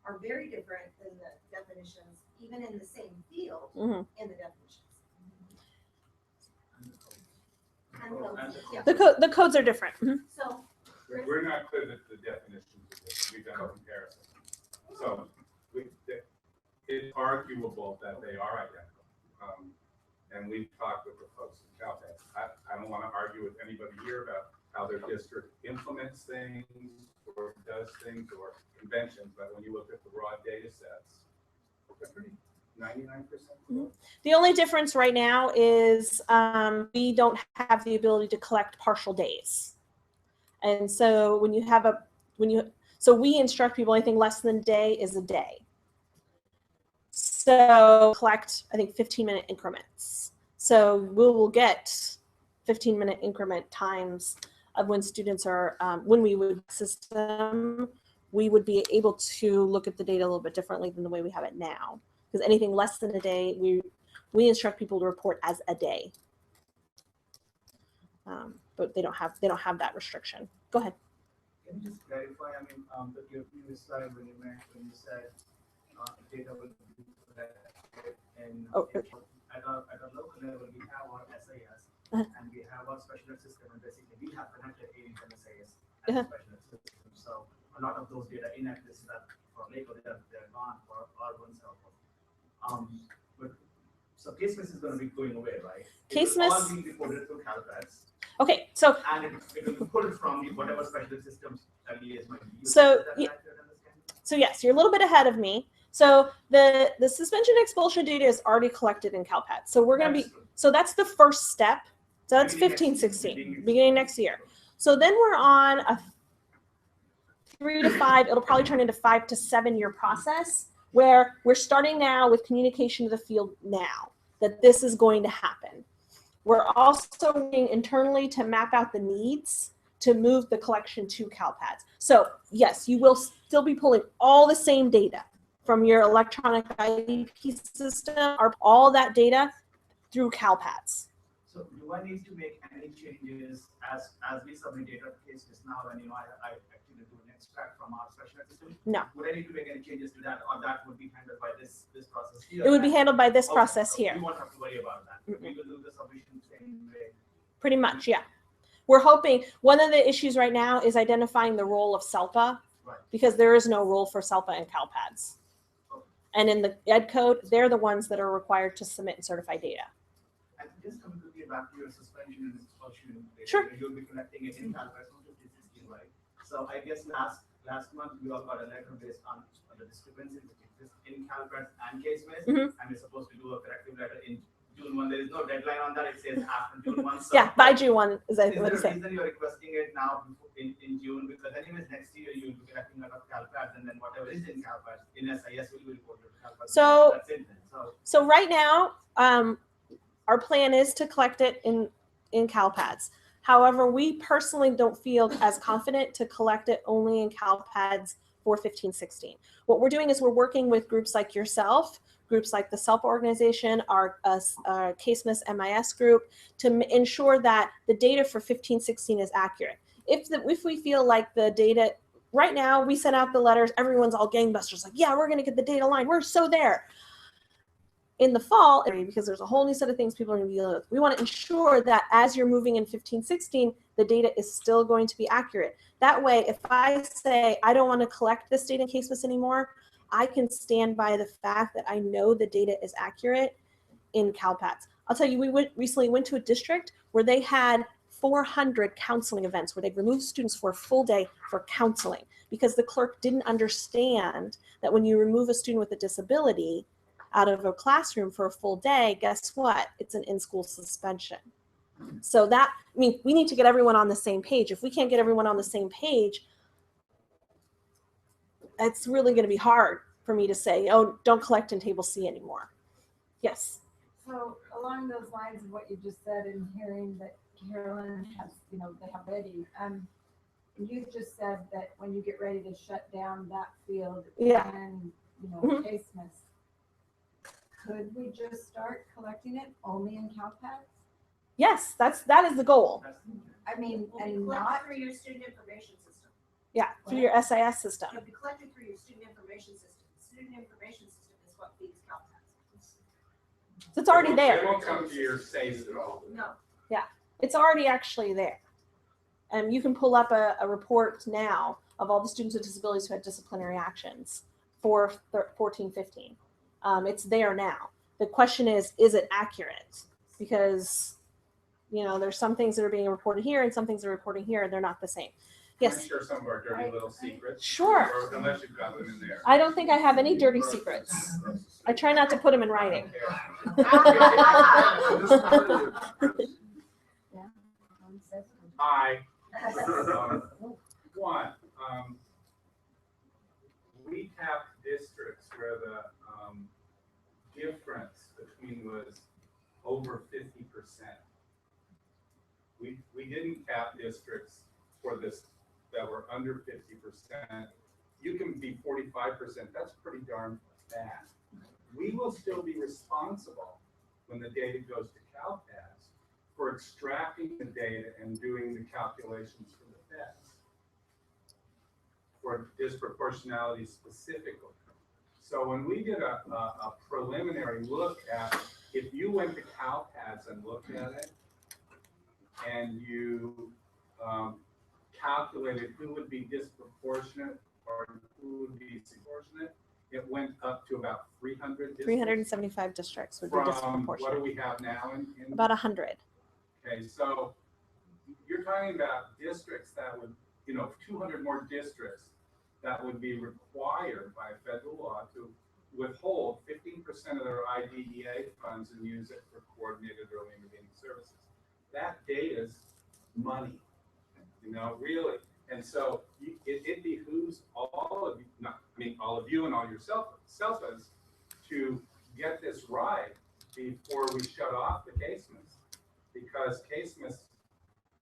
are very different than the definitions, even in the same field, in the definitions. The codes are different. Mm-hmm. So we're not clear that the definitions are different. We've done a comparison. So it's arguable that they are identical. And we've talked with the folks in CalPADS. I don't want to argue with anybody here about how their district implements things or does things or conventions, but when you look at the raw data sets, they're pretty 99%. Mm-hmm. The only difference right now is we don't have the ability to collect partial days. And so when you have so we instruct people anything less than a day is a day. So collect, I think, 15-minute increments. So we will get 15-minute increment times of when students are, when we would system, we would be able to look at the data a little bit differently than the way we have it now. Because anything less than a day, we instruct people to report as a day. But they don't have that restriction. Go ahead. Can you just clarify? I mean, your previous slide when you said data will be collected and at a local level we have our SIS and we have our special ed system, and basically we have connected AIM and SIS and special ed system. So a lot of those data inaccuracies that for Lakewood they're gone for our one cell phone. But so CaseMiss is going to be going away, right? CaseMiss all being reported through CalPADS. Okay, so and it will be pulled from whatever special systems LEAs might be using. So yes, you're a little bit ahead of me. So the suspension expulsion data is already collected in CalPADS. So we're going to be, so that's the first step. So that's 15-16, beginning next year. So then we're on a 3 to 5, it'll probably turn into 5 to 7 year process where we're starting now with communication to the field now that this is going to happen. We're also working internally to map out the needs to move the collection to CalPADS. So yes, you will still be pulling all the same data from your electronic IEP system, are all that data through CalPADS. So do I need to make any changes as we submit data cases now when I actually do an extract from our special ed system? No. Would I need to make any changes to that, or that would be handled by this process here? It would be handled by this Okay, process so here. We won't have to worry about that. We will do the submission same way. Pretty much, yeah. We're hoping, one of the issues right now is identifying the role of SELPA, because there is no role for SELPA in CalPADS. And in the Ed code, they're the ones that are required to submit and certify data. And just coming quickly back to your suspension and expulsion data, Sure. you'll be collecting it in CalPADS from 2016, right? So I guess last month we all got a letter based on the discrepancy which exists in CalPADS and CaseMaze, and we're supposed to do a corrective letter in June 1. There is no deadline on that. It says after June 1. So Yeah, by June 1 is there what a it's saying. reason you're requesting it now in June? Because anyways, next year you'll be collecting out of CalPADS, and then whatever is in CalPADS, in SIS will be reported to CalPADS. So- That's it then. So right now, our plan is to collect it in CalPADS. However, we personally don't feel as confident to collect it only in CalPADS for 15-16. What we're doing is we're working with groups like yourself, groups like the SELPA organization, our CaseMaze MIS group, to ensure that the data for 15-16 is accurate. If we feel like the data, right now we sent out the letters, everyone's all gangbusters, like, yeah, we're gonna get the data line, we're so there. In the fall, because there's a whole new set of things people are going to be dealing with, we want to ensure that as you're moving in 15-16, the data is still going to be accurate. That way, if I say, I don't want to collect this data in CaseMaze anymore, I can stand by the fact that I know the data is accurate in CalPADS. I'll tell you, we recently went to a district where they had 400 counseling events where they removed students for a full day for counseling because the clerk didn't understand that when you remove a student with a disability out of a classroom for a full day, guess what? It's an in-school suspension. So that, I mean, we need to get everyone on the same page. If we can't get everyone on the same page, it's really going to be hard for me to say, oh, don't collect in table C anymore. Yes. So along those lines of what you just said and hearing that Carolyn has, they have ready, you just said that when you get ready to shut down that field and, CaseMaze, could we just start collecting it only in CalPADS? Yes, that is the goal. I mean, Will be and collected not, through your student information system. Yeah, through your SIS system. It'll be collected through your student information system. Student information system is what feeds CalPADS. So it's already there. It won't come to your SACE at all. No. Yeah, it's already actually there. And you can pull up a report now of all the students with disabilities who had disciplinary actions for 14-15. It's there now. The question is it accurate? Because, there's some things that are being reported here and some things that are reporting here, and they're not the same. Can Yes. I share some of our dirty little secrets? Sure. Or unless you've got them in there. I don't think I have any dirty secrets. I try not to put them in writing. Hi. One, we have districts where the difference between was over 50%. We didn't cap districts for this that were under 50%. You can be 45%. That's pretty darn bad. We will still be responsible when the data goes to CalPADS for extracting the data and doing the calculations for the feds for disproportionality specifically. So when we did a preliminary look at, if you went to CalPADS and looked at it, and you calculated who would be disproportionate or who would be disproportionate, it went up to about 300 districts. 375 districts would be disproportionate. What do we have now in About 100. Okay, so you're talking about districts that would, 200 more districts that would be required by federal law to withhold 15% of their IDEA funds and use it for coordinated early intervening services. That data is money, really. And so it behooves all of you, all of you and all your selfies to get this right before we shut off the CaseMaze, because CaseMaze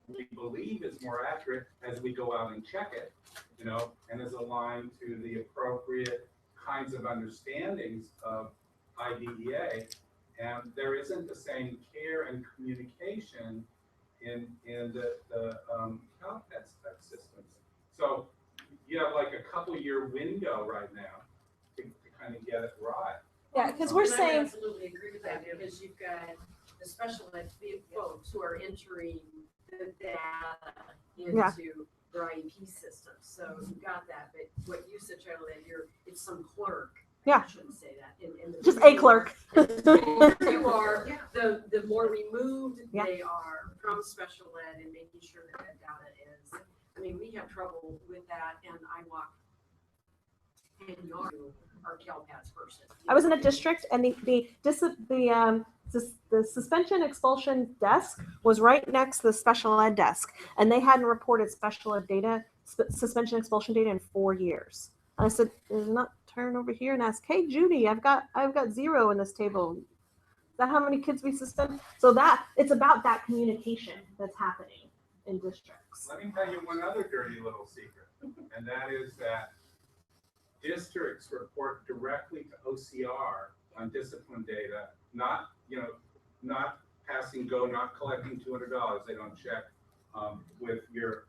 we believe is more accurate as we go out and check it, and is aligned to the appropriate kinds of understandings of IDEA, and there isn't the same care and communication in the CalPETS type systems. So you have like a couple year window right now to kind of get it right. Yeah, because we're And I saying, absolutely agree with that, because you've got the special ed folks who are entering the data Yeah. into their IEP system. So you've got that, but what you said, Charlie, it's some clerk. Yeah. I shouldn't say that. Just a clerk. You are, the more removed Yeah. they are from special ed and making sure that that data is, I mean, we have trouble with that, and I walk 10 yards to our CalPADS person. I was in a district, and the suspension expulsion desk was right next to the special ed desk, and they hadn't reported special ed data, suspension expulsion data in 4 years. And I said, "There's not turn over here and ask, hey Judy, I've got 0 in this table. Is that how many kids we suspend?" So that it's about that communication that's happening in districts. Let me tell you one other dirty little secret, and that is that districts report directly to OCR on discipline data, not passing go, not collecting $200. They don't check with your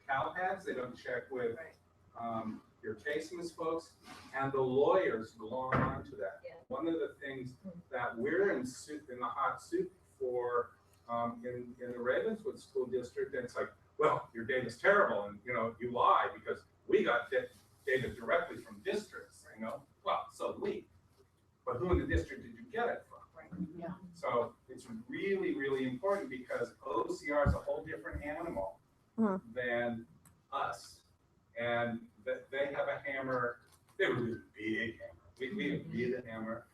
CalPADS. They don't check with your casements folks, and the lawyers glom onto that. Yeah. One of the things that we're in the hot soup for in the Ravenswood School District, and it's like, well, your data's terrible, and you lie because we got data directly from districts. Well, so we. But who in the district did you get it from? Right. Yeah. So it's really, really important because OCR is a whole different animal than us, and that they have a hammer. They have a really big hammer. We have a big hammer.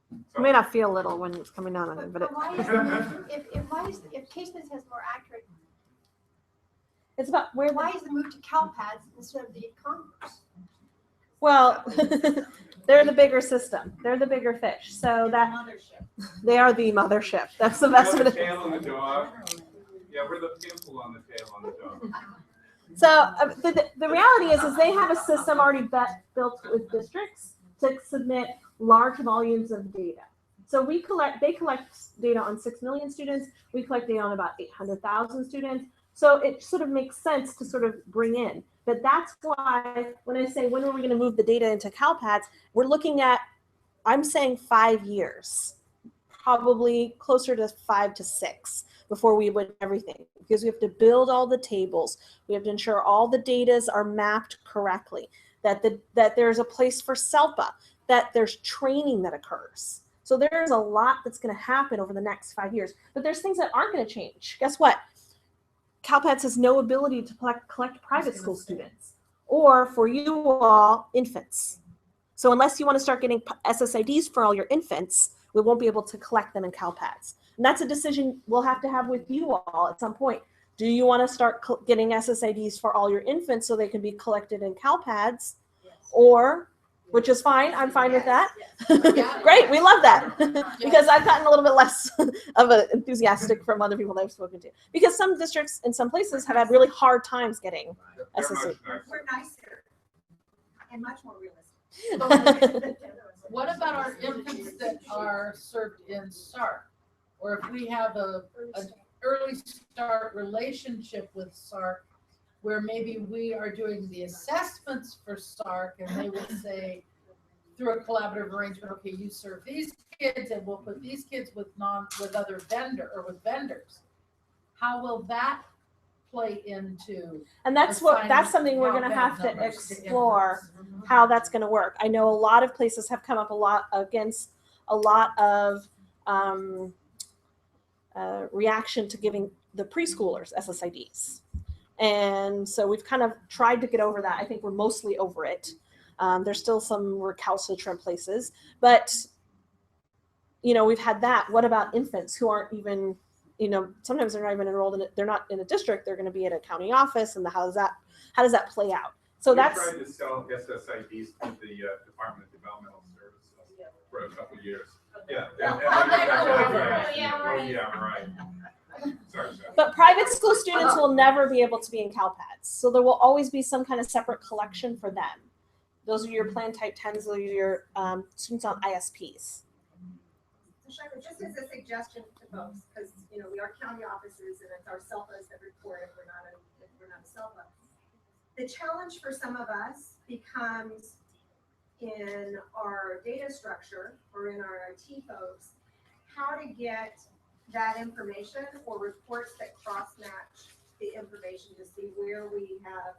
So, It may not feel little when it's coming down on it, but Why is if casements has more accurate, it's about where. Why is the move to CalPADS instead of the Congress? Well, they're the bigger system. They're the bigger fish. So that they are the mothership. That's the best of the it. tail on the dog. Yeah, we're the pimple on the tail on the dog. So the reality is they have a system already built with districts to submit large volumes of data. So they collect data on 6 million students. We collect data on about 800,000 students. So it sort of makes sense to sort of bring in. But that's why when I say, when are we going to move the data into CalPADS, we're looking at, I'm saying 5 years, probably closer to 5 to 6 before we would everything, because we have to build all the tables. We have to ensure all the datas are mapped correctly, that there's a place for SELPA, that there's training that occurs. So there's a lot that's going to happen over the next 5 years, but there's things that aren't going to change. Guess what? CalPADS has no ability to collect private school students, or for you all, infants. So unless you want to start getting SSIDs for all your infants, we won't be able to collect them in CalPADS. And that's a decision we'll have to have with you all at some point. Do you want to start getting SSIDs for all your infants so they can be collected in CalPADS? Yes. Or, which is fine, I'm fine with that. Yes. Great, we love that. Because I've gotten a little bit less of an enthusiastic from other people that I've spoken to. Because some districts in some places have had really hard times getting SSIDs. We're nicer and much more realistic. What about our infants that are served in SARC? Or if we have an early start relationship with SARC, where maybe we are doing the assessments for SARC, and they would say, through a collaborative arrangement, okay, you serve these kids, and we'll put these kids with other vendors. How will that play into? And that's something we're going to have to explore how that's going to work. I know a lot of places have come up against a lot of reaction to giving the preschoolers SSIDs. And so we've kind of tried to get over that. I think we're mostly over it. There's still some recalcitrant places, but we've had that. What about infants who aren't even, sometimes they're not even enrolled in it. They're not in a district. They're going to be at a county office, and how does that play out? So we tried to sell SSIDs to the Department of Developmental Services for a couple of years. Yeah. Oh yeah, right. Sorry. But private school students will never be able to be in CalPADS. So there will always be some kind of separate collection for them. Those are your plan type 10s, those are your students on ISPs. So Shira, just as a suggestion to folks, because, we are county officers and it's our CELPAs that report if we're not a CELPA. The challenge for some of us becomes in our data structure or in our IT folks, how to get that information or reports that cross-match the information to see where we have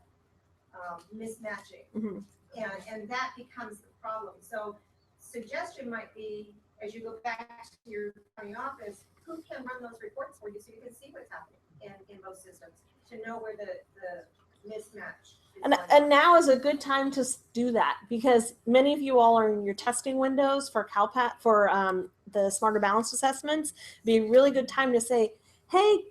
mismatching. Mm-hmm. And that becomes the problem. So suggestion might be, as you go back to your county office, who can run those reports for you so you can see what's happening in both systems to know where the mismatch is. And now is a good time to do that because many of you all are in your testing windows for CalPAT, for the Smarter Balanced assessments. It'd be a really good time to say, hey,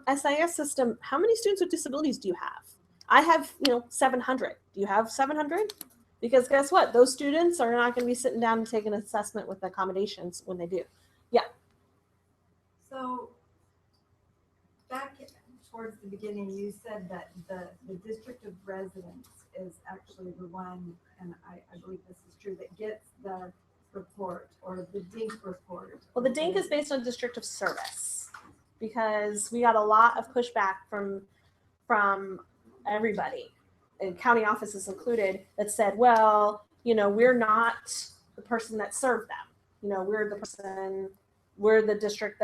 SIS system, how many students with disabilities do you have? I have, 700. Do you have 700? Because guess what? Those students are not going to be sitting down and taking an assessment with accommodations when they do. Yeah. So back towards the beginning, you said that the district of residence is actually the one, and I believe this is true, that gets the report or the DINK report. Well, the DINK is based on district of service because we got a lot of pushback from everybody, and county offices included, that said, well, we're not the person that served them. We're the district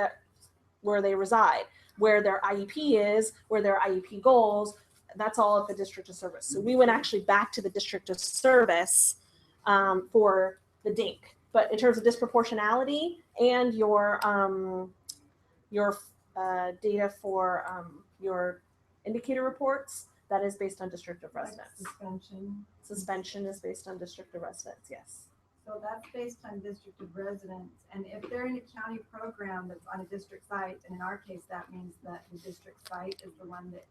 where they reside, where their IEP is, where their IEP goals, that's all at the district of service. So we went actually back to the district of service for the DINK. But in terms of disproportionality and your data for your indicator reports, that is based on district of residence. Suspension. Suspension is based on district of residence, yes. So that's based on district of residence. And if they're in a county program that's on a district site, and in our case, that means that the district site is the one that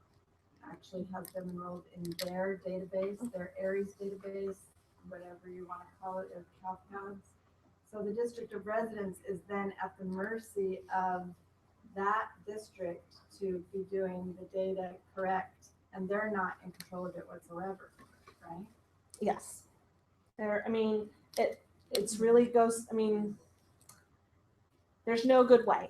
actually has them enrolled in their database, their ARIES database, whatever you want to call it, or CalPADS. So the district of residence is then at the mercy of that district to be doing the data correct, and they're not in control of it whatsoever, right? Yes. It's really goes, there's no good way,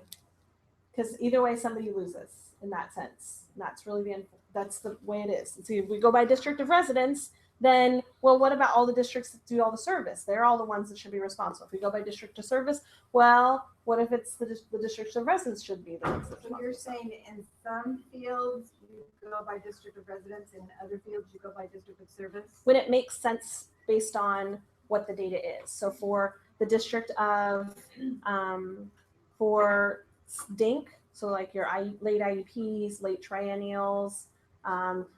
because either way somebody loses in that sense. And that's really that's the way it is. And so if we go by district of residence, then, well, what about all the districts that do all the service? They're all the ones that should be responsible. If we go by district of service, well, what if it's the district of residence should be the ones that So you're saying in some fields you go by district of residence, and in other fields you go by district of service? when it makes sense based on what the data is. So for the district of, for DINK, so like your late IEPs, late triennials,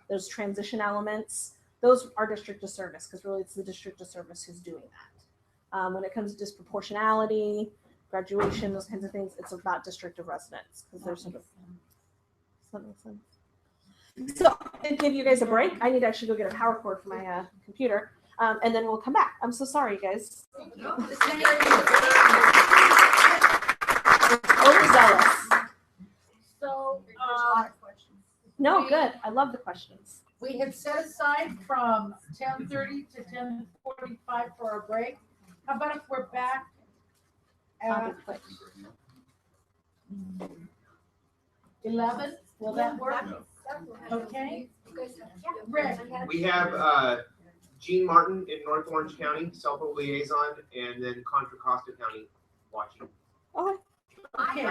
those transition elements, those are district of service, because really it's the district of service who's doing that. When it comes to disproportionality, graduation, those kinds of things, it's about district of residence, because there's sort of, does that make sense? So I'm gonna give you guys a break. I need to actually go get a power cord for my computer, and then we'll come back. I'm so sorry, guys. Overzealous. So, No, good. I love the questions. we had set aside from 10:30 to 10:45 for a break. How about if we're back at 11? Will that work? Okay. Rick. We have Gene Martin in North Orange County, CELPA liaison, and then Contra Costa County watching. Okay. Okay.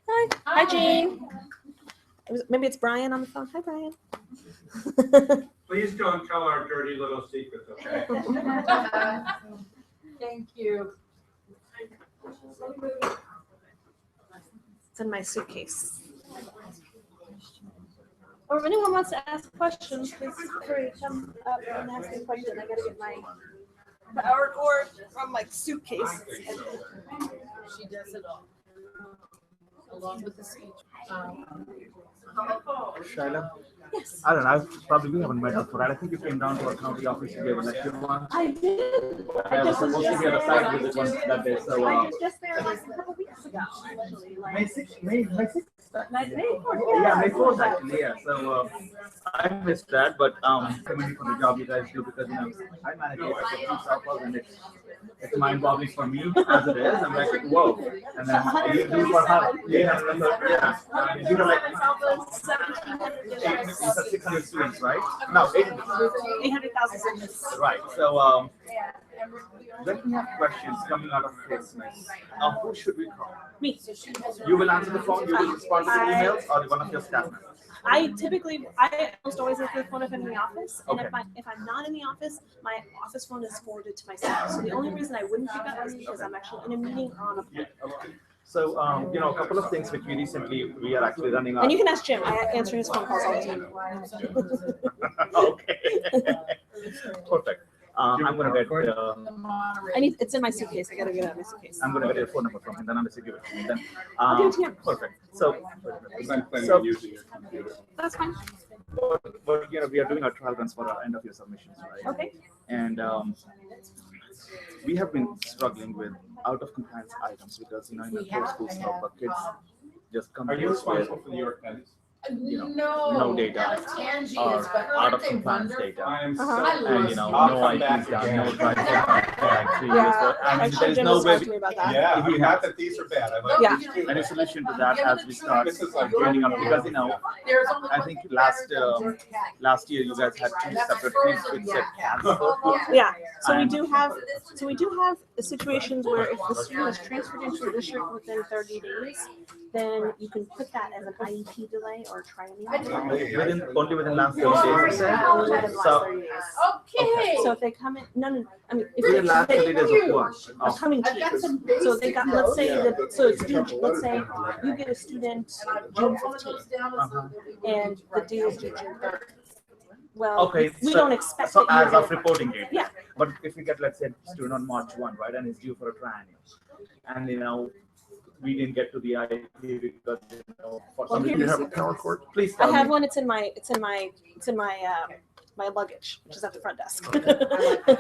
Hi. Hi, Jean. Maybe it's Brian on the phone. Hi, Brian. Please don't tell our dirty little secrets, okay? Thank you. It's in my suitcase. Or if anyone wants to ask questions, please feel free to come up and ask a question. I gotta get my power cord from my suitcase. She does it all. along with the speech. Shaila? Yes. I don't know, probably we haven't met before. I think you came down to our county office to give a lecture once. I did. I was supposed to be at a site visit once that day, so. I was just there like a couple weeks ago, actually. Like, May 6th, May 6th. May 4th, Yeah, May 4th actually, yeah. So I missed that, but commending for the job you guys do because, you know, I manage it for and it's mind-boggling for me as it is. I'm like, whoa. And then you do for how? Yeah, you know, like 600 students, right? No, 800,000 students. Right. So when we have questions coming out of Christmas, who should we call? Me. You will answer the phone, you will respond to the emails, or one of your staff members? I almost always answer the phone if I'm in the office, and Okay. if I'm not in the office, my office phone is forwarded to my staff. So the only reason I wouldn't pick up is because I'm actually in a meeting or on a phone. Okay. So, you know, a couple of things which we are actually running on. And you can ask Jim. I answer his phone calls all the time. Okay. Perfect. I'm gonna get. It's in my suitcase. I gotta get out of my suitcase. I'm gonna get your phone number from him. Then I'm gonna give it to him. Then. I'll give it to you. Perfect. So. I'm planning on using your computer. That's fine. But you know, we are doing our trial runs for our end of year submissions, right? Okay. And we have been struggling with out of compliance items because, you know, in the school stuff, but kids just come. Are you with, responsible for the New York Times? you know, no data Tangi or is, but out of aren't they compliance wonderful? data. I am so. And you know, I'll no come IPs back done, again. no drive like 3 years. Yeah, I mean, actually, there is Jim no was way. talking to me about that. Yeah, I mean, not that these are bad. I like Yeah. these. Any solution to that as we start This is like training up because, you know, There's only I one think thing last better than cat. last year you guys had 2 separate things which said cancel. Yeah. So we And- do have situations where if the student is transferred into a district within 30 days, then you can put that as an IEP delay or triennial delay. Only within last 30 days, you said? Only within the last So- 30 days. Okay. So if they come in, no, I mean, if Within they last 30 days of are what? coming to I've got you. some So they got, let's say Yeah, that, so it's due, let's say you get a student June 15th and the due is due June 3rd. Well, Okay, we so- don't expect So that as you of reporting date. Yeah. But if we get, let's say, student on March 1, right, and it's due for a triennial, and you know, we didn't get to the IEP because, you know, for Well, some reason. here's- You have a power cord? Please I tell have me. one, it's in my luggage, which is at the front desk.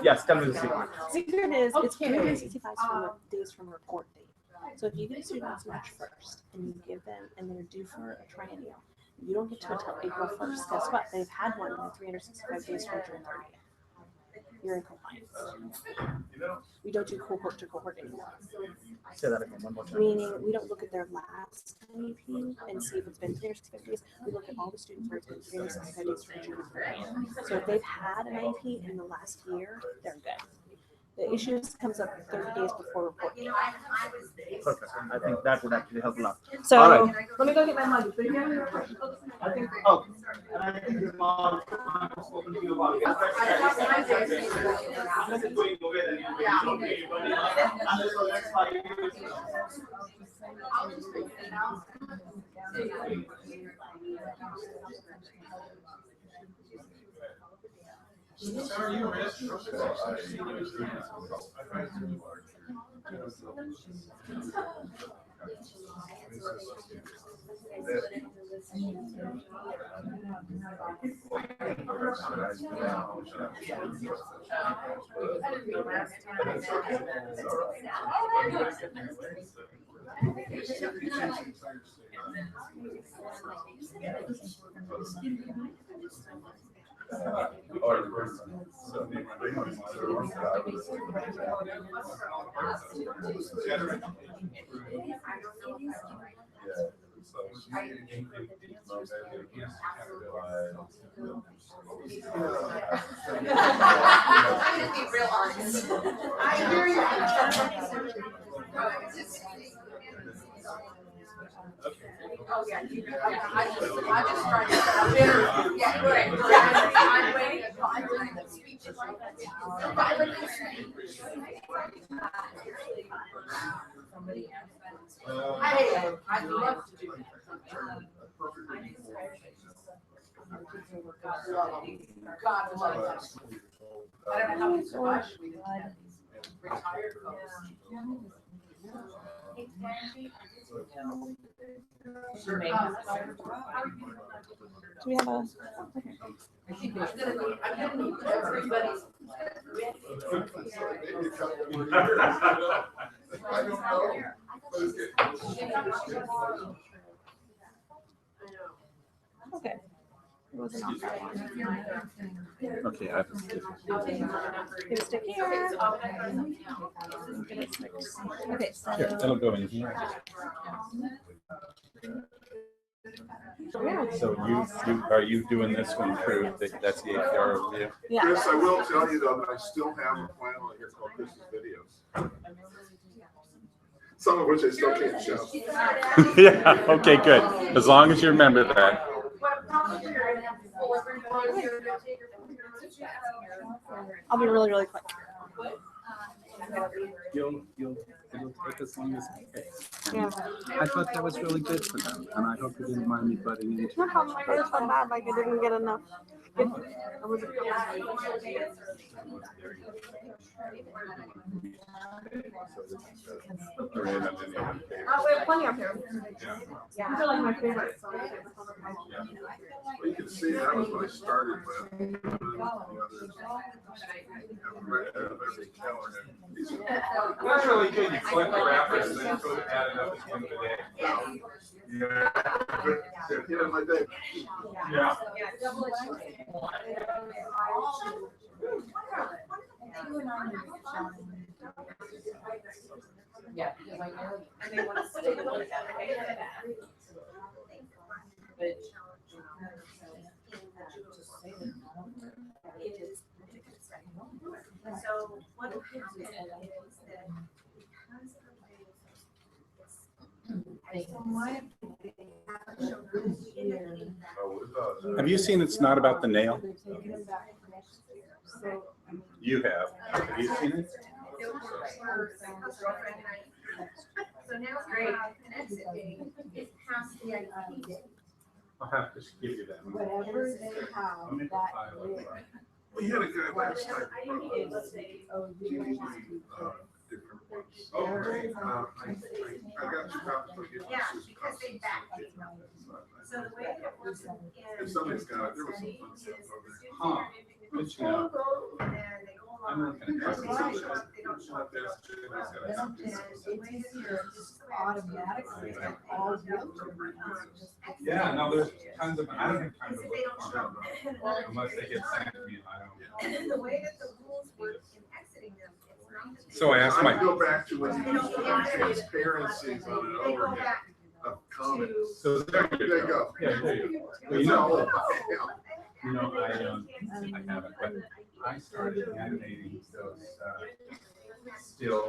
Yes, tell me the secret. Secret is, it's Okay. 365 days from report date. So if you get a student on March 1st and you give them, and they're due for a triennial, you don't get to until April 1st, guess what? They've had one in the 365 days from June 30th. You're in compliance. We don't do cohort to cohort anymore. Say that again one more time. Meaning, we don't look at their last IEP and see if it's been 365 days. We look at all the students where it's been 365 days from June 30th. So if they've had an IEP in the last year, they're good. The issues comes up 30 days before report date. Perfect. I think that would actually help a lot. So All right. let me go get my luggage. But if you have any questions, I think, oh, and I think your mom spoken to you about it. Unless it's going away, then you'll be okay. But unless the next 5 years. Are you rich? I'm gonna be real honest. I hear you. Oh, yeah, I just tried to. Yeah, right. I'm waiting. I'm doing the speeches like that. I'd love to do it. God love it. I don't know how we survived. We didn't have these retired folks. Sure. Do we have a? Everybody's. Okay. It wasn't on that one. Okay, I have to skip. Give a stick here. Okay, so. Here, that'll go in here. So are you doing this one through, that's the APR review? Yeah. Chris, I will tell you though, that I still have a file in here called Chris's videos. Some of which I still can't show. Yeah, okay, good. As long as you remember that. I'll be really, really quick. It'll take as long as it takes. Yeah. I thought that was really good for them, and I hope you didn't mind me butting into No it. problem. I felt so bad, like I didn't get enough. I was Oh, we have plenty up here. Yeah. These are like my favorite. Well, you can see that was what I started with. That's really good. You collect the wrappers and then go to add it up at the end of the day. Yeah. Yeah, my day. Yeah. Yeah, because I know, and they want to stay with that. But. So what happened is that Have you seen It's Not About the Nail? You have. Have you seen it? So now great. An exit date is past the IP. I'll have to give you that. Whatever they have, that is. We had a guy last night. Different ones. Oh, great. I got two copies. I'll give you Yeah, Susan because they copies. backdate. So the way that it works in. If somebody's got it, there was some fun stuff over there. Huh. Good to know. And they go I'm along. looking at They this. don't show up, they don't show up. There's Julie's got it. Automatically, all Yeah, no, there's tons of, I don't have time to They look don't show up. unless they get sent to me. I don't. And then the way that the rules work in exiting them, it's not that they. So I asked my. I go back to when you used to have transparencies on an They go overhead back of comments. So there There you you go. go. Yeah, there you go. Well, you know, I haven't, but I started animating those, still.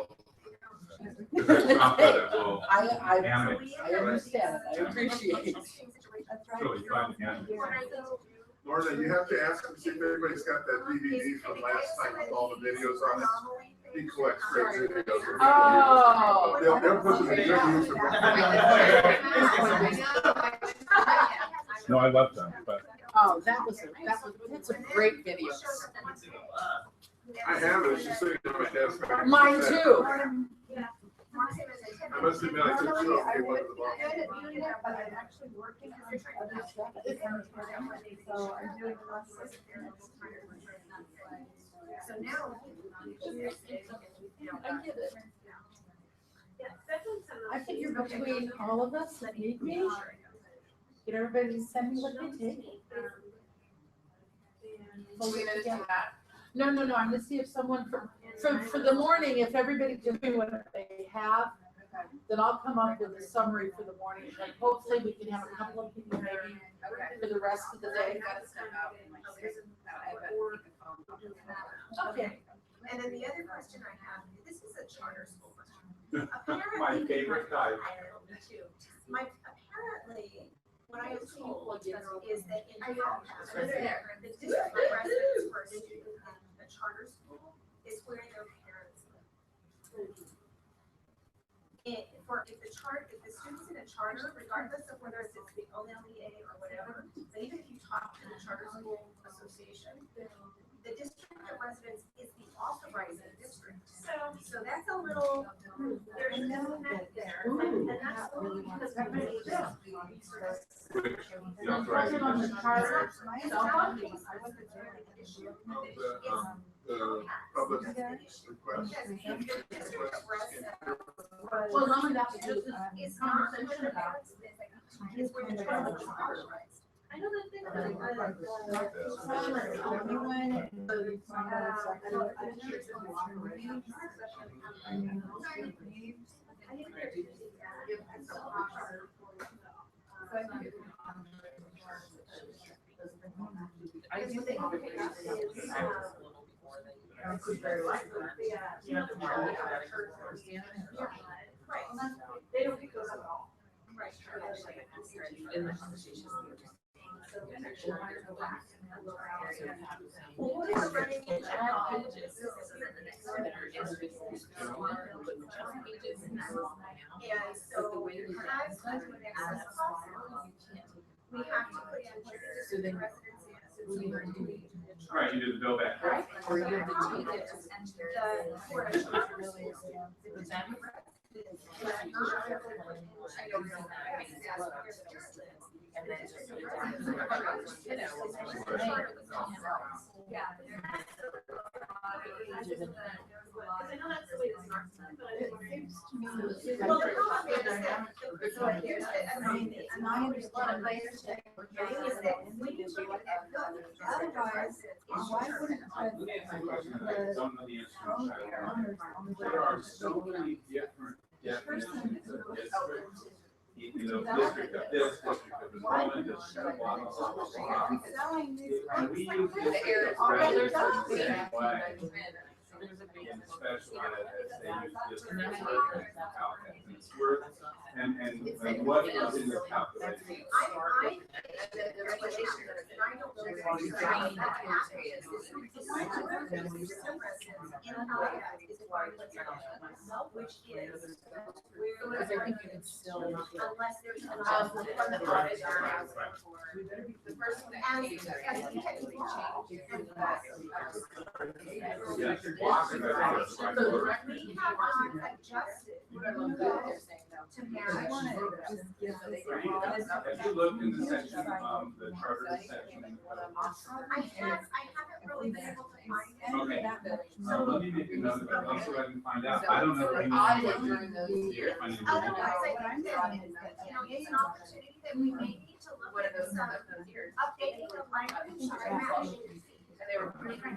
There's a software that will animate. I understand, I appreciate it. It's really fun to animate. Lorna, you have to ask them, see if everybody's got that DVD from last night with all the videos on it. He collects great videos. Oh. They'll put them in good use. No, I love them, but. Oh, that's a great video. I have it, it's just sitting on my desk. Mine too. I must admit, I took two of them, one of the box. But I'm actually working on other stuff at the same time, so I'm doing less. So now. I get it. I figure between all of us that need me, get everybody to send me what they take. We're gonna do that. No, I'm gonna see if someone for the morning, if everybody gives me what they have, then I'll come up with a summary for the morning. Like hopefully we can have a couple of people maybe for the rest of the day. Okay, and then the other question I have, this is a charter school question. My favorite type. Apparently, what I have seen is that in the district residence for a student in a charter school is where their parents live. If the student's in a charter, regardless of whether it's the OLEA or whatever, but even if you talk to the charter school association, the district of residence is the authorizing district. So that's a little, there's no net there. that's really because everybody just. Yeah, right. The public request. Well, not only that, but just this conversation about. It's where you're trying to charge. I know that thing I do think I was a little before They don't pick those up at all. Right. in the conversation. Well, what is running in general? And so when you have an excess possible, we have to put teachers in residency. So we're doing. Right, you do the bill back. Right. Or you have to take it to My understanding is that we need to look at otherwise, why wouldn't There are so many different definitions of district. You know, district of this, district of enrollment, district of blah, blah, blah, blah, blah. And we use this the same way. In special ed, as they use district of calculus. It's worth, and what is in the calculation. Have you looked in the section, the charter section? I haven't really been able to find it. Okay, so let me make a note of it, I'll see what I can find out, I don't know if anyone during those years. Otherwise, I think that, it's an opportunity that we may need to look at some updating the language. And they were pretty good.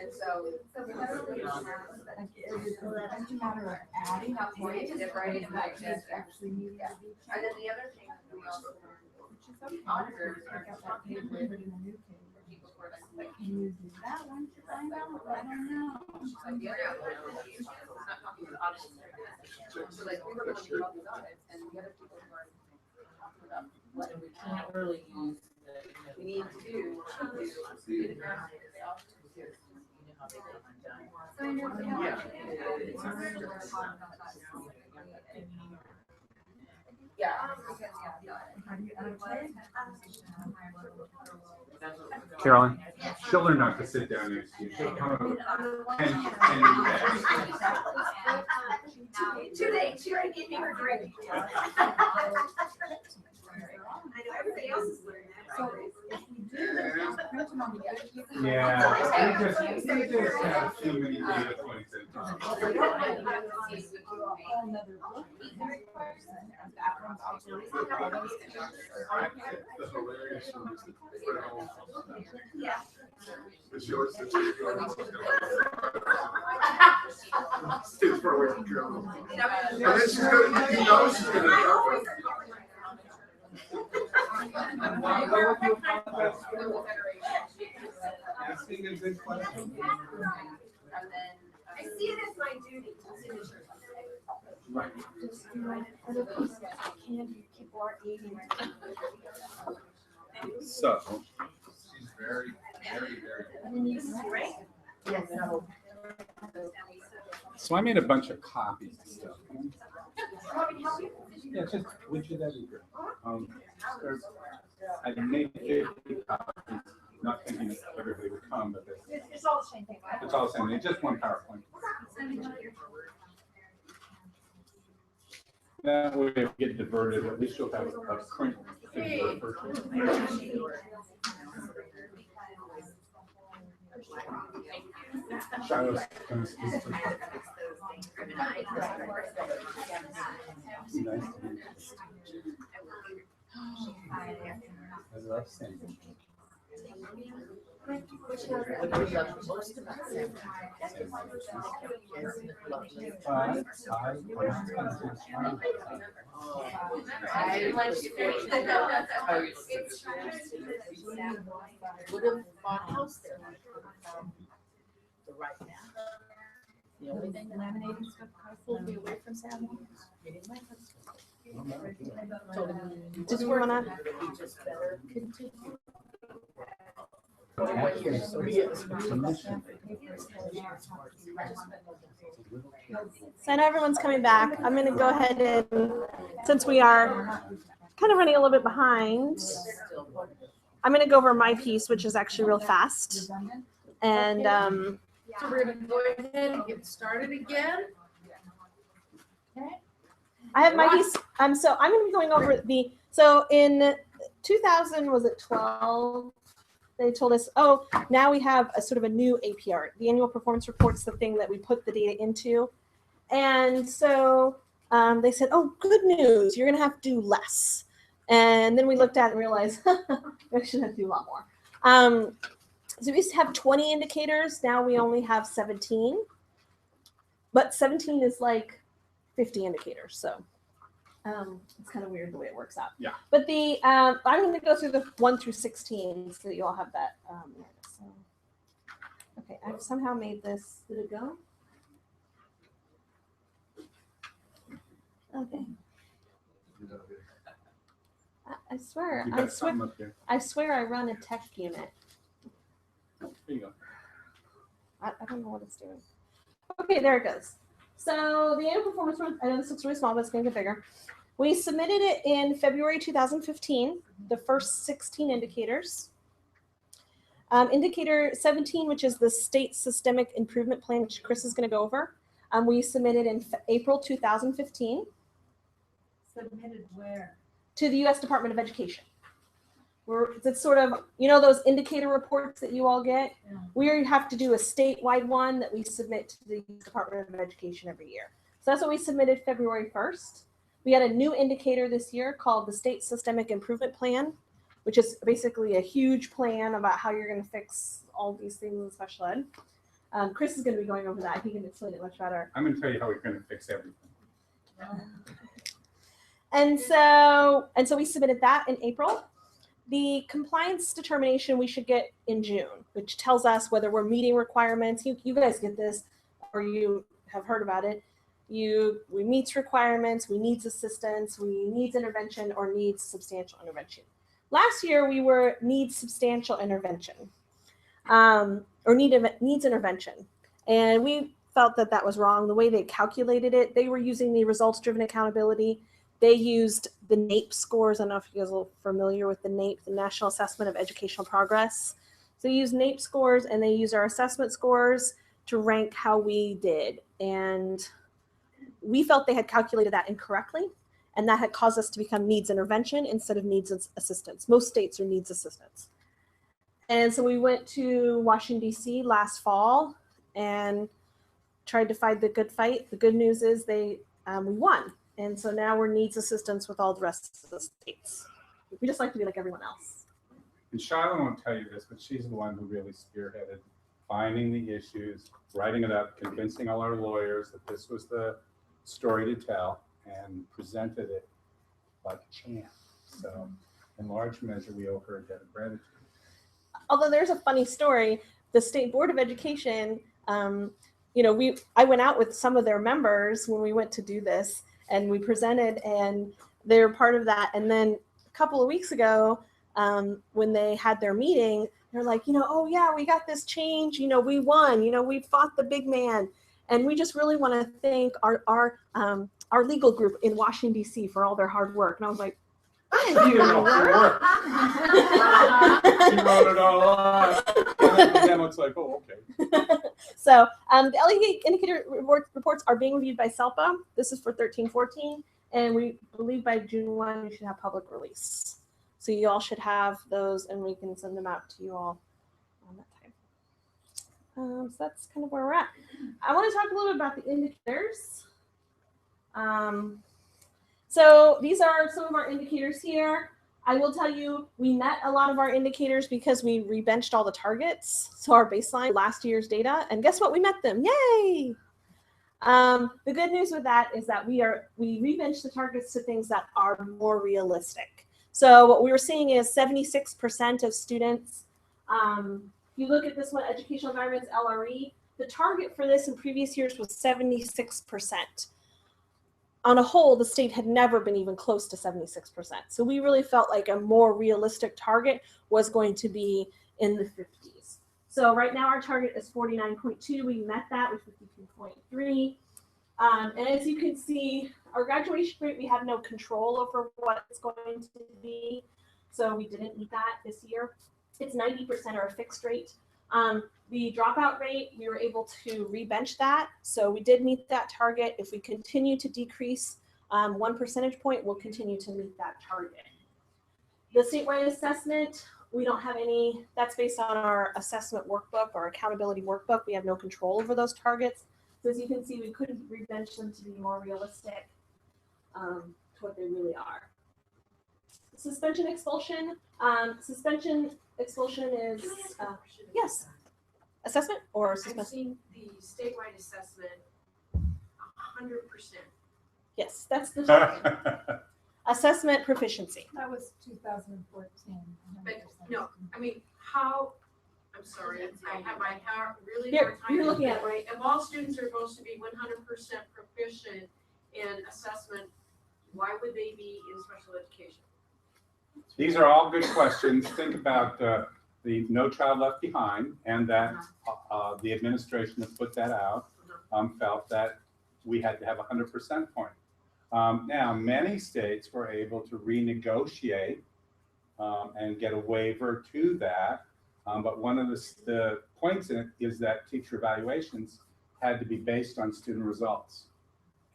And so. It's a matter of adding up points and writing like this actually needs to be. And then the other thing that we also. Auditors pick up that page, put it in a new page. Can you do that one to find out? I don't know. So like we were looking about the audits and the other people were what we can't really use the, we need to do Carolyn, she'll learn not to sit down next to you. She'll come over and you back. Today, she already gave me her drink. I know everybody else is learning that. So if we do, print them on the other people. Yeah, we just have too many data points at a time. Another book. That one's also. The hilarious one is the Yeah. It's yours to take. Stays far away from Carolyn. And then she's gonna, you know she's gonna. Asking a good question. I see it as my duty to signature. Right. Just, you know, other people candy, people are eating. So, she's very, very, very. And then you right? Yes. So I made a bunch of copies and stuff. Want me to help you? Yeah, just, would you, that'd be great. I made 50 copies, not thinking that everybody would come, but It's all the same thing, right? it's all the same, it's just one PowerPoint. That way, if we get diverted, at least you'll have a current thing to refer to. Shiloh's gonna speak for- Nice to meet you. I love singing. What do you love most about San I like would have bought a house there. The right now. The only thing that pulled me away from San Juan is getting my husband. Did you wanna? Just better continue. So I know everyone's coming back. I'm going to go ahead and, since we are kind of running a little bit behind, I'm going to go over my piece, which is actually real fast. And So we're gonna go ahead and get started again. Okay. I have my piece. So I'm going to be going over so in 2012, they told us, oh, now we have a sort of a new APR. The annual performance report's the thing that we put the data into. And so they said, oh, good news, you're going to have to do less. And then we looked at it and realized we actually have to do a lot more. So we used to have 20 indicators. Now we only have 17. But 17 is like 50 indicators. So it's kind of weird the way it works out. Yeah. But I'm going to go through the 1 through 16 so that you all have that. Okay, I've somehow made this. Did it go? Okay. I swear, You got something up there. I swear I run a tech unit. There you go. I don't know what it's doing. Okay, there it goes. So the annual performance report, I know this looks really small, but it's going to get bigger. We submitted it in February 2015, the first 16 indicators. Indicator 17, which is the state systemic improvement plan, which Chris is going to go over, we submitted in April 2015. Submitted where? To the U.S. Department of Education. It's sort of, you know, those indicator reports that you all get? Yeah. We have to do a statewide one that we submit to the Department of Education every year. So that's what we submitted February 1st. We had a new indicator this year called the State Systemic Improvement Plan, which is basically a huge plan about how you're going to fix all these things in special ed. Chris is going to be going over that. He can explain it much better. I'm going to tell you how we're going to fix everything. And so we submitted that in April. The compliance determination we should get in June, which tells us whether we're meeting requirements. You guys get this, or you have heard about it. We meets requirements, we needs assistance, we needs intervention, or needs substantial intervention. Last year we were needs substantial intervention, or needs intervention, and we felt that that was wrong. The way they calculated it, they were using the results-driven accountability. They used the NAEP scores. I don't know if you guys are familiar with the NAEP, the National Assessment of Educational Progress. So they use NAEP scores and they use our assessment scores to rank how we did. And we felt they had calculated that incorrectly, and that had caused us to become needs intervention instead of needs assistance. Most states are needs assistance. And so we went to Washington, D.C. last fall and tried to fight the good fight. The good news is we won. And so now we're needs assistance with all the rest of the states. We just like to be like everyone else. And Shiloh won't tell you this, but she's the one who really spearheaded finding the issues, writing it up, convincing all our lawyers that this was the story to tell, and presented it like a champ. So in large measure, we owe her a debt of gratitude. Although there's a funny story, the State Board of Education, I went out with some of their members when we went to do this, and we presented, and they're part of that. And then a couple of weeks ago, when they had their meeting, they're like, oh yeah, we got this change, we won, we fought the big man. And we just really want to thank our legal group in Washington, D.C. for all their hard work. And I was like, He didn't know it worked. He wrote it all up. And then it's like, oh, okay. So the LEA indicator reports are being reviewed by SELPA. This is for 13-14, and we believe by June 1 we should have public release. So you all should have those, and we can send them out to you all on that time. So that's kind of where we're at. I want to talk a little bit about the indicators. So these are some of our indicators here. I will tell you, we met a lot of our indicators because we rebenched all the targets. So our baseline, last year's data, and guess what? We met them. Yay! The good news with that is that we rebenched the targets to things that are more realistic. So what we were seeing is 76% of students. If you look at this one, educational environments, LRE, the target for this in previous years was 76%. On a whole, the state had never been even close to 76%. So we really felt like a more realistic target was going to be in the 50s. So right now our target is 49.2. We met that with 52.3. And as you can see, our graduation rate, we have no control over what it's going to be. So we didn't meet that this year. It's 90% or a fixed rate. The dropout rate, we were able to rebench that. So we did meet that target. If we continue to decrease 1 percentage point, we'll continue to meet that target. The statewide assessment, we don't have any, that's based on our assessment workbook or accountability workbook. We have no control over those targets. So as you can see, we couldn't rebench them to be more realistic to what they really are. Suspension expulsion. Suspension expulsion is, yes. Assessment or suspension? I've seen the statewide assessment 100%. Yes, that's the target. Assessment proficiency. That was 2014. But no, I mean, how, I'm sorry, I have my hair really Here, hard time. you're looking at it, right? If all students are supposed to be 100% proficient in assessment, why would they be in special education? These are all good questions. Think about the No Child Left Behind, and that the administration that put that out felt that we had to have 100% point. Now, many states were able to renegotiate and get a waiver to that, but one of the points in it is that teacher evaluations had to be based on student results.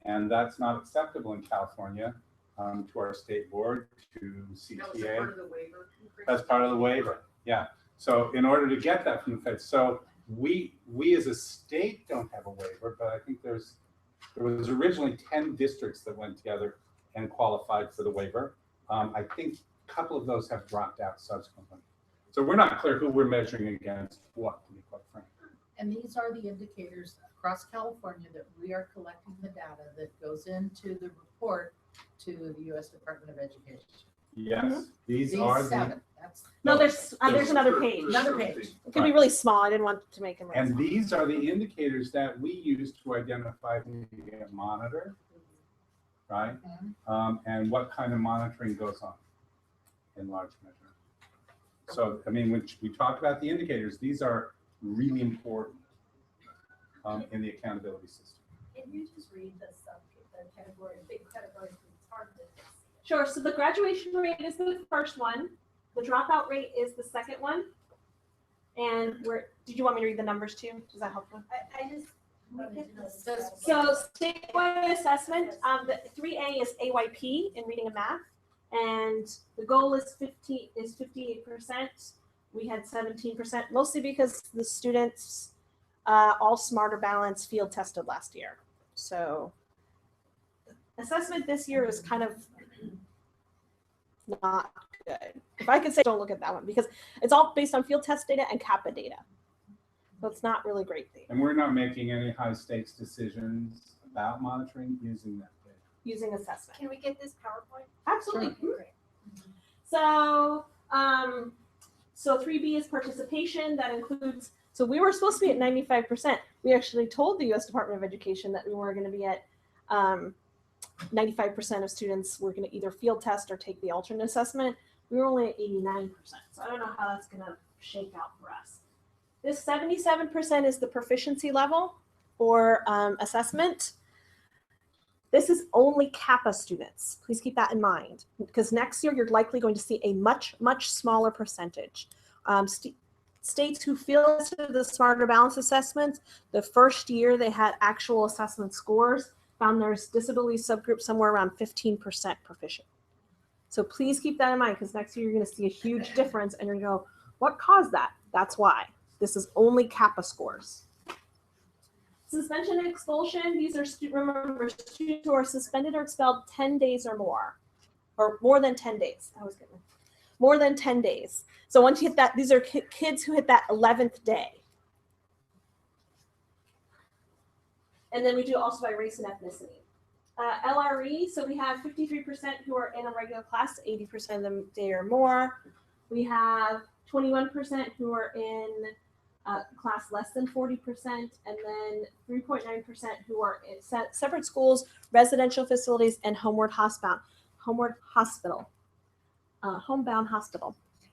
And that's not acceptable in California to our state board, to CTA. That was part of the waiver. That's part of the waiver, yeah. So in order to get that from the feds, so we as a state don't have a waiver, but I think there was originally 10 districts that went together and qualified for the waiver. I think a couple of those have dropped out subsequently. So we're not clear who we're measuring against what, to be quite frank. And these are the indicators across California that we are collecting the data that goes into the report to the U.S. Department of Education. Yes, these are seven. No, there's another page. Another page. It could be really small. I didn't want to make them. And these are the indicators that we use to identify who you get monitored, right? And what kind of monitoring goes on in large measure. So, I mean, when we talk about the indicators, these are really important in the accountability system. Can you just read the category, big categories? It's hard to. Sure. So the graduation rate is the first one. The dropout rate is the second one. And did you want me to read the numbers too? Does that help you? I just wanted to know. So statewide assessment, the 3A is AYP in reading and math. And the goal is 58%. We had 17%, mostly because the students all Smarter Balance field tested last year. So assessment this year is kind of not good. If I could say, don't look at that one because it's all based on field test data and CAPA data. So it's not really great data. And we're not making any high stakes decisions about monitoring using that data. Using assessment. Can we get this PowerPoint? Absolutely. Sure. Great. So, so 3B is participation. That includes, so we were supposed to be at 95%. We actually told the U.S. Department of Education that we were going to be at 95% of students were going to either field test or take the alternate assessment. We were only at 89%. So I don't know how that's going to shake out for us. This 77% is the proficiency level for assessment. This is only Kappa students. Please keep that in mind, because next year you're likely going to see a much, much smaller percentage. States who feel the Smarter Balance assessments, the first year they had actual assessment scores, found their disability subgroup somewhere around 15% proficient. So please keep that in mind, because next year you're going to see a huge difference and you're going to go, what caused that? That's why. This is only Kappa scores. Suspension and expulsion, these are, remember, students who are suspended or expelled 10 days or more than 10 days. I was getting more than 10 days. So once you hit that, these are kids who hit that 11th day. And then we do also by race and ethnicity. LRE, so we have 53% who are in a regular class, 80% of them day or more. We have 21% who are in class less than 40%, and then 3.9% who are in separate schools, residential facilities, and homebound hospital.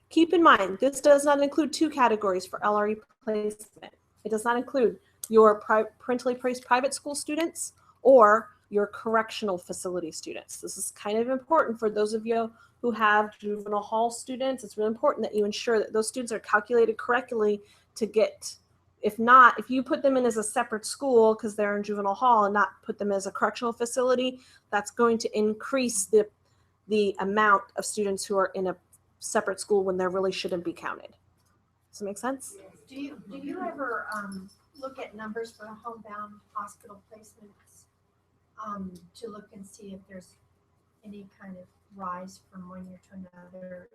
Keep in mind, this does not include two categories for LRE placement. It does not include your parentally placed private school students or your correctional facility students. This is kind of important for those of you who have juvenile hall students. It's really important that you ensure that those students are calculated correctly to get, if not, if you put them in as a separate school because they're in juvenile hall and not put them as a correctional facility, that's going to increase the amount of students who are in a separate school when they really shouldn't be counted. Does that make sense? Do you ever look at numbers for homebound hospital placements to look and see if there's any kind of rise from one year to another?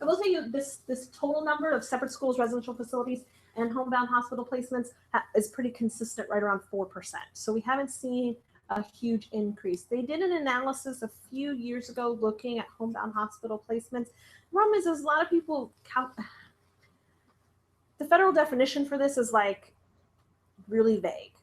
I will tell you this total number of separate schools, residential facilities, and homebound hospital placements is pretty consistent, right around 4%. So we haven't seen a huge increase. They did an analysis a few years ago looking at homebound hospital placements. The problem is a lot of people count. The federal definition for this is like really vague.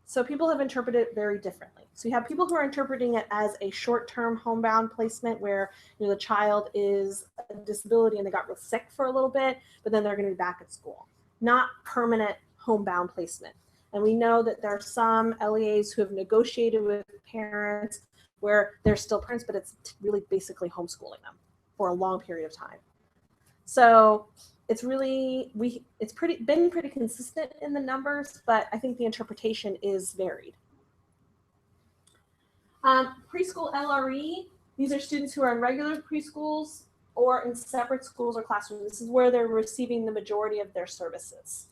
So people have interpreted it very differently. So you have people who are interpreting it as a short-term homebound placement where the child is a disability and they got real sick for a little bit, but then they're going to be back at school. Not permanent homebound placement. And we know that there are some LEAs who have negotiated with parents where they're still parents, but it's really basically homeschooling them for a long period of time. So it's really, been pretty consistent in the numbers, but I think the interpretation is varied. Preschool LRE, these are students who are in regular preschools or in separate schools or classrooms. This is where they're receiving the majority of their services.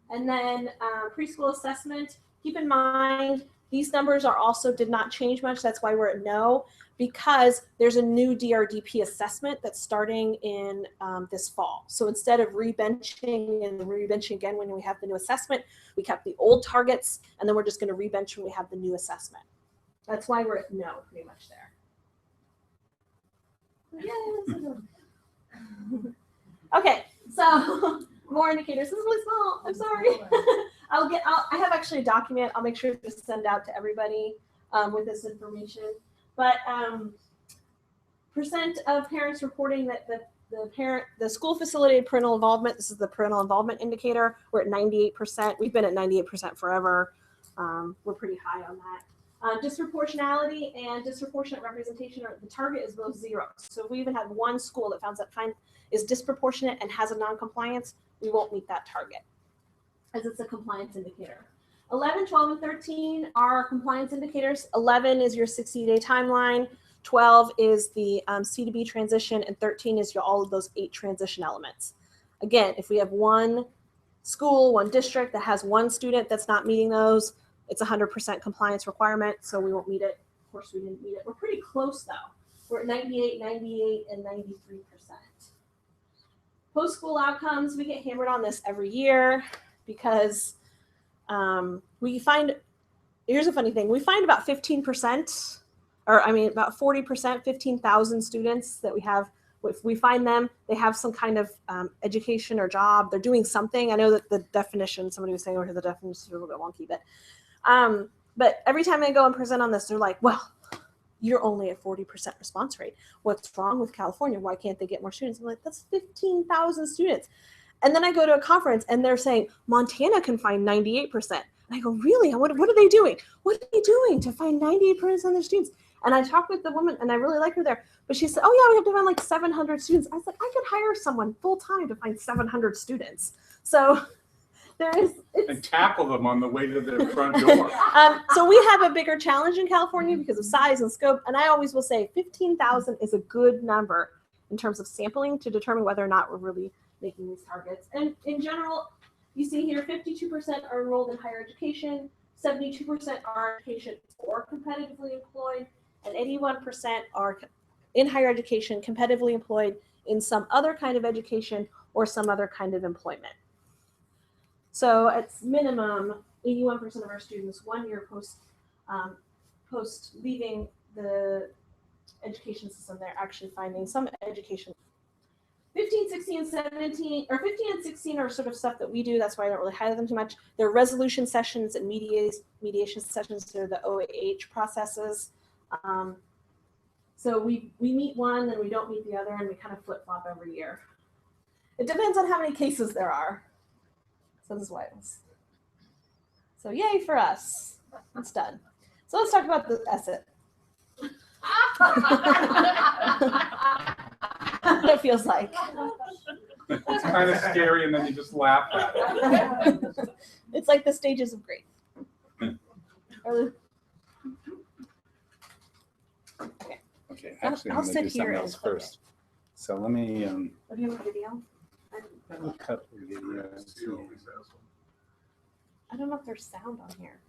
And then preschool assessment, keep in mind, these numbers did not change much. That's why we're at no, because there's a new DRDP assessment that's starting in this fall. So instead of rebenching and rebenching again when we have the new assessment, we kept the old targets, and then we're just going to rebench when we have the new assessment. That's why we're at no pretty much there. Okay, so more indicators. This is really small. I'm sorry. I have actually a document. I'll make sure to send out to everybody with this information. But percent of parents reporting that the school facilitated parental involvement. This is the parental involvement indicator. We're at 98%. We've been at 98% forever. We're pretty high on that. Disproportionality and disproportionate representation, the target is both zero. So if we even have one school that is disproportionate and has a non-compliance, we won't meet that target, as it's a compliance indicator. 11, 12, and 13 are compliance indicators. 11 is your 60-day timeline. 12 is the C to B transition, and 13 is all of those 8 transition elements. Again, if we have one school, one district that has one student that's not meeting those, it's 100% compliance requirement, so we won't meet it. Of course, we didn't meet it. We're pretty close, though. We're at 98, 98, and 93%. Post-school outcomes, we get hammered on this every year because we find, here's a funny thing, we find about 15%, about 40%, 15,000 students that we have. If we find them, they have some kind of education or job, they're doing something. I know that the definition, somebody was saying over here, the definition is a little bit wonky, but every time I go and present on this, they're like, well, you're only at 40% response rate. What's wrong with California? Why can't they get more students? I'm like, that's 15,000 students. And then I go to a conference and they're saying, Montana can find 98%. And I go, really? What are they doing? What are they doing to find 98% of their students? And I talked with the woman, and I really like her there. But she said, oh, yeah, we have to find like 700 students. I was like, I could hire someone full time to find 700 students. So there is. And tackle them on the way to their front door. So we have a bigger challenge in California because of size and scope. And I always will say 15,000 is a good number in terms of sampling to determine whether or not we're really making these targets. And in general, you see here 52% are enrolled in higher education, 72% are education or competitively employed, and 81% are in higher education, competitively employed in some other kind of education or some other kind of employment. So at minimum, 81% of our students 1 year post leaving the education system, they're actually finding some education. 15, 16, and 17, or 15 and 16 are sort of stuff that we do. That's why I don't really highlight them too much. They're resolution sessions and mediation sessions. They're the OAH processes. So we meet one, then we don't meet the other, and we kind of flip-flop every year. It depends on how many cases there are. So this is why it was. So yay for us. It's done. So let's talk about the ESSET. What it feels like. It's kind of scary, and then you just laugh at it. It's like the stages of grief. Okay, actually, I'll I'm going to sit do here something else and- first. So let me What do you have a video? cut the video. I don't know if there's sound on here.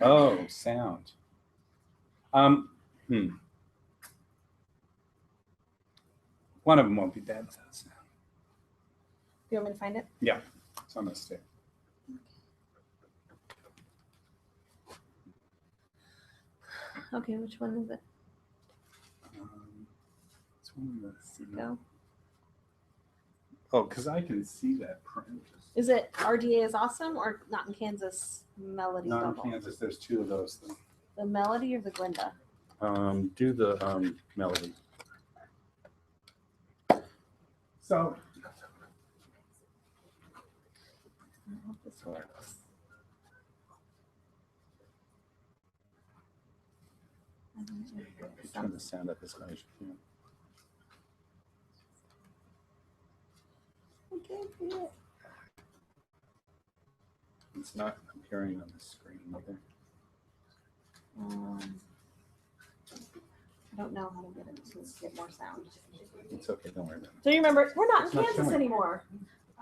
Oh, sound. One of them won't be bad without sound. Do you want me to find it? Yeah, it's on the stick. Okay, which one is it? It's one of the. SEACO. Oh, because I can see that print. Is it RDA is awesome or Not in Kansas Melody Not Bubble? in Kansas, there's two of those. The Melody or the Glinda? Do the melody. So. I hope this works. Turn the sound up as high as you can. I can't see it. It's not appearing on the screen either. I don't know how to get it to get more sound. It's okay, don't worry about it. So you remember, we're not It's in not Kansas showing. anymore.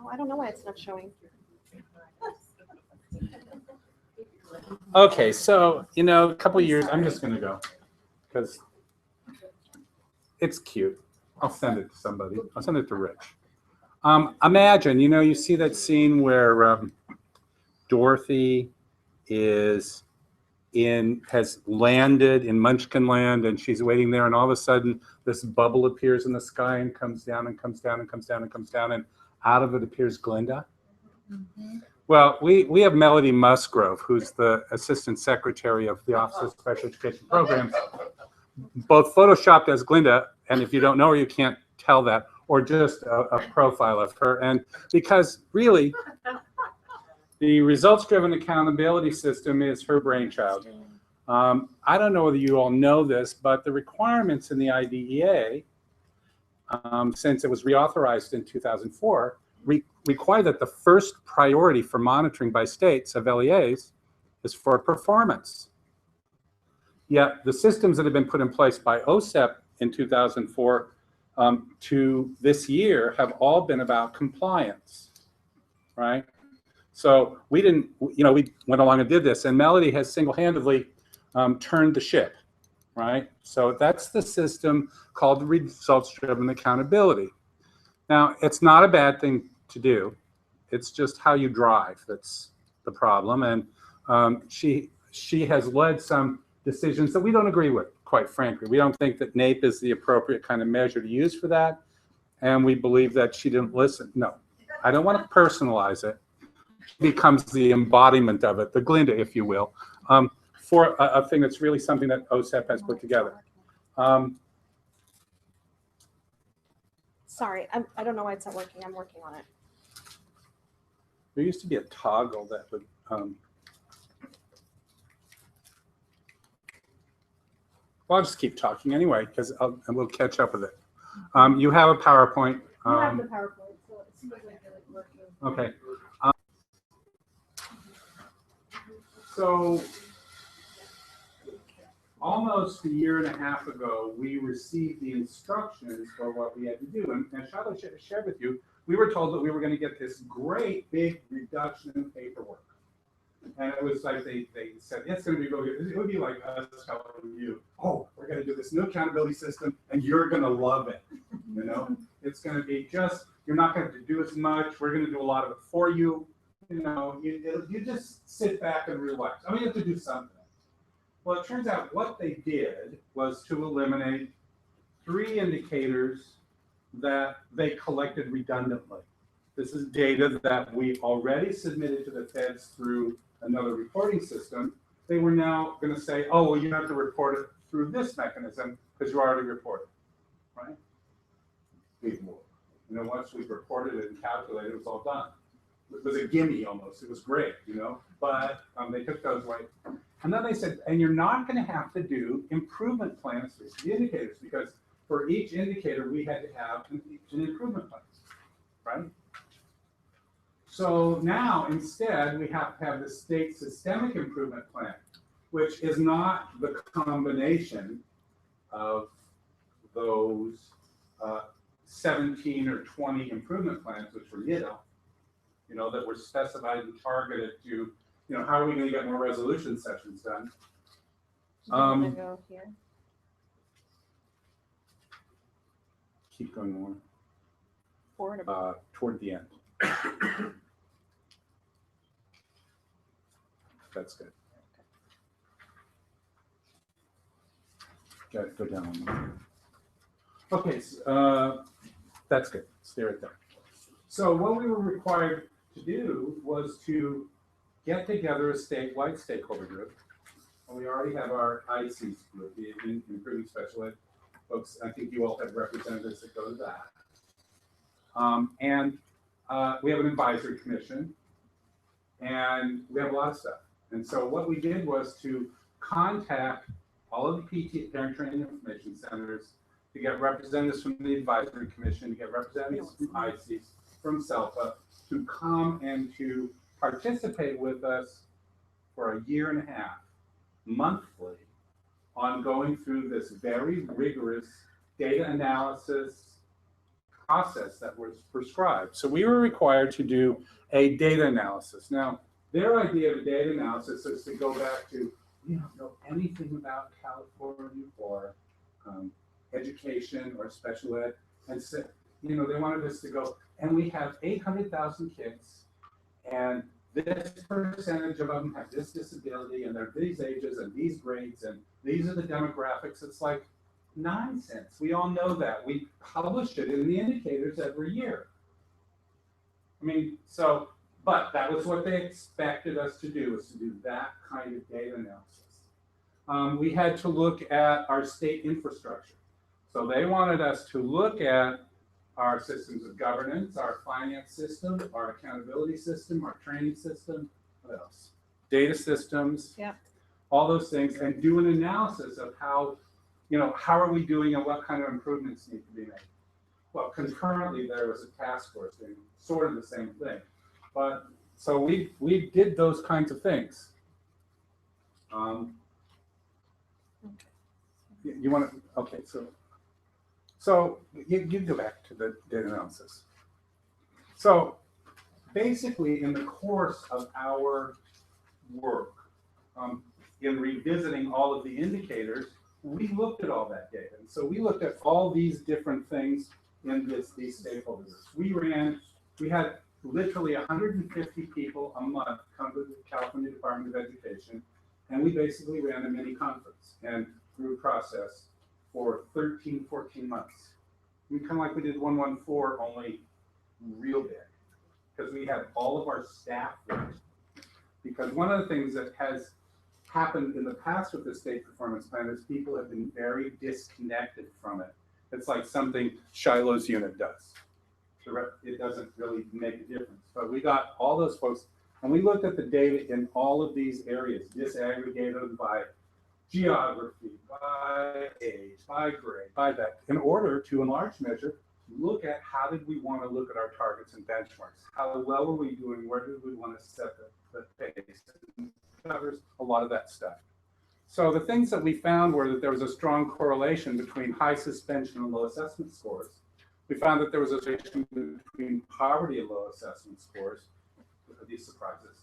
Oh, I don't know why it's not showing. Okay, so, a couple years, I'm just going to go because it's cute. I'll send it to somebody. I'll send it to Rich. Imagine, you see that scene where Dorothy has landed in Munchkinland and she's waiting there, and all of a sudden this bubble appears in the sky and comes down and comes down and comes down and comes down, and out of it appears Glinda. Mm-hmm. Well, we have Melody Musgrove, who's the Assistant Secretary of the Office of Special Education Programs, both photoshopped as Glinda, and if you don't know her, you can't tell that, or just a profile of her. And because really, the results-driven accountability system is her brainchild. I don't know whether you all know this, but the requirements in the IDEA, since it was reauthorized in 2004, require that the first priority for monitoring by states of LEAs is for performance. Yet the systems that have been put in place by OSEP in 2004 to this year have all been about compliance, right? So we didn't, we went along and did this, and Melody has single-handedly turned the ship, right? So that's the system called results-driven accountability. Now, it's not a bad thing to do. It's just how you drive that's the problem. And she has led some decisions that we don't agree with, quite frankly. We don't think that NAEP is the appropriate kind of measure to use for that. And we believe that she didn't listen. No, I don't want to personalize it. She becomes the embodiment of it, the Glinda, if you will, for a thing that's really something that OSEP has put together. Sorry, I don't know why it's not working. I'm working on it. There used to be a toggle that would Well, I'll just keep talking anyway, because and we'll catch up with it. You have a PowerPoint. You have the PowerPoint, so it seems like they're working. Okay. So almost a year and a half ago, we received the instructions for what we had to do. And Charlotte shared with you, we were told that we were going to get this great big reduction in paperwork. And it was like they said, it's going to be really good. It would be like us telling you, oh, we're going to do this new accountability system and you're going to love it. You know, it's going to be just, you're not going to have to do as much. We're going to do a lot of it for you. You know, you just sit back and relax. I mean, you have to do something. Well, it turns out what they did was to eliminate 3 indicators that they collected redundantly. This is data that we already submitted to the feds through another reporting system. They were now going to say, oh, well, you have to report it through this mechanism because you already reported, right? Once we reported it and calculated, it was all done. It was a gimme almost. It was great, but they took those away. And then they said, and you're not going to have to do improvement plans for the indicators because for each indicator, we had to have an improvement plan, right? So now instead, we have to have the state systemic improvement plan, which is not the combination of those 17 or 20 improvement plans, which were that were specified and targeted to, how are we going to get more resolution sessions done? Go here. Keep going more. Forward. Toward the end. That's good. Got to go down one more. Okay, that's good. Stay right there. So what we were required to do was to get together a statewide stakeholder group. And we already have our ICs group, the Improving Special Ed folks. I think you all have representatives that go to that. We have an advisory commission, and we have a lot of stuff. And so what we did was to contact all of the PT, Parent Training Information Centers, to get representatives from the advisory commission, to get representatives from ICs, from SELPA, to come and to participate with us for a year and a half, monthly, on going through this very rigorous data analysis process that was prescribed. So we were required to do a data analysis. Now, their idea of a data analysis is to go back to, you don't know anything about California or education or special ed, and so, they wanted us to go, and we have 800,000 kids, and this percentage of them have this disability, and they're these ages and these grades, and these are the demographics. It's like nonsense. We all know that. We publish it in the indicators every year. But that was what they expected us to do, was to do that kind of data analysis. We had to look at our state infrastructure. So they wanted us to look at our systems of governance, our finance system, our accountability system, our training system, what else? Data systems, all those things, and do an analysis of how are we doing and what kind of improvements need to be made. Well, concurrently, there was a task force doing sort of the same thing. But so we did those kinds of things. You want to, okay, so you go back to the data analysis. So basically, in the course of our work, in revisiting all of the indicators, we looked at all that data. And so we looked at all these different things in these stakeholders. We had literally 150 people a month come to the California Department of Education, and we basically ran a mini conference and group process for 13, 14 months. Kind of like we did 114, only real big, because we had all of our staff there. Because one of the things that has happened in the past with the state performance plan is people have been very disconnected from it. It's like something Shiloh's unit does. It doesn't really make a difference. But we got all those folks, and we looked at the data in all of these areas, disaggregated by geography, by age, by grade, by that, in order to, in large measure, look at how did we want to look at our targets and benchmarks? How well are we doing? Where did we want to set the pace? It covers a lot of that stuff. So the things that we found were that there was a strong correlation between high suspension and low assessment scores. We found that there was a relation between poverty and low assessment scores. Are these surprises?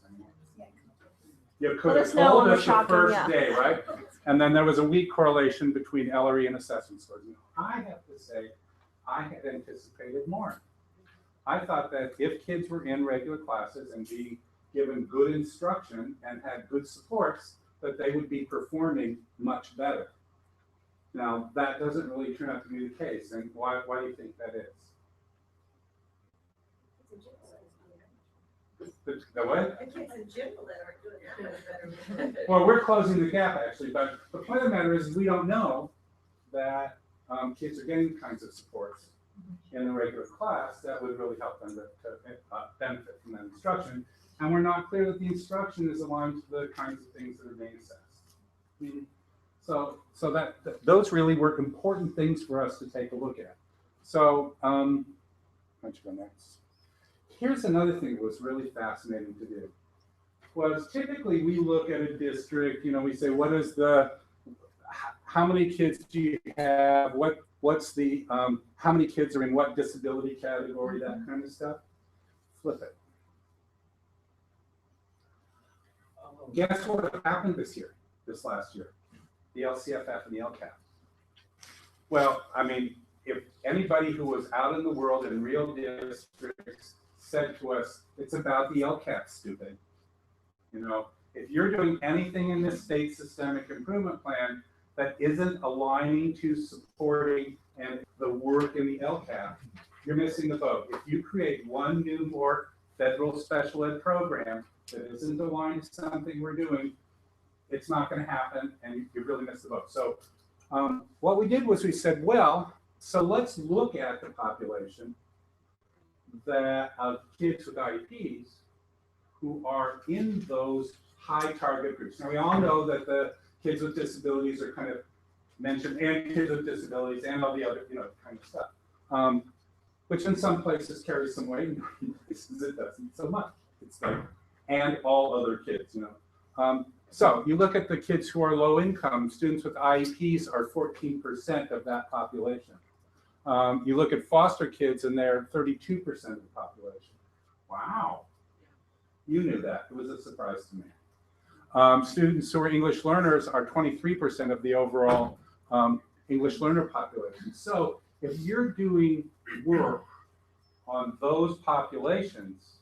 You could have told us the first day, right? And then there was a weak correlation between LRE and assessment scores. I have to say, I had anticipated more. I thought that if kids were in regular classes and being given good instruction and had good supports, that they would be performing much better. Now, that doesn't really turn out to be the case. And why do you think that is? The what? The kids in general that are doing it better. Well, we're closing the gap actually, but the point of the matter is we don't know that kids are getting the kinds of supports in the regular class that would really help them to benefit from that instruction. And we're not clear that the instruction is aligned to the kinds of things that are being assessed. So that those really were important things for us to take a look at. So why don't you go next? Here's another thing that was really fascinating to do. Was typically we look at a district, we say, what is how many kids do you have? What's the, how many kids are in what disability category, that kind of stuff. Flip it. Guess what happened this last year? The LCFF and the LCAP. Well, I mean, if anybody who was out in the world in real districts said to us, it's about the LCAP, stupid. If you're doing anything in this state systemic improvement plan that isn't aligning to supporting and the work in the LCAP, you're missing the boat. If you create one new more federal special ed program that isn't aligned to something we're doing, it's not going to happen, and you really miss the boat. So what we did was we said, well, so let's look at the population that of kids with IEPs who are in those high target groups. Now we all know that the kids with disabilities are kind of mentioned, and kids with disabilities and all the other, kind of stuff, which in some places carries some weight, and in places it doesn't so much. It's like, and all other kids, So you look at the kids who are low income, students with IEPs are 14% of that population. You look at foster kids and they're 32% of the population. Wow. You knew that. It was a surprise to me. Students who are English learners are 23% of the overall English learner population. So if you're doing work on those populations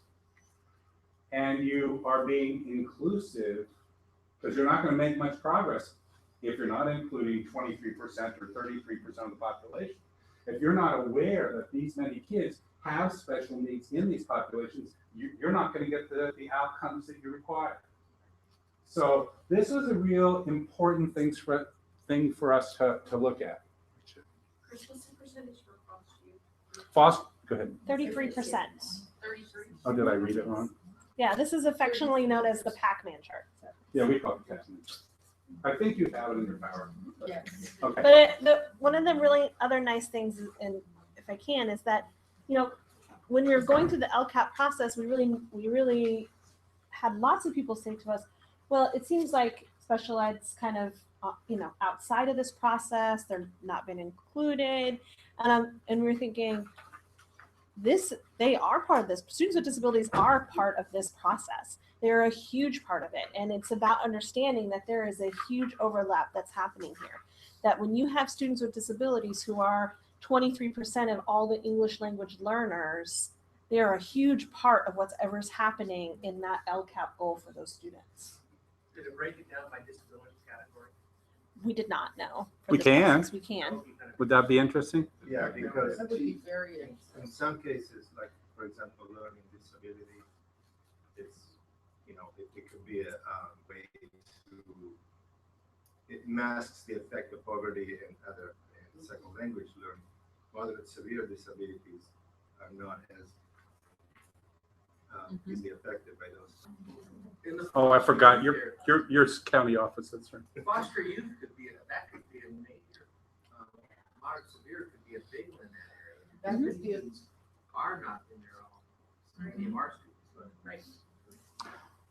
and you are being inclusive, because you're not going to make much progress if you're not including 23% or 33% of the population. If you're not aware that these many kids have special needs in these populations, you're not going to get the outcomes that you require. So this was a real important thing for us to look at. Chris, what's the percentage for foster youth? Foster, go ahead. 33%. 33? Oh, did I read it wrong? Yeah, this is affectionately known as the Pac-Man chart. So. Yeah, we call it Pac-Man. I think you have it in your power. Yes. Okay. But one of the really other nice things, and if I can, is that, when you're going through the LCAP process, we really had lots of people say to us, well, it seems like special ed's kind of, outside of this process, they're not been included. And we're thinking, they are part of this. Students with disabilities are part of this process. They're a huge part of it. And it's about understanding that there is a huge overlap that's happening here. That when you have students with disabilities who are 23% of all the English language learners, they are a huge part of whatever's happening in that LCAP goal for those students. Did it break it down by disability category? We did not know. We can. We can. Would that be interesting? Yeah, because That would be very in some cases, like for example, learning disability, it's it could be a way to, it masks the effect of poverty and other second language learning. Moderate severe disabilities are not as easily affected by those. Oh, I forgot, your county office, that's right. Foster youth could be, that could be a major, moderate severe could be a big one in that area. That could be a- Students are not in their own, many of our students, but, right.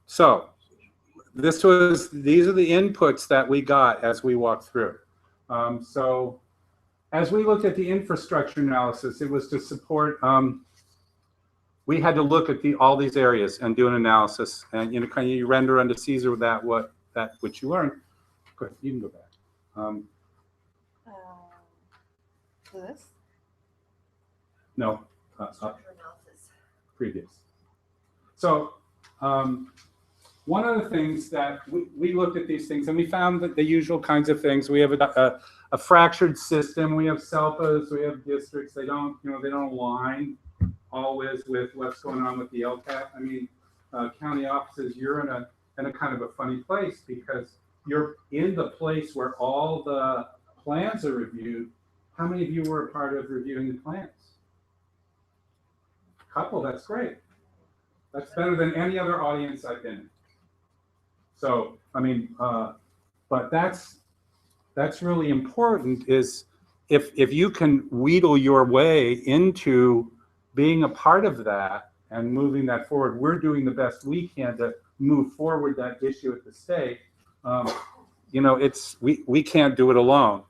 So these are the inputs that we got as we walked through. So as we looked at the infrastructure analysis, it was to support, we had to look at all these areas and do an analysis, and kind of you render unto Caesar that which you learned. Go ahead, you can go back. This? No, previous. So one of the things that we looked at these things and we found that the usual kinds of things. We have a fractured system. We have SELPAs. We have districts. They don't align always with what's going on with the LCAP. I mean, county offices, you're in a kind of a funny place because you're in the place where all the plans are reviewed. How many of you were a part of reviewing the plans? A couple, that's great. That's better than any other audience I've been in. So, I mean, but that's really important is if you can wheedle your way into being a part of that and moving that forward, we're doing the best we can to move forward that issue at the state. We can't do it alone.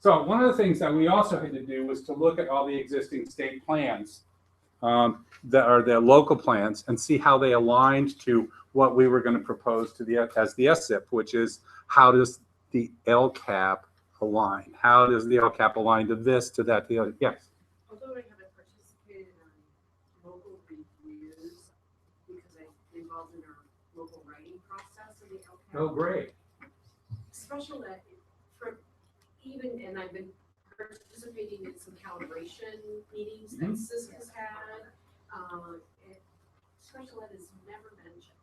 So one of the things that we also had to do was to look at all the existing state plans that are the local plans and see how they aligned to what we were going to propose to as the SIP, which is how does the LCAP align? How does the LCAP align to this, to that, to the other? Yes. Although I haven't participated in local reviews because I'm involved in our local writing process of the LCAP. Oh, great. Special ed, and I've been participating in some calibration meetings that SISC has had. Special ed is never mentioned.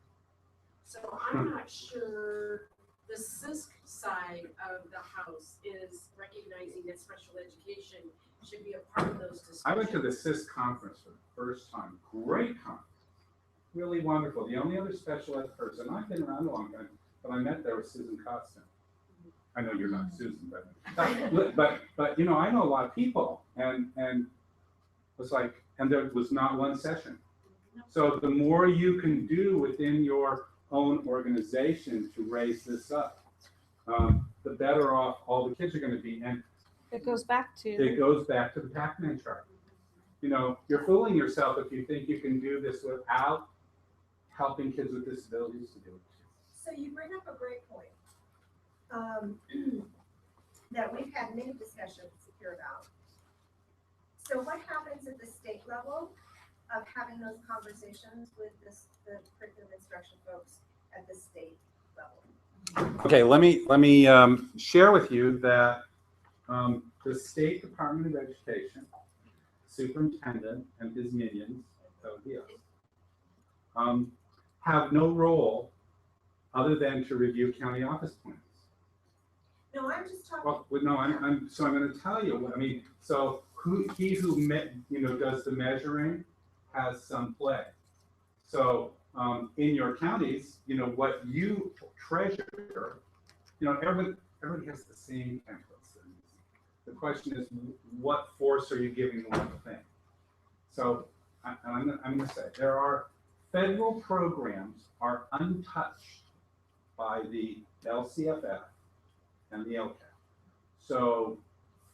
So I'm not sure the SISC side of the house is recognizing that special education should be a part of those discussions. I went to the SISC conference for the first time. Great conference. Really wonderful. The only other special ed person, I've been around a long time, but I met there was Susan Costin. I know you're not Susan, but I know a lot of people, and was like, and there was not one session. So the more you can do within your own organization to raise this up, the better off all the kids are going to be. And it goes back to the Pac-Man chart. You're fooling yourself if you think you can do this without helping kids with disabilities to do it. So you bring up a great point. That we've had many discussions here about. So what happens at the state level of having those conversations with the curriculum instruction folks at the state level? Okay, let me share with you that the State Department of Education, superintendent and his minions, have no role other than to review county office plans. No, I'm just talking. Well, no, I'm going to tell you what I mean. So who does the measuring has some play. So in your counties, what you treasure, everybody has the same templates. The question is, what force are you giving one thing? So I'm going to say there are federal programs are untouched by the LCFF and the LCAP. So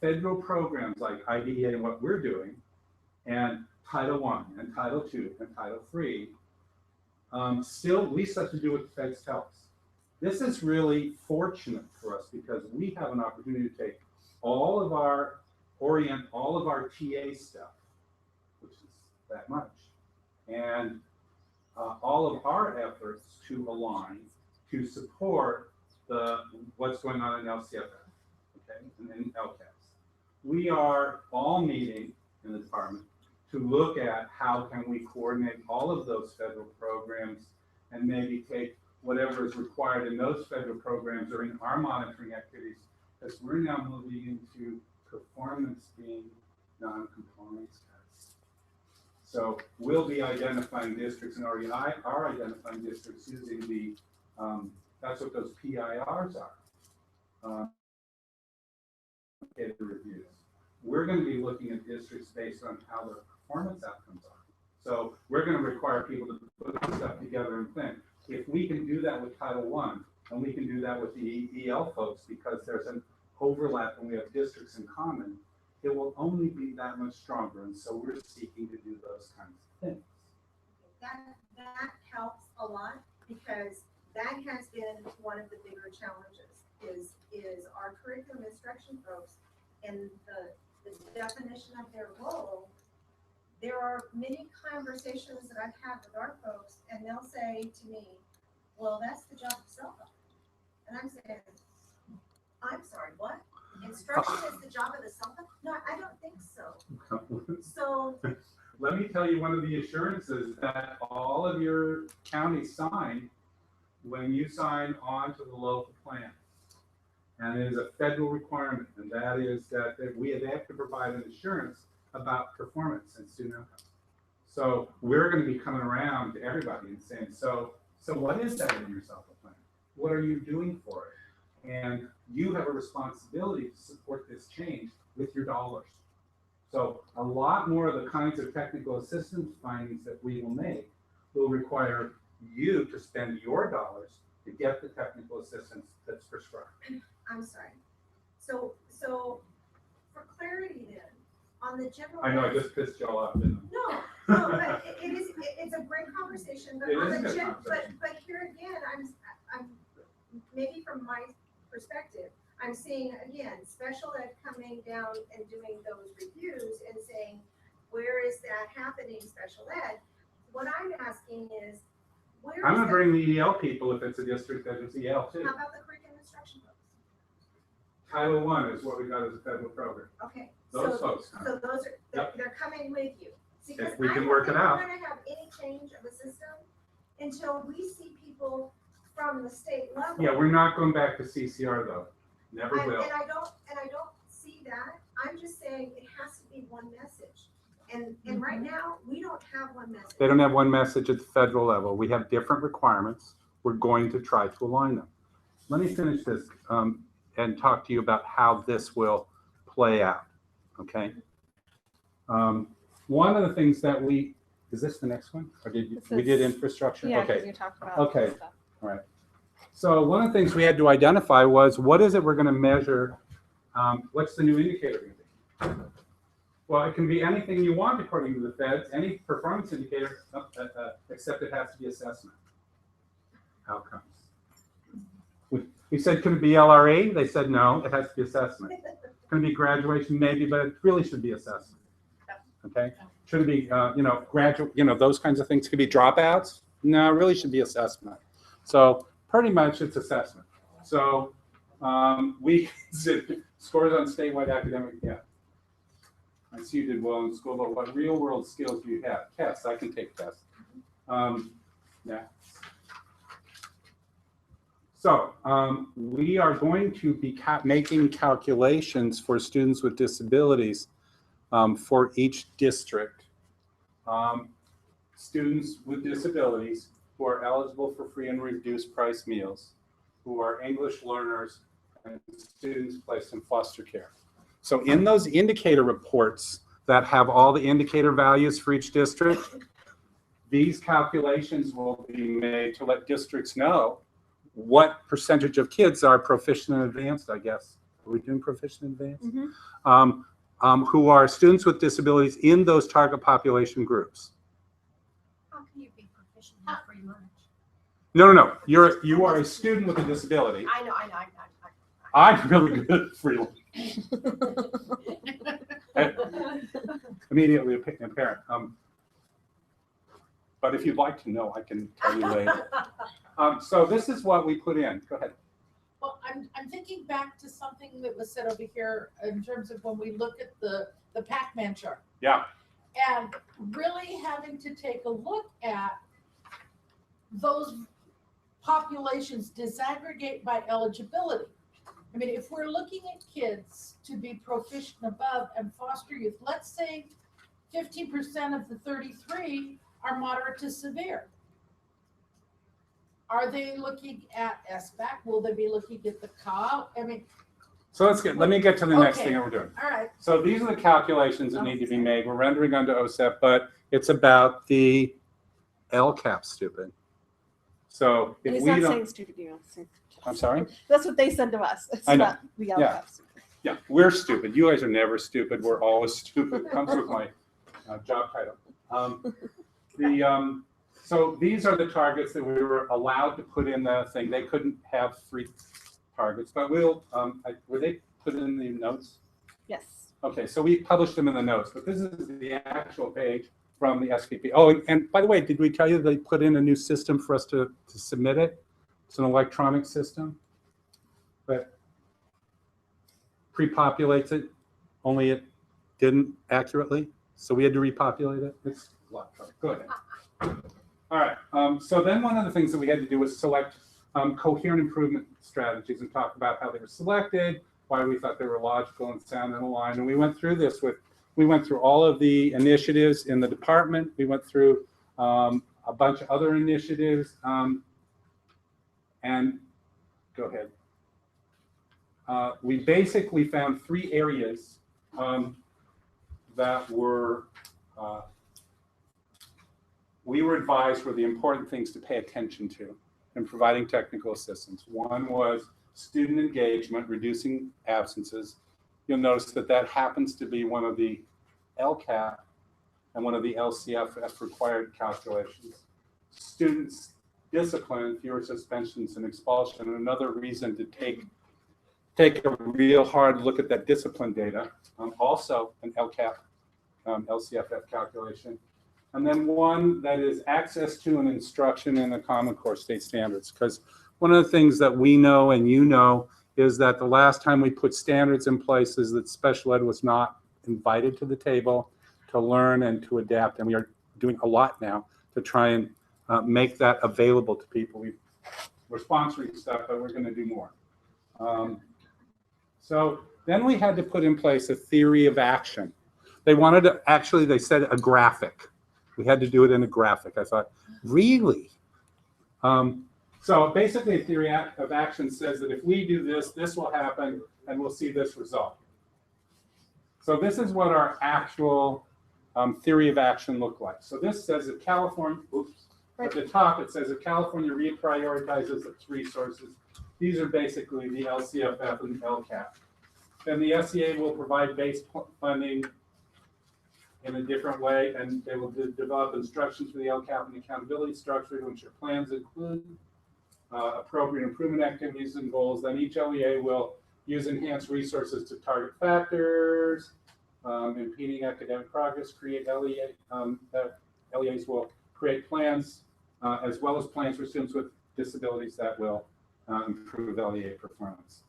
federal programs like IDEA and what we're doing, and Title I and Title II and Title III, still we still have to do what the feds tell us. This is really fortunate for us because we have an opportunity to take all of our TA stuff, which is that much, and all of our efforts to align to support what's going on in LCFF, okay, and in LCAPs. We are all meeting in the department to look at how can we coordinate all of those federal programs and maybe take whatever is required in those federal programs or in our monitoring activities, because we're now moving into performance being non-compliance tests. So we'll be identifying districts and already are identifying districts using the, that's what those PIRs are. Data reviews. We're going to be looking at districts based on how their performance outcomes are. So we're going to require people to put this stuff together and think. If we can do that with Title I, and we can do that with the EL folks, because there's an overlap and we have districts in common, it will only be that much stronger. And so we're seeking to do those kinds of things. That helps a lot, because that has been one of the bigger challenges is our curriculum instruction folks and the definition of their role. There are many conversations that I've had with our folks, and they'll say to me, well, that's the job of SELPA. And I'm saying, I'm sorry, what? Instruction is the job of the SELPA? No, I don't think so. So let me tell you one of the assurances that all of your counties sign when you sign on to the local plan. And it is a federal requirement, and that is that they have to provide an assurance about performance and student outcomes. So we're going to be coming around to everybody and saying, so what is that in your SELPA plan? What are you doing for it? And you have a responsibility to support this change with your dollars. So a lot more of the kinds of technical assistance findings that we will make will require you to spend your dollars to get the technical assistance that's prescribed. I'm sorry. So for clarity then, on the general. I know I just pissed y'all off, didn't I? No, but it's a great conversation. But It on is a the good conversation. but here again, I'm maybe from my perspective, I'm seeing again special ed coming down and doing those reviews and saying, where is that happening, special ed? What I'm asking is, where I'm is gonna that? bring the EL people if it's a district that is EL too. How about the curriculum instruction folks? Title I is what we got as a federal program. Okay. Those folks. So those are, Yep. they're coming with you. See, If 'cause we I can don't work it think out. We're gonna have any change of the system until we see people from the state level. Yeah, we're not going back to CCR though. Never will. And I don't see that. I'm just saying it has to be one message. And right now, we don't have one message. They don't have one message at the federal level. We have different requirements. We're going to try to align them. Let me finish this and talk to you about how this will play out, okay? One of the things that is this the next one? Or we did infrastructure? Yeah, Okay. you talked about Okay, stuff. all right. So one of the things we had to identify was, what is it we're gonna measure? What's the new indicator gonna be? Well, it can be anything you want according to the feds, any performance indicator, except it has to be assessment outcomes. We said, can it be LRE? They said, no, it has to be assessment. Can it be graduation? Maybe, but it really should be assessment. Okay? Should it be, graduate, those kinds of things. Could be dropouts? No, it really should be assessment. So pretty much it's assessment. So we scores on statewide academic, yeah. I see you did well in school, but what real world skills do you have? Tests, I can take tests. Yeah. So we are going to be making calculations for students with disabilities for each district. Students with disabilities who are eligible for free and reduced price meals, who are English learners, and students placed in foster care. So in those indicator reports that have all the indicator values for each district, these calculations will be made to let districts know what percentage of kids are proficient and advanced, I guess. Are we doing proficient and advanced? Mm-hmm. Who are students with disabilities in those target population groups. How can you be proficient in free lunch? No. You are a student with a disability. I know. I'm really good at free lunch. Immediately a parent. But if you'd like to know, I can tell you later. So this is what we put in. Go ahead. Well, I'm thinking back to something that was said over here in terms of when we look at the Pac-Man chart. Yeah. And really having to take a look at those populations disaggregate by eligibility. I mean, if we're looking at kids to be proficient above and foster youth, let's say 50% of the 33 are moderate to severe. Are they looking at SBAC? Will they be looking at the COW? I mean, So let me get to the next Okay. thing that we're doing. all right. So these are the calculations that need to be made. We're rendering under OSEP, but it's about the LCAP, stupid. So And if he's we not don't, saying stupid, you know. I'm sorry? That's what they said to us. It's I know. not the yellow Yeah. caps. Yeah, we're stupid. You guys are never stupid. We're always stupid. Comes with my job title. So these are the targets that we were allowed to put in the thing. They couldn't have 3 targets, but we'll, were they put in the notes? Yes. Okay, so we published them in the notes, but this is the actual page from the SPP. Oh, and by the way, did we tell you they put in a new system for us to submit it? It's an electronic system that pre-populates it, only it didn't accurately, so we had to repopulate it. It's a lot of trouble. Good. All right, so then one of the things that we had to do was select coherent improvement strategies and talk about how they were selected, why we thought they were logical and sound and aligned. And we went through this we went through all of the initiatives in the department. We went through a bunch of other initiatives. And go ahead. We basically found 3 areas that were we were advised were the important things to pay attention to in providing technical assistance. One was student engagement, reducing absences. You'll notice that that happens to be one of the LCAP and one of the LCFF required calculations. Students' discipline, fewer suspensions and expulsion, another reason to take a real hard look at that discipline data. Also an LCAP, LCFF calculation. And then one that is access to and instruction in the Common Core state standards. Because one of the things that we know and you know is that the last time we put standards in place is that special ed was not invited to the table to learn and to adapt. And we are doing a lot now to try and make that available to people. We're sponsoring stuff, but we're going to do more. So then we had to put in place a theory of action. They wanted to, actually, they said a graphic. We had to do it in a graphic. I thought, really? So basically, a theory of action says that if we do this, this will happen, and we'll see this result. So this is what our actual theory of action looked like. So this says that California, at the top, it says that California reprioritizes its resources. These are basically the LCFF and the LCAP. Then the SEA will provide base funding in a different way, and they will develop instructions for the LCAP and accountability structure to ensure plans include appropriate improvement activities and goals. Then each LEA will use enhanced resources to target factors impeding academic progress, create LEAs will create plans as well as plans for students with disabilities that will improve LEA performance.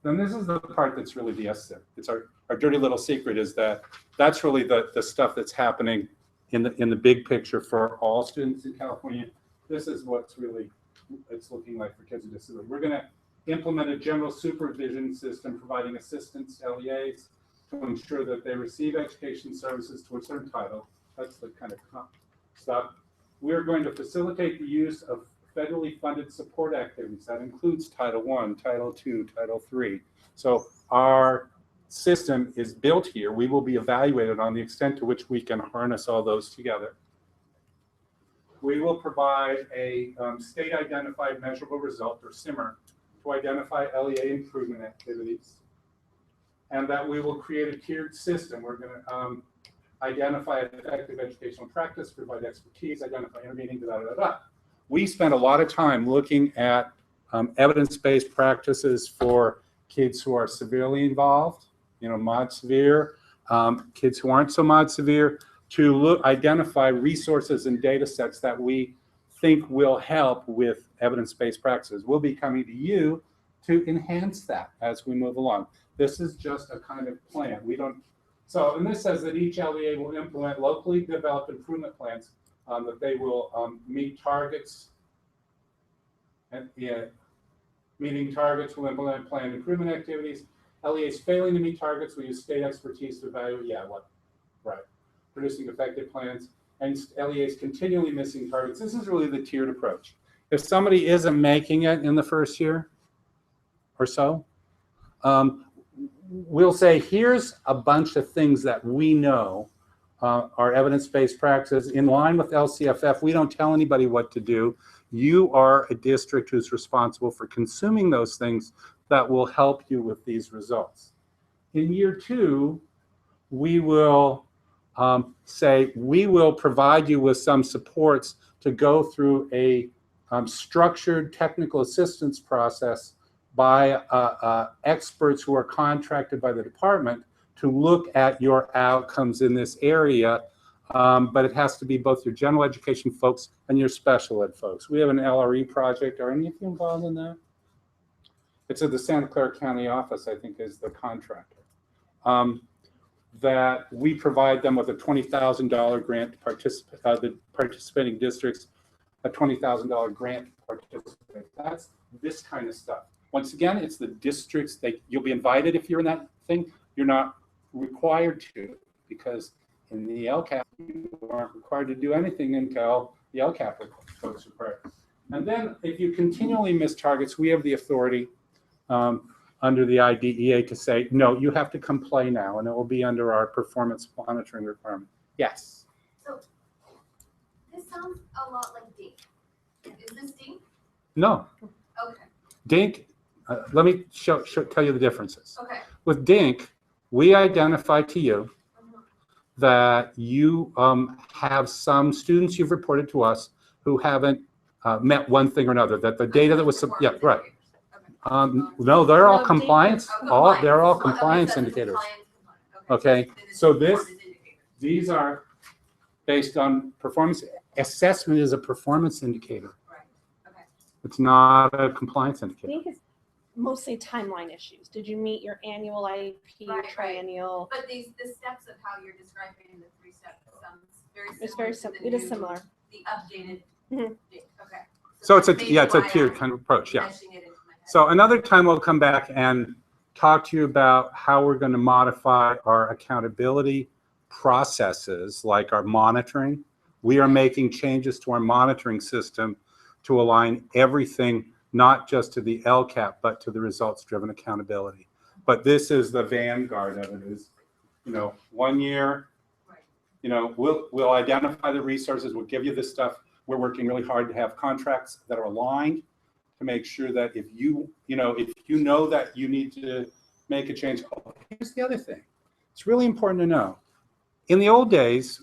Then this is the part that's really the SIP. It's our dirty little secret is that that's really the stuff that's happening in the big picture for all students in California. This is what's really it's looking like for kids with disability. We're going to implement a general supervision system providing assistance to LEAs to ensure that they receive education services to a certain title. That's the kind of stuff. We're going to facilitate the use of federally funded support activities. That includes Title I, Title II, Title III. So our system is built here. We will be evaluated on the extent to which we can harness all those together. We will provide a state-identified measurable result, or SIMR, to identify LEA improvement activities. And that we will create a tiered system. We're going to identify effective educational practice, provide expertise, identify intervening, We spent a lot of time looking at evidence-based practices for kids who are severely involved, mod severe, kids who aren't so mod severe, to identify resources and data sets that we think will help with evidence-based practices. We'll be coming to you to enhance that as we move along. This is just a kind of plan. And this says that each LEA will implement locally developed improvement plans that they will meet targets. And meeting targets will implement planned improvement activities. LEAs failing to meet targets will use state expertise to evaluate. Right. producing effective plans, and LEA is continually missing targets. This is really the tiered approach. If somebody isn't making it in the first year or so, we'll say, here's a bunch of things that we know are evidence-based practices in line with LCFF. We don't tell anybody what to do. You are a district who's responsible for consuming those things that will help you with these results. In year 2, we will say, we will provide you with some supports to go through a structured technical assistance process by experts who are contracted by the department to look at your outcomes in this area. But it has to be both your general education folks and your special ed folks. We have an LRE project. Are any of you involved in that? It's at the Santa Clara County office, I think, is the contractor. That we provide them with a $20,000 grant to participate, the participating districts, a $20,000 grant to participate. That's this kind of stuff. Once again, it's the districts that you'll be invited if you're in that thing. You're not required to, because in the LCAP, you aren't required to do anything until the LCAP folks require. And then if you continually miss targets, we have the authority under the IDEA to say, no, you have to come play now, and it will be under our performance monitoring requirement. Yes? So this sounds a lot like DINK. Is this DINK? No. Okay. DINK, let me tell you the differences. Okay. With DINK, we identify to you that you have some students you've reported to us who haven't met one thing or another, that the data that was, yeah, right. No, they're all compliance. They're all compliance indicators. Okay, so these are based on performance. Assessment is a performance indicator. It's not a compliance indicator. I think it's mostly timeline issues. Did you meet your annual IEP, your triennial? But the steps of how you're describing the 3 steps sounds very similar. It's very similar. It is similar. The updated. Mm-hmm. Okay. So it's a tiered kind of approach. Yeah. So another time we'll come back and talk to you about how we're going to modify our accountability processes, like our monitoring. We are making changes to our monitoring system to align everything, not just to the LCAP, but to the results-driven accountability. But this is the vanguard of it. Is, 1 year. We'll identify the resources. We'll give you this stuff. We're working really hard to have contracts that are aligned to make sure that if you know that you need to make a change. Oh, here's the other thing. It's really important to know. In the old days,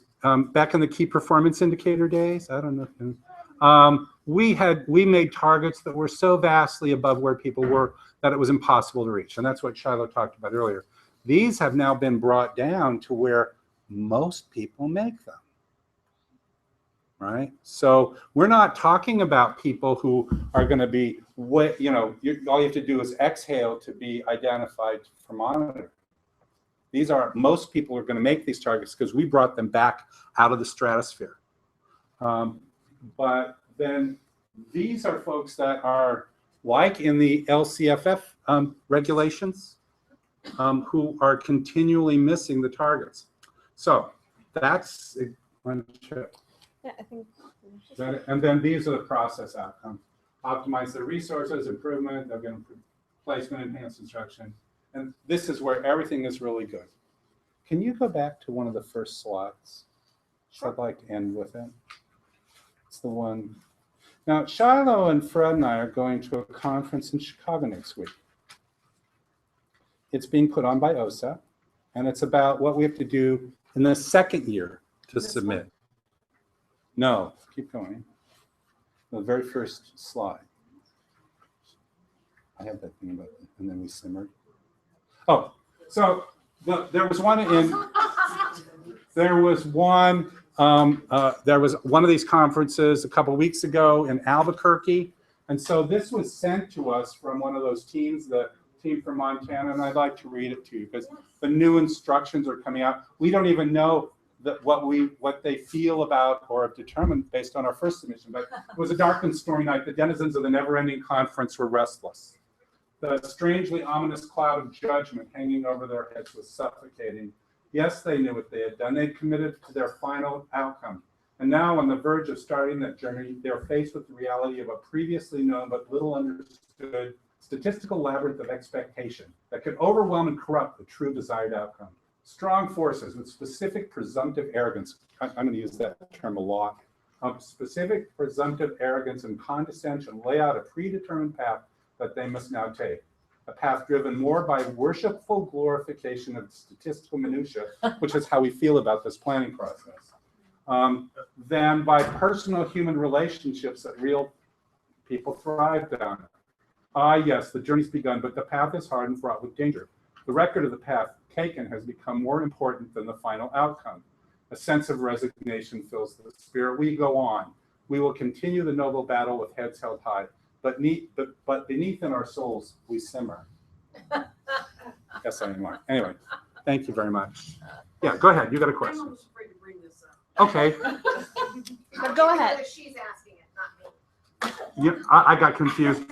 back in the key performance indicator days, I don't know. We made targets that were so vastly above where people were that it was impossible to reach. And that's what Shiloh talked about earlier. These have now been brought down to where most people make them. Right? So we're not talking about people who are going to be, all you have to do is exhale to be identified for monitoring. Most people are going to make these targets because we brought them back out of the stratosphere. But then these are folks that are like in the LCFF regulations who are continually missing the targets. So that's one chip. Yeah, I think. And then these are the process outcomes. Optimize the resources, improvement, they're going to placement, enhanced instruction. And this is where everything is really good. Can you go back to one of the first slides? Sure. I'd like to end with it. It's the one. Now, Shiloh and Fred and I are going to a conference in Chicago next week. It's being put on by OSA, and it's about what we have to do in the second year to submit. One? No, keep going. The very first slide. I have that thing about it, and then we simmered. Oh, so there was one of these conferences a couple of weeks ago in Albuquerque, and so this was sent to us from one of those teams, the team from Montana, and I'd like to read it to you because the new instructions are coming out. We don't even know what they feel about or have determined based on our first submission, but it was a dark and stormy night. The denizens of the never-ending conference were restless. The strangely ominous cloud of judgment hanging over their heads was suffocating. Yes, they knew what they had done. They committed to their final outcome. And now, on the verge of starting that journey, they're faced with the reality of a previously known but little understood statistical labyrinth of expectation that could overwhelm and corrupt the true desired outcome. Strong forces with specific presumptive arrogance, I'm going to use that term a lot, specific presumptive arrogance and condescension lay out a predetermined path that they must now take. A path driven more by worshipful glorification of statistical minutia, which is how we feel about this planning process, than by personal human relationships that real people thrive down. Ah, yes, the journey's begun, but the path is hard and fraught with danger. The record of the path taken has become more important than the final outcome. A sense of resignation fills the spirit. We go on. We will continue the noble battle with heads held high, but beneath in our souls we simmer. Yes, I am. Anyway, thank you very much. Yeah, go ahead. You got a question. I'm almost afraid to bring this up. Okay. But go ahead. She's asking it, not me. Yep, I got confused.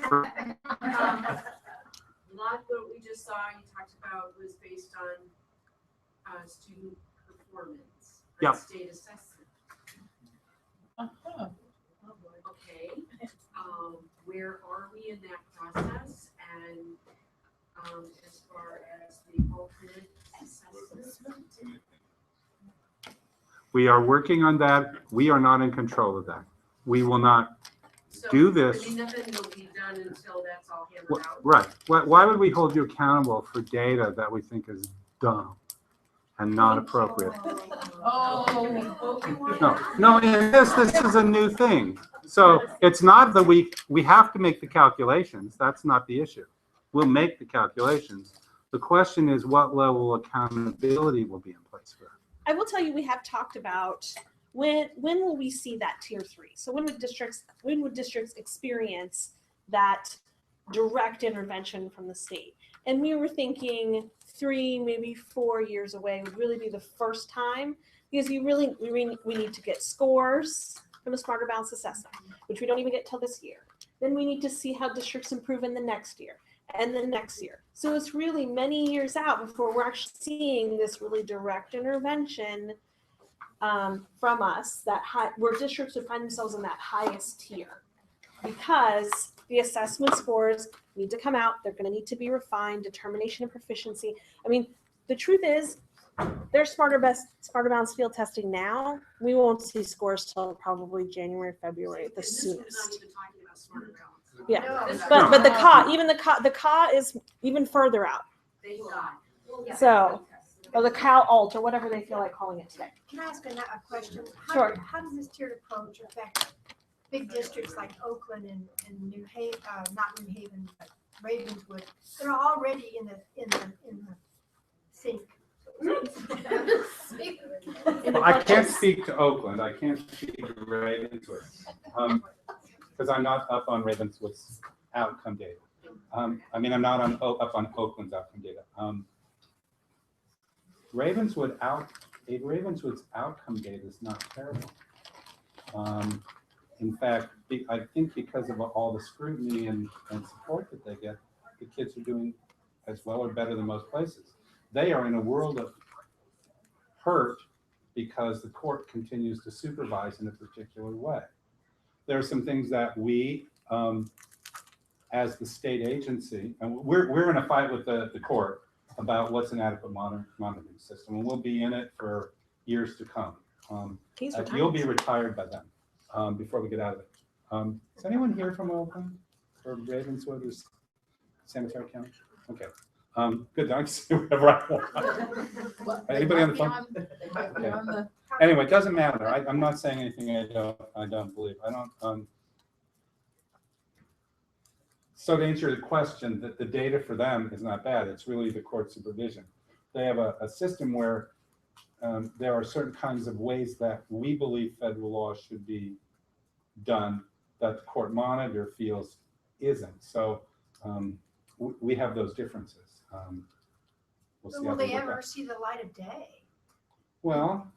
Lot what we just saw, you talked about was based on student performance. Yep. State assessment. Uh-huh. Okay, where are we in that process? And as far as the alternate assessment? We are working on that. We are not in control of that. We will not do this. I mean, nothing will be done until that's all hammered out. Right. Why would we hold you accountable for data that we think is dumb and not appropriate? No, this is a new thing. So it's not that we have to make the calculations. That's not the issue. We'll make the calculations. The question is what level of accountability will be in place for that. I will tell you, we have talked about when will we see that tier 3? So when would districts experience that direct intervention from the state? And we were thinking 3, maybe 4 years away would really be the first time, because we need to get scores from the Smarter Balanced Assessment, which we don't even get till this year. Then we need to see how districts improve in the next year and the next year. So it's really many years out before we're actually seeing this really direct intervention from us where districts would find themselves in that highest tier, because the assessment scores need to come out. They're going to need to be refined, determination of proficiency. I mean, the truth is, there's Smarter Balanced field testing now. We won't see scores till probably January, February at the soonest. Not even talking about Smarter Balance. Yeah, No. but the CA is even further out. Thank God. So, or the Cal Alt or whatever they feel like calling it today. Can I ask a question? Sure. How does this tiered approach affect big districts like Oakland and New Haven, not New Haven, but Ravenswood, that are already in the sink? Well, I can't speak to Oakland. I can't speak to Ravenswood because I'm not up on Ravenswood's outcome data. I mean, I'm not up on Oakland's outcome data. Ravenswood's outcome data is not terrible. In fact, I think because of all the scrutiny and support that they get, the kids are doing as well or better than most places. They are in a world of hurt because the court continues to supervise in a particular way. There are some things that we, as the state agency, and we're in a fight with the court about what's an adequate monitoring system, and we'll be in it for years to come. You'll be retired by then, before we get out of it. Is anyone here from Oakland or Ravenswood or Sanitary County? Okay. Good, I can say whatever I want. Anybody on the phone? Okay. Anyway, it doesn't matter. I'm not saying anything I don't believe. So to answer the question, that the data for them is not bad. It's really the court supervision. They have a system where there are certain kinds of ways that we believe federal law should be done that the court monitor feels isn't. So we have those differences. We'll see Will they ever see the light of day? Well,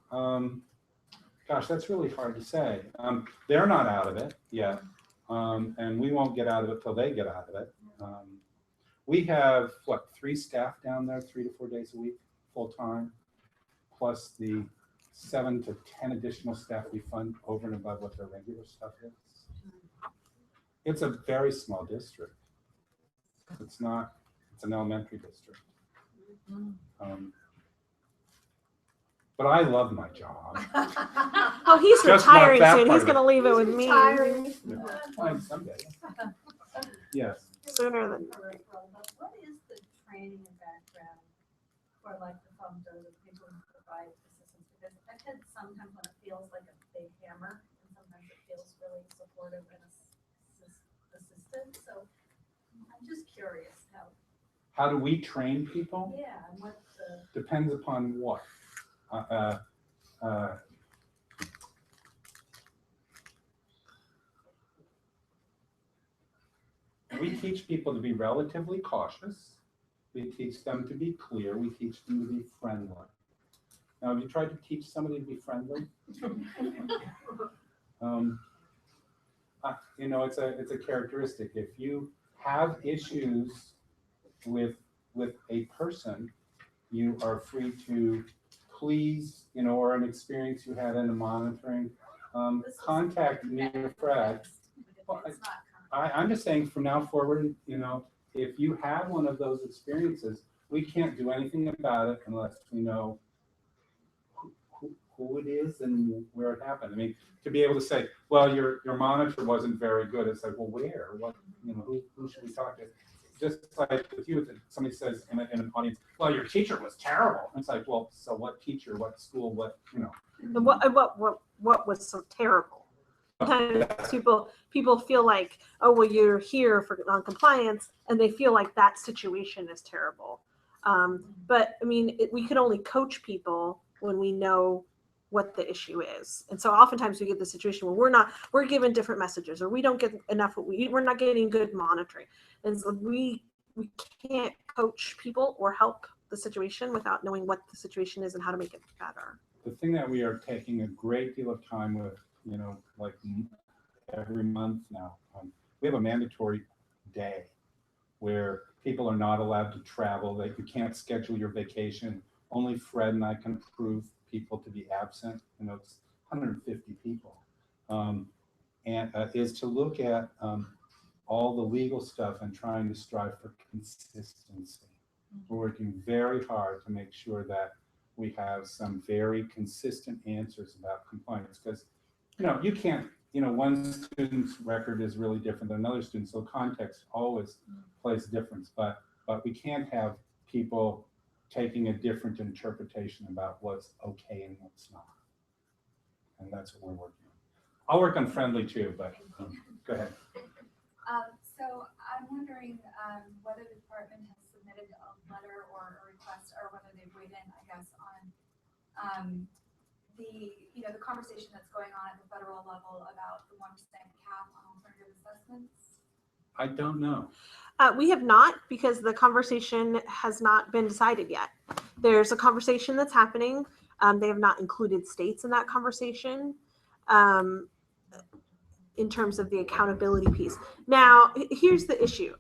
gosh, that's really hard to say. They're not out of it yet, and we won't get out of it till they get out of it. We have, 3 staff down there, 3 to 4 days a week, full time. plus the 7 to 10 additional staff we fund over and above what their regular stuff is. It's a very small district. It's not, it's an elementary district. But I love my job. Oh, he's Just not retiring that soon. part He's of going to it. leave it with me. Yeah, fine, someday. Yes. Sooner than. What is the training and background for like the thumbs or the people who provide assistance? Because I've had sometimes when it feels like a big hammer, and sometimes it feels really supportive and assistant. So I'm just curious How do we train people? Yeah, and what the. Depends upon what. We teach people to be relatively cautious. We teach them to be clear. We teach them to be friendly. Now, have you tried to teach somebody to be friendly? You know, it's a characteristic. If you have issues with a person, you are free to please, you know, or an experience you had in the monitoring, contact me or Fred. Well, I'm just saying from now forward, you know, if you have one of those experiences, we can't do anything about it unless we know who it is and where it happened. I mean, to be able to say, well, your monitor wasn't very good. It's like, well, where? What? You know, who should we talk to? Just like with you, if somebody says in an audience, well, your teacher was terrible. It's like, well, so what teacher, what school, what, you know. And what was so terrible? Sometimes people feel like, oh, well, you're here for non-compliance, and they feel like that situation is terrible. But I mean, we could only coach people when we know what the issue is. And so oftentimes we get the situation where we're given different messages, or we don't get enough, we're not getting good monitoring. And so we can't coach people or help the situation without knowing what the situation is and how to make it better. The thing that we are taking a great deal of time with, you know, like every month now, we have a mandatory day where people are not allowed to travel. You can't schedule your vacation. Only Fred and I can approve people to be absent. You know, it's 150 people. Is to look at all the legal stuff and trying to strive for consistency. We're working very hard to make sure that we have some very consistent answers about compliance, because, you know, you can't, you know, one student's record is really different than another student, so context always plays a difference, but we can't have people taking a different interpretation about what's okay and what's not. And that's what we're working on. I'll work on friendly too, but go ahead. So I'm wondering whether the department has submitted a letter or a request, or whether they've weighed in, I guess, on the conversation that's going on at the federal level about the 1% cap on alternative assessments. I don't know. We have not, because the conversation has not been decided yet. There's a conversation that's happening. They have not included states in that conversation in terms of the accountability piece. Now, here's the issue.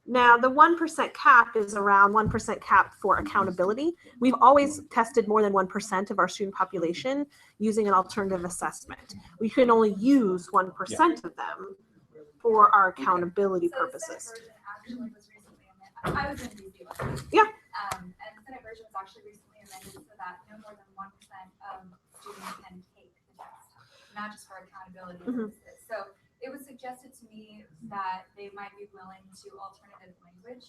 Now, the 1% cap is around 1% cap for accountability. We've always tested more than 1% of our student population using an alternative assessment. We can only use 1% of them for our accountability purposes. Actually was recently amended. I was in DC last week. Yeah. And the Senate version was actually recently amended so that no more than 1% of students can take the test, not just for accountability purposes. So it was suggested to me that they might be willing to alternative language,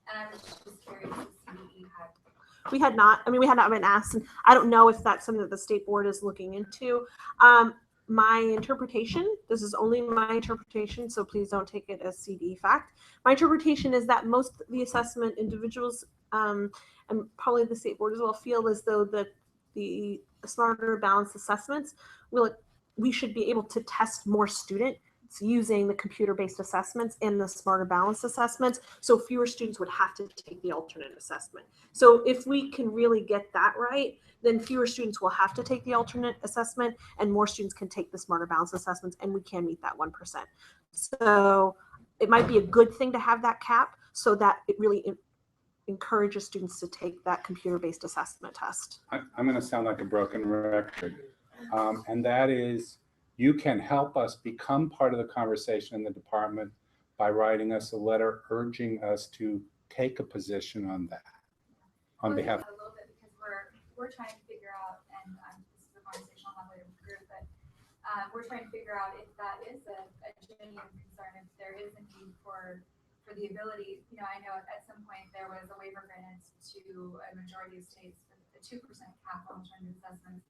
and I was just curious if CDE had. We had not. I mean, we had not been asked, and I don't know if that's something that the state board is looking into. My interpretation, this is only my interpretation, so please don't take it as CDE fact. My interpretation is that most of the assessment individuals, and probably the state board as well, feel as though that the smarter balanced assessments we should be able to test more students using the computer-based assessments and the smarter balanced assessments, so fewer students would have to take the alternate assessment. So if we can really get that right, then fewer students will have to take the alternate assessment and more students can take the smarter balanced assessments, and we can meet that 1%. So it might be a good thing to have that cap so that it really encourages students to take that computer-based assessment test. I'm going to sound like a broken record. And that is, you can help us become part of the conversation in the department by writing us a letter urging us to take a position on that, on behalf. A little bit because we're trying to figure out, and this is a conversation I'll have later with the group, but we're trying to figure out if that is a genuine concern, if there is a need for the ability, I know at some point there was a waiver granted to a majority of states for the 2% cap on alternative assessments.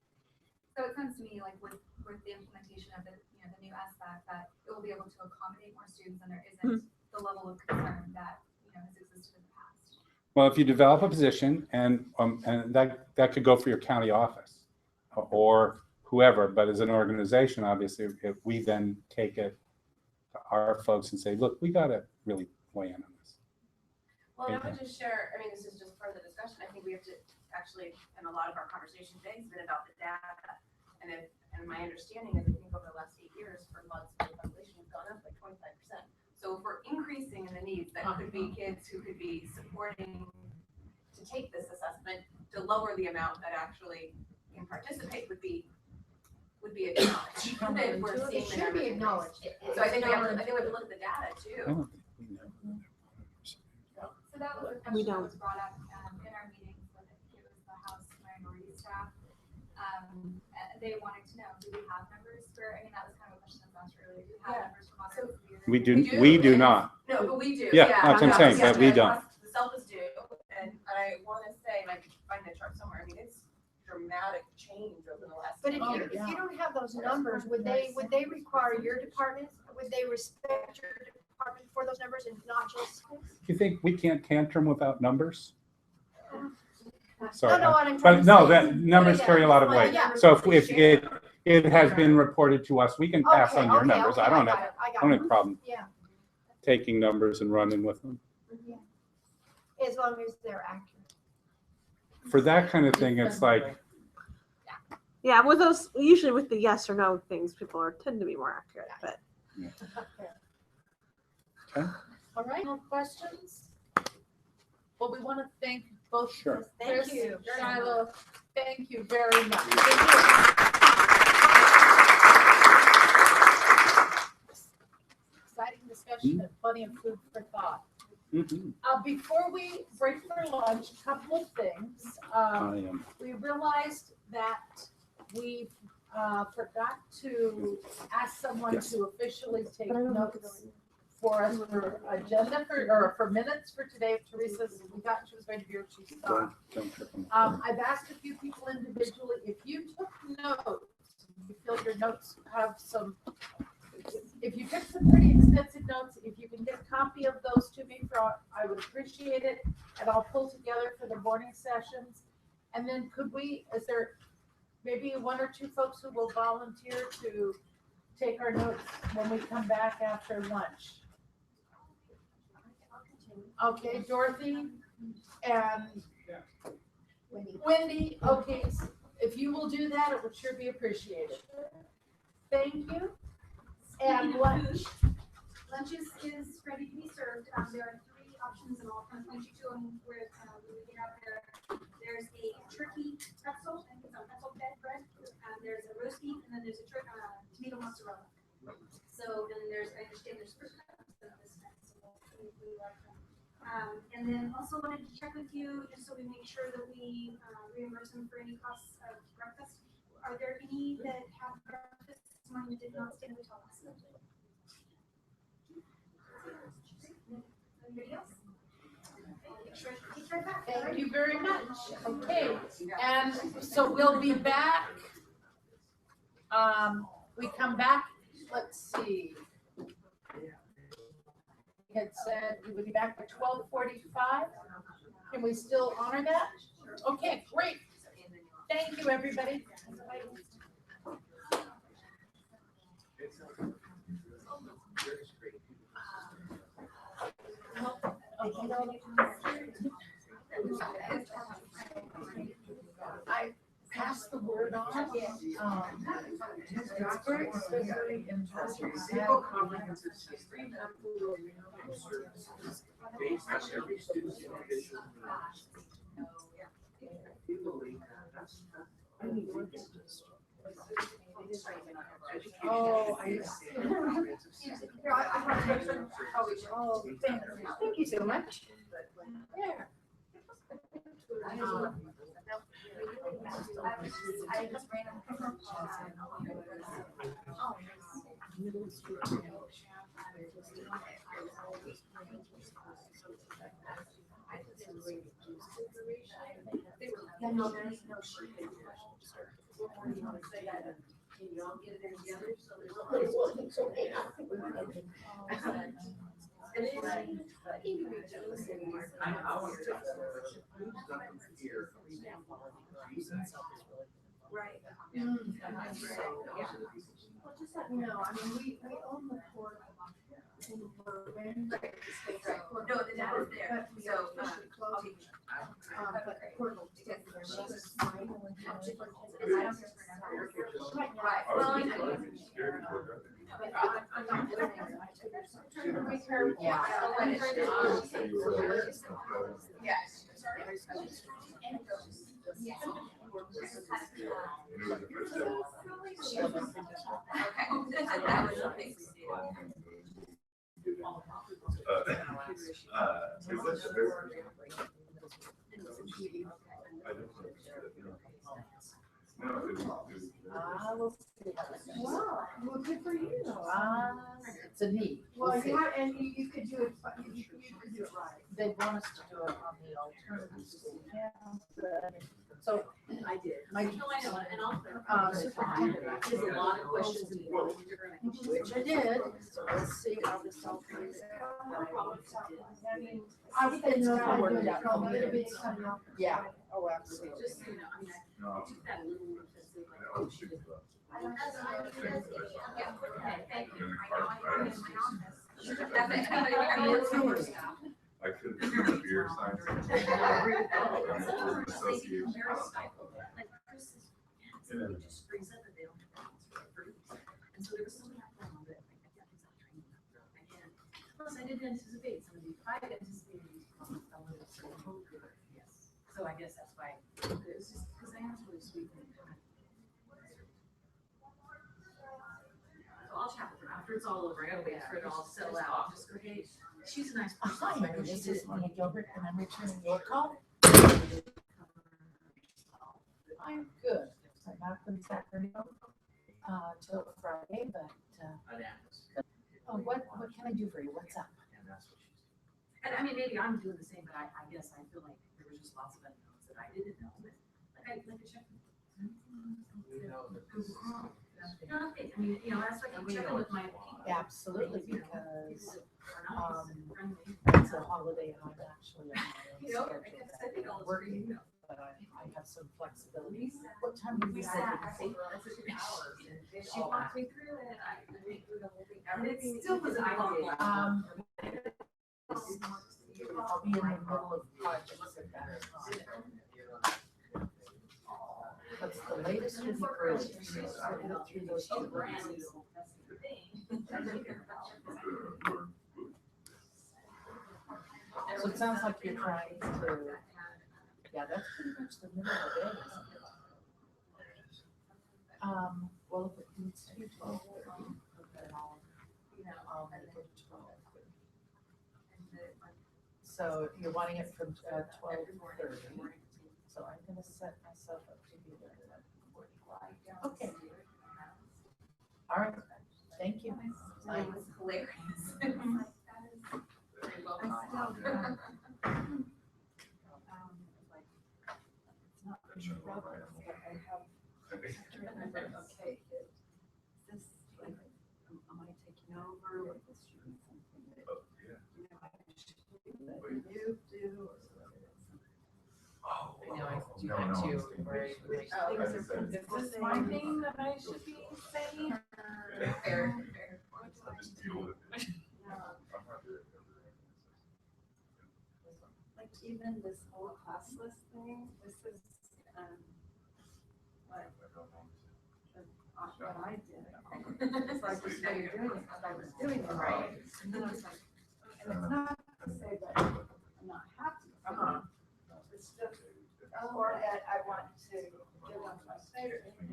So it sounds to me like with the implementation of the new SBAC that it will be able to accommodate more students, and there isn't the level of concern that has existed in the past. Well, if you develop a position and that could go for your county office or whoever, but as an organization, obviously, if we then take it to our folks and say, look, we got to really weigh in on this. Well, I would just share, this is just part of the discussion. I think we have to actually, and a lot of our conversation today has been about the data. And my understanding is I think over the last 8 years for months, the population has gone up by 25%. So if we're increasing in the needs, that could be kids who could be supporting to take this assessment, to lower the amount that actually can participate would be acknowledged. And we're seeing It should be acknowledged. So I think we have to look at the data too. So that was a question that was brought up in our meetings with it was the House minority staff. They wanted to know, do we have numbers for? That was kind of a question that was asked earlier. Do we have numbers for moderate severe? We do not. No, but we do. Yeah, that's what I'm saying, but we don't. The self is due, and I want to say, and I can find the chart somewhere. It's dramatic change over the last. But if you don't have those numbers, would they require your department? Would they respect your department for those numbers and not just? You think we can't tantrum without numbers? Sorry. No, what I'm but trying no, to that say. numbers carry a lot of weight. Yeah. So if it has been reported to us, we can pass on your numbers. I don't have a problem taking numbers and running with them. Yeah. As long as they're accurate. For that kind of thing, it's like. Yeah, with those, usually with the yes or no things, people tend to be more accurate, but. Yeah. Okay. All right, no questions? Well, we want to thank both Sure. Chris, Thank you. Shiloh, thank you very much. Exciting discussion and plenty of food for thought. Before we break for lunch, a couple of things. We realized that we forgot to ask someone to officially take notes for us for agenda for minutes for today. Teresa's, we thought she was going to be here, she stopped. I've asked a few people individually, if you took notes, you feel your notes have some, if you took some pretty extensive notes, if you can get a copy of those to me, I would appreciate it, and I'll pull together for the morning sessions. And then is there maybe one or two folks who will volunteer to take our notes when we come back after lunch? Okay, Dorothy and Wendy, okay, if you will do that, it would sure be appreciated. Thank you. And lunch? Lunch is ready to be served. There are 3 options, and I'll kind of point you to them where when we get out there. There's a turkey pretzel, and it's a pretzel bed bread. There's a roast beef, and then there's a tomato mozzarella. So then I understand there's fruit cups and this kind, so we like them. And then also wanted to check with you, just so we make sure that we reimburse them for any costs of breakfast. Are there any that have breakfast this morning that did not stay in the hotel last night? Anybody else? Thank you very much. Okay, and so we'll be back. We come back, let's see. We had said we would be back by 12:45. Can we still honor that? Okay, great. Thank you, everybody. I pass the word on. It's very interesting. SEACO comprehensive system based on every student's individual Oh, I see. Here, I have a picture. Oh, thank you so much. There. I just ran a Yeah, no, there's no sheet. You want to say that? Can you all get it together? So Right. Well, just let me know, I mean, we own the portal. No, the data's there, But we so, officially closed it. But the portal. right, well, I know. Yeah. Yes. Okay, that was a big Wow, well, good for you. It's a need. Well, yeah, and you could do it, you could do it right. They want us to do it on the alternatives. So I did. My superintendent, There's a lot of questions in the world. which I did. So let's see how this all plays out. I mean, I would say no, I would, Yeah, oh, absolutely. Just, so you know, I mean, I took that a little more offensive, like, oh, she did. I could have seen the beer signs. Association. Just freeze up and they don't have fruit. And so there was so many problems that and plus I didn't anticipate some of these, I anticipated these problems. Yes. So I guess that's why, it was just, because I asked really sweet. So I'll chat with her after it's all over. I gotta wait for it all to settle out. Just go, hey, she's a nice person. Hi, So I know this she is did. Monica Gilbert, and I'm returning your call. I'm good. I'm back from Sacramento, till Friday, but, oh, what can I do for you? What's up? And I mean, maybe I'm doing the same, but I guess I feel like there was just lots of unknowns that I didn't know. Like I checked. Nothing. I mean, you know, that's like I'm checking with my people. Absolutely, because, it's a holiday and I'm actually on my You know, own I schedule. guess I think I'll Working, but I have some flexibility. What time do you She have? walked me through it. I went through the whole thing. Everything still was idea. I'll be in the middle of projects at that time. What's the latest or the earliest? I went through those two. So it sounds like you're trying to, yeah, that's pretty much the middle of the day, isn't it? Well, if it needs to be 12:30, then I'll make it 12:30. So you're wanting it from 12:30. So I'm gonna set myself up to be there at 1:45. Okay. All right, thank you. Bye. It was hilarious. Okay, is this, like, am I taking over with this? You do. I know, I do that too, where is this my thing that I should be saying? Fair. Like even this whole class list thing, this is, what I did. It's like, just how you're doing it, because I was doing it right. And then I was like, and it's not to say that I'm not happy. It's just, or that I want to give up my favorite, it's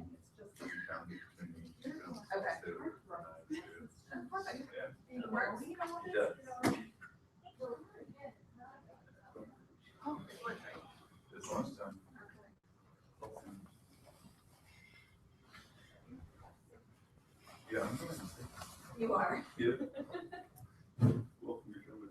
just. Okay. Yeah, I'm going. You are. Yeah. Welcome to coming.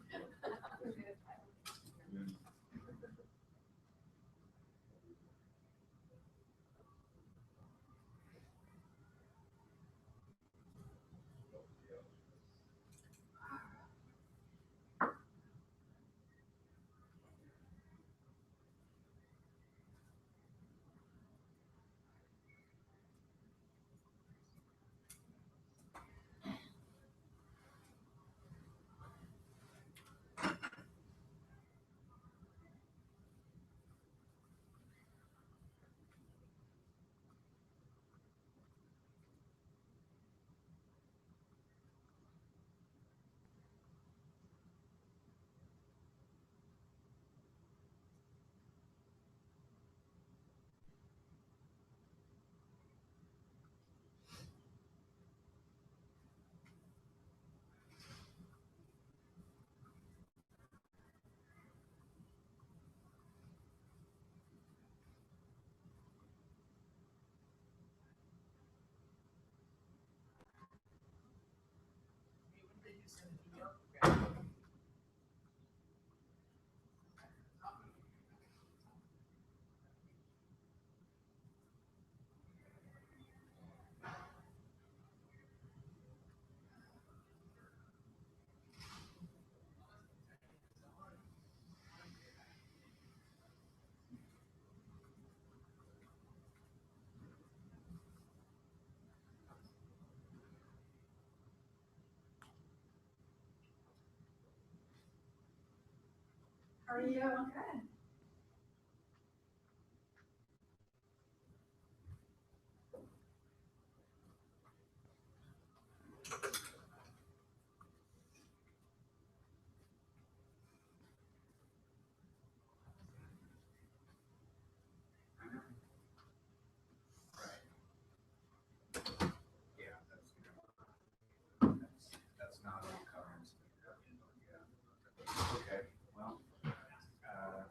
How are you? Good. Yeah, that's not on current. Yeah. Okay, well, okay.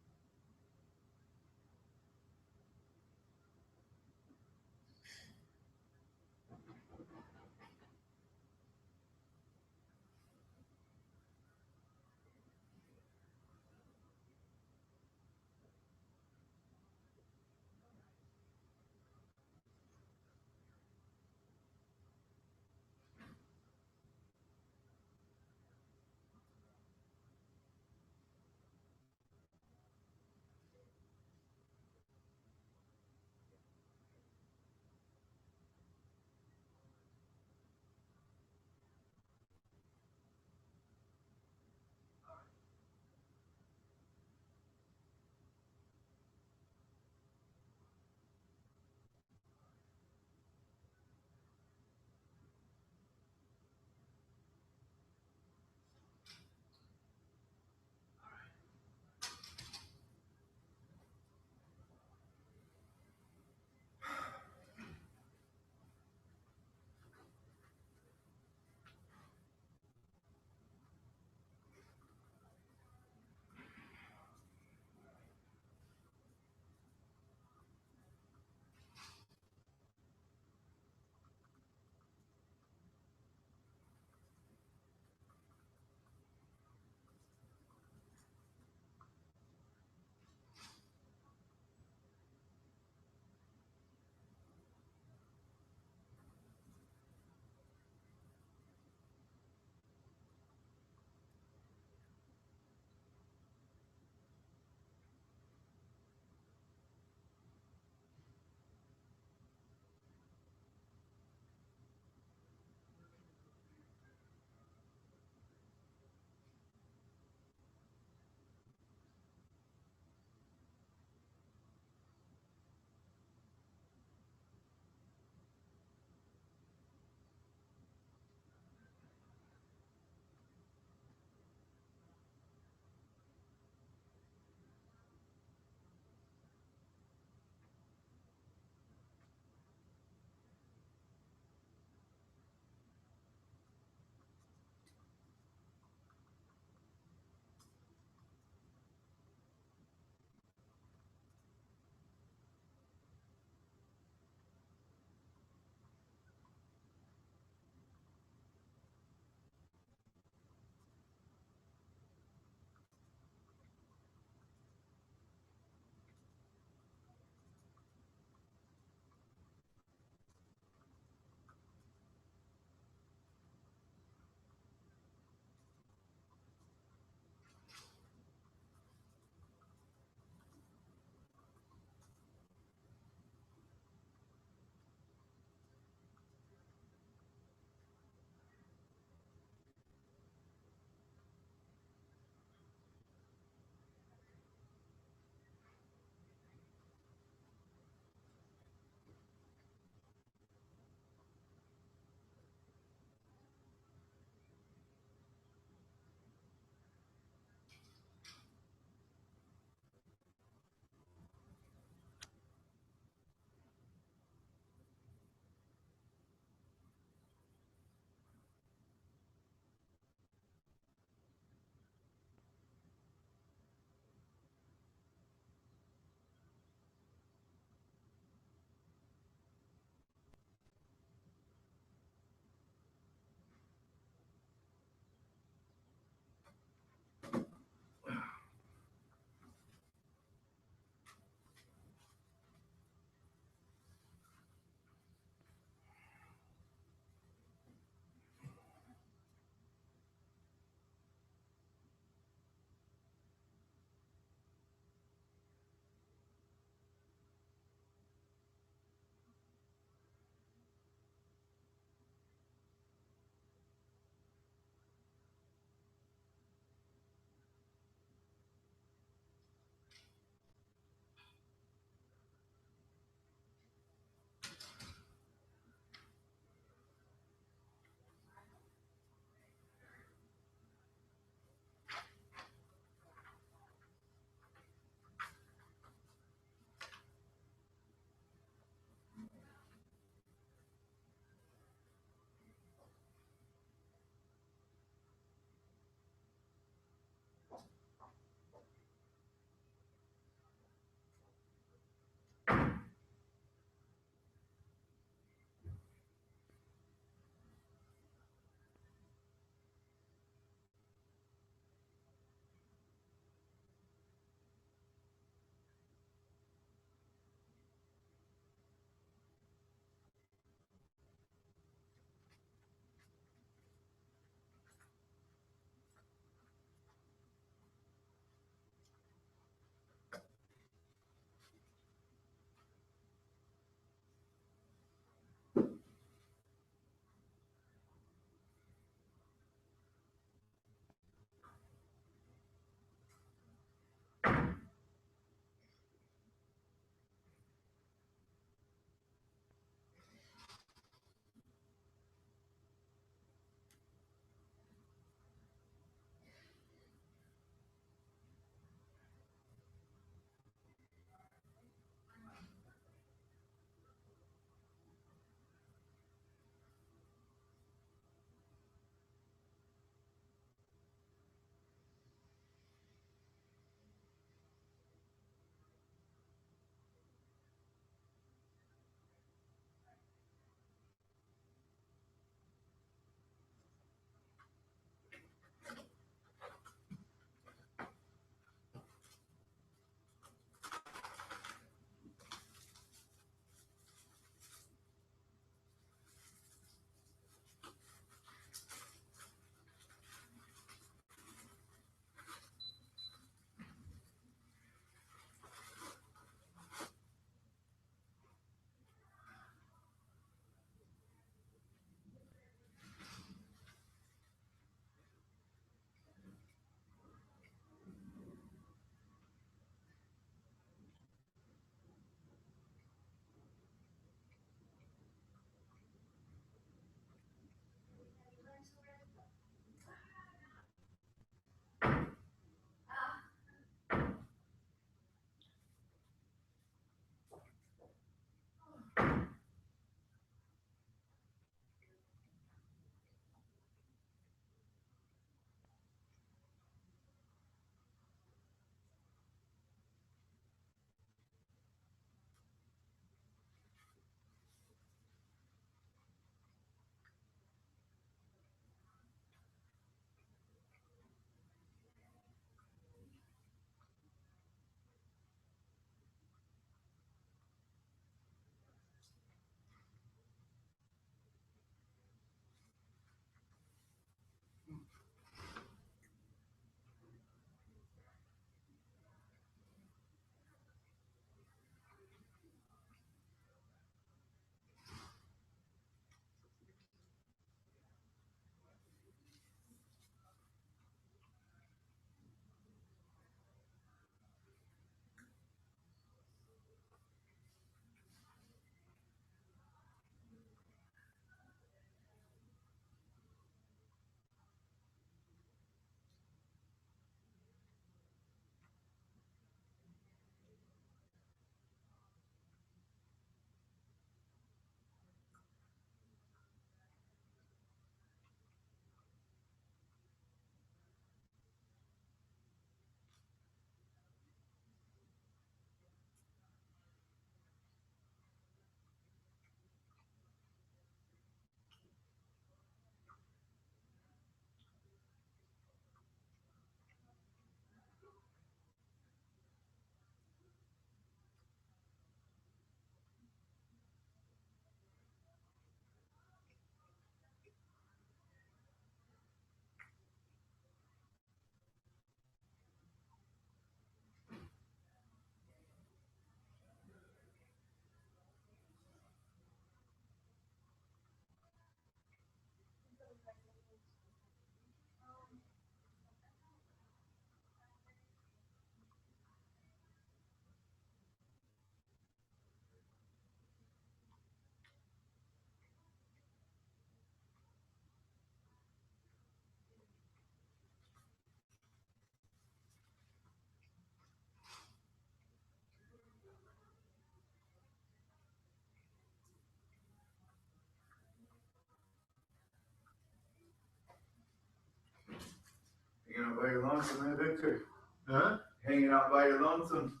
your lonesome, eh, Victor? Huh? Hanging out by your lonesome.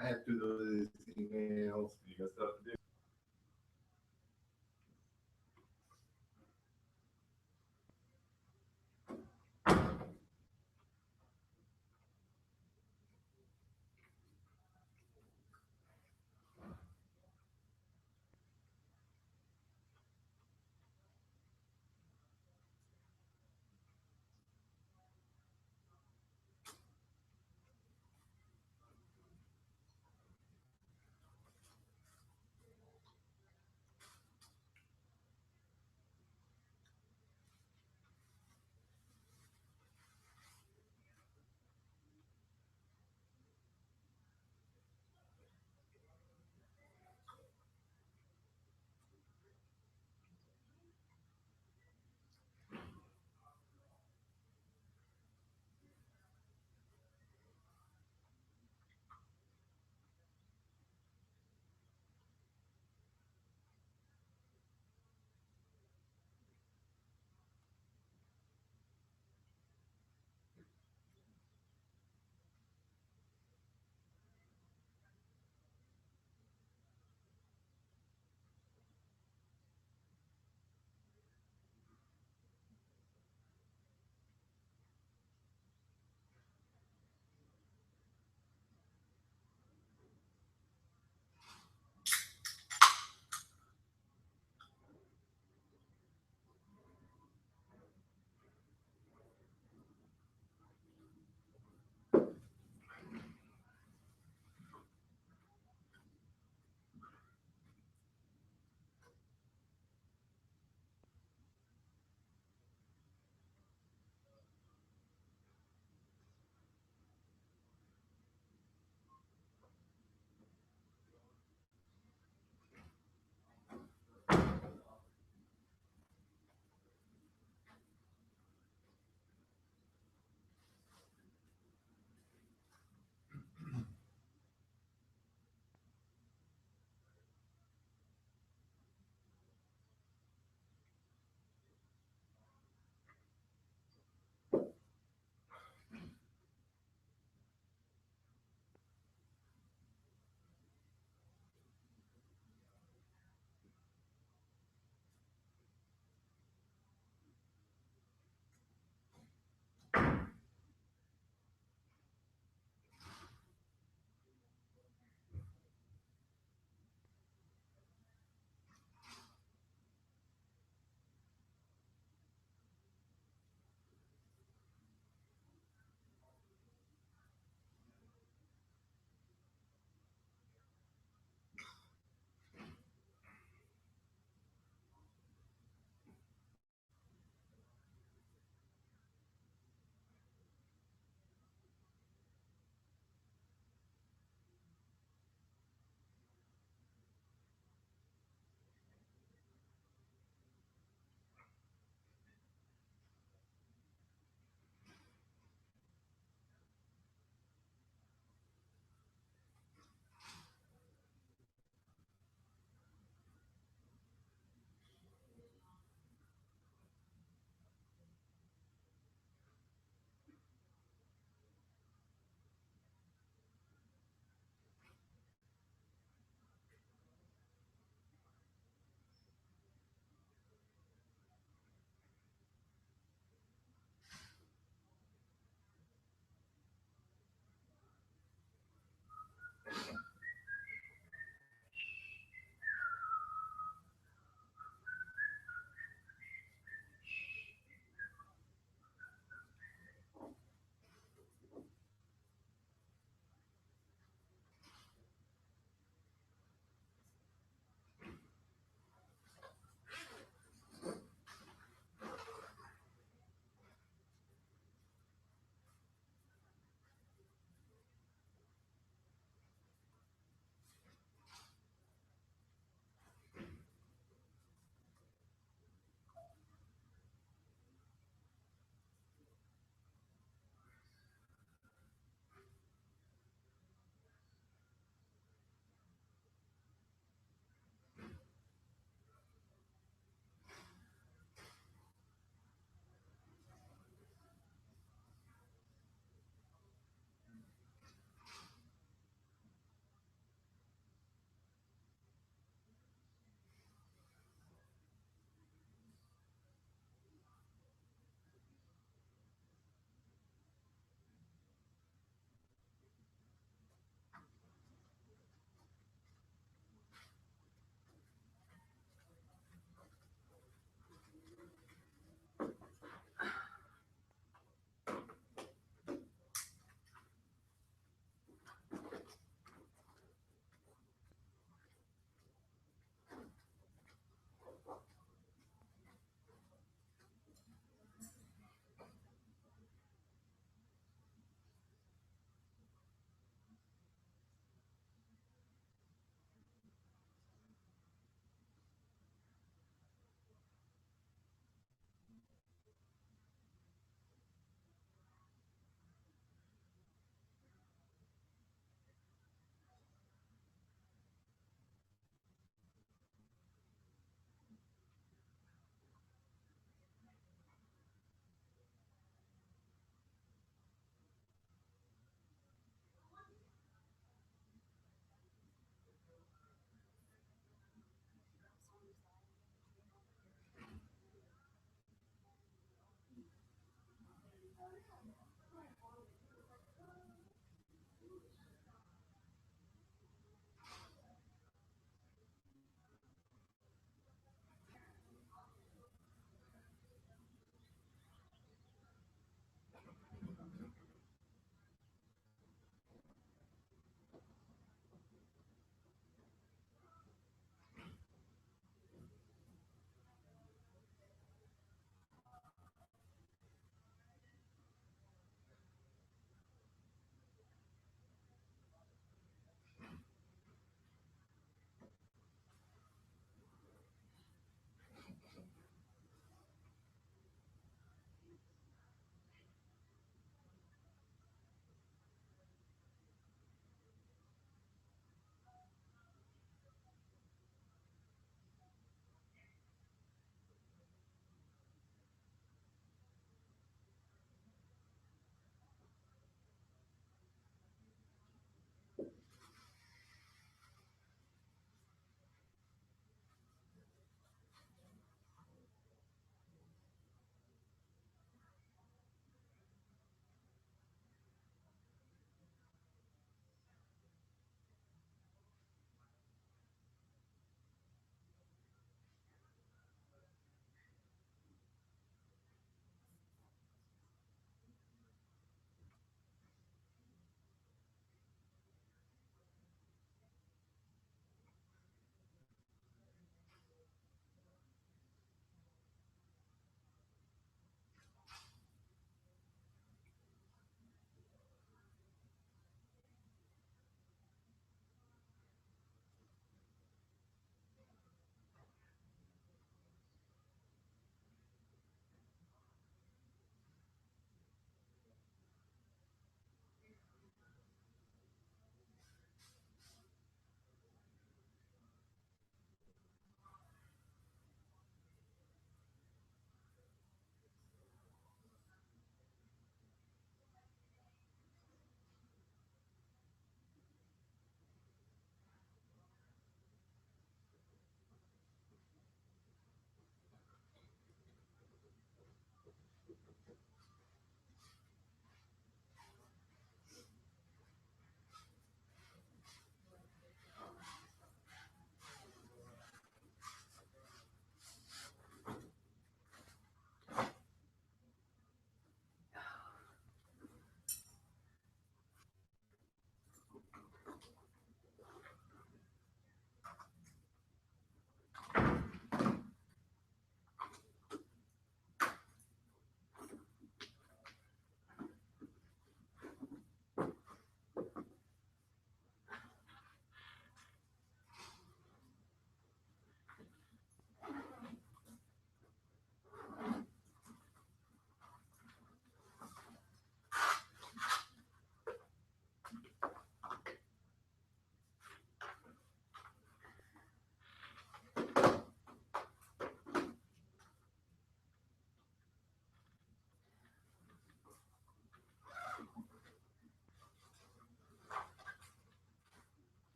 I have to do those emails. You got stuff to do.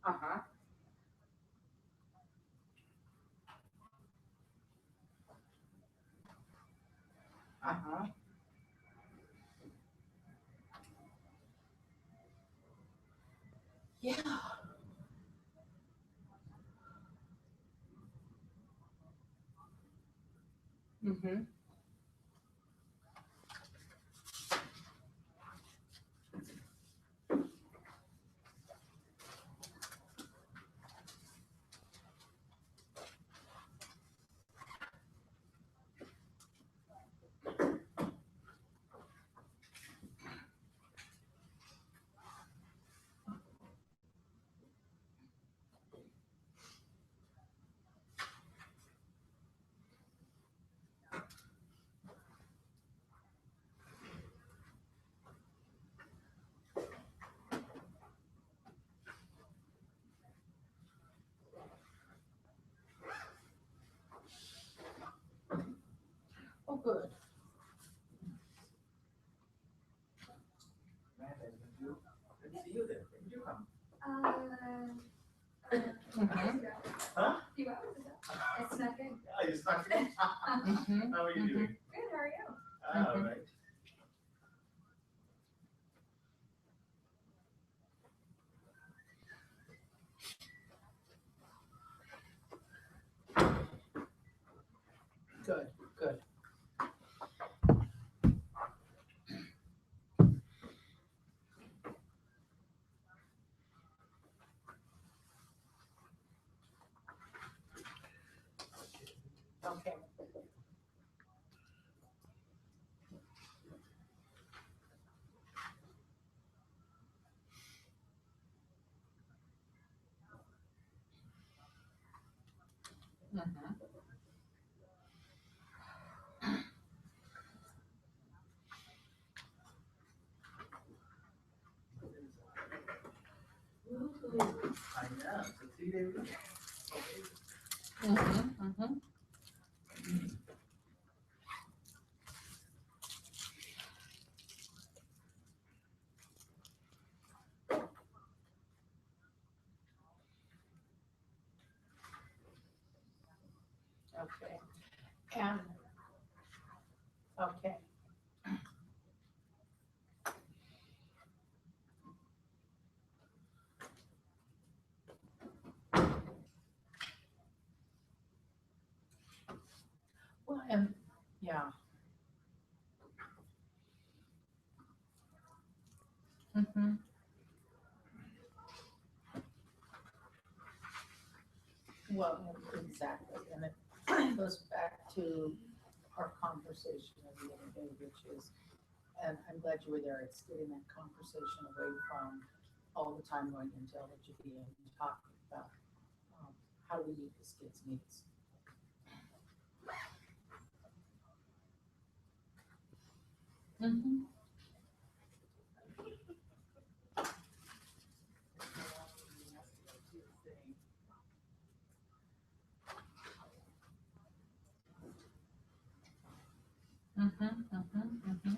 Uh-huh. Uh-huh. Yeah. Mm-hmm. Oh, good. Good to see you there. When did you come? A few hours ago. I snuck in. Oh, you snuck in? How are you doing? Good, how are you? All right. Good, good. Okay. Mhm. I know, it's a 3-day weekend. Mm-hmm, mm-hmm. Okay. And, okay. Well, and, yeah. Mm-hmm. Well, exactly, and it goes back to our conversation of the other day, which is, and I'm glad you were there, it's getting that conversation away from all the time going into LGB and talking about, how do we meet this kid's needs? Mm-hmm. Mm-hmm, mm-hmm, mm-hmm.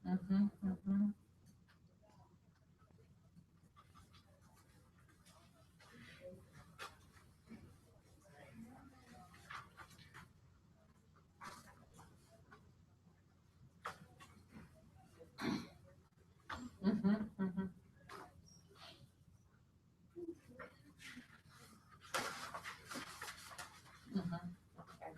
Mm-hmm, mm-hmm. Mm-hmm, mm-hmm. Mm-hmm. Okay.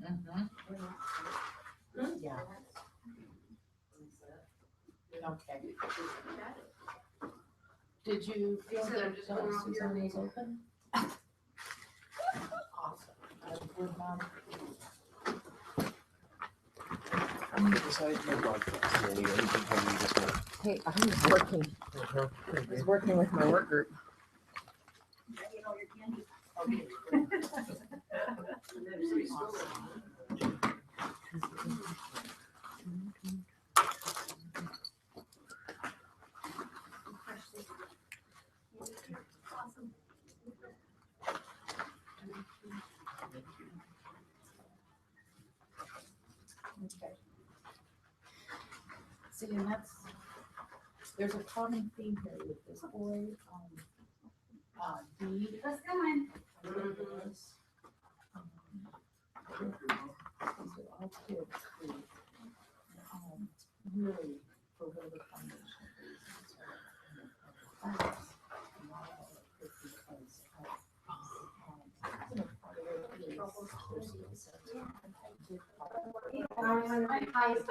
Mm-hmm. Mm-hmm. Yeah. Okay. Did you feel that Suzanne was open? Awesome. I would, Besides my broadcast, Anita, you can tell me this one. Hey, I'm just working. I was working with my work group. Okay. See, and there's a common theme here with this boy, Dee. Let's go in. These are all kids who, really, for whatever foundation reasons, are in class, and not all of it because part of it is social. My highest.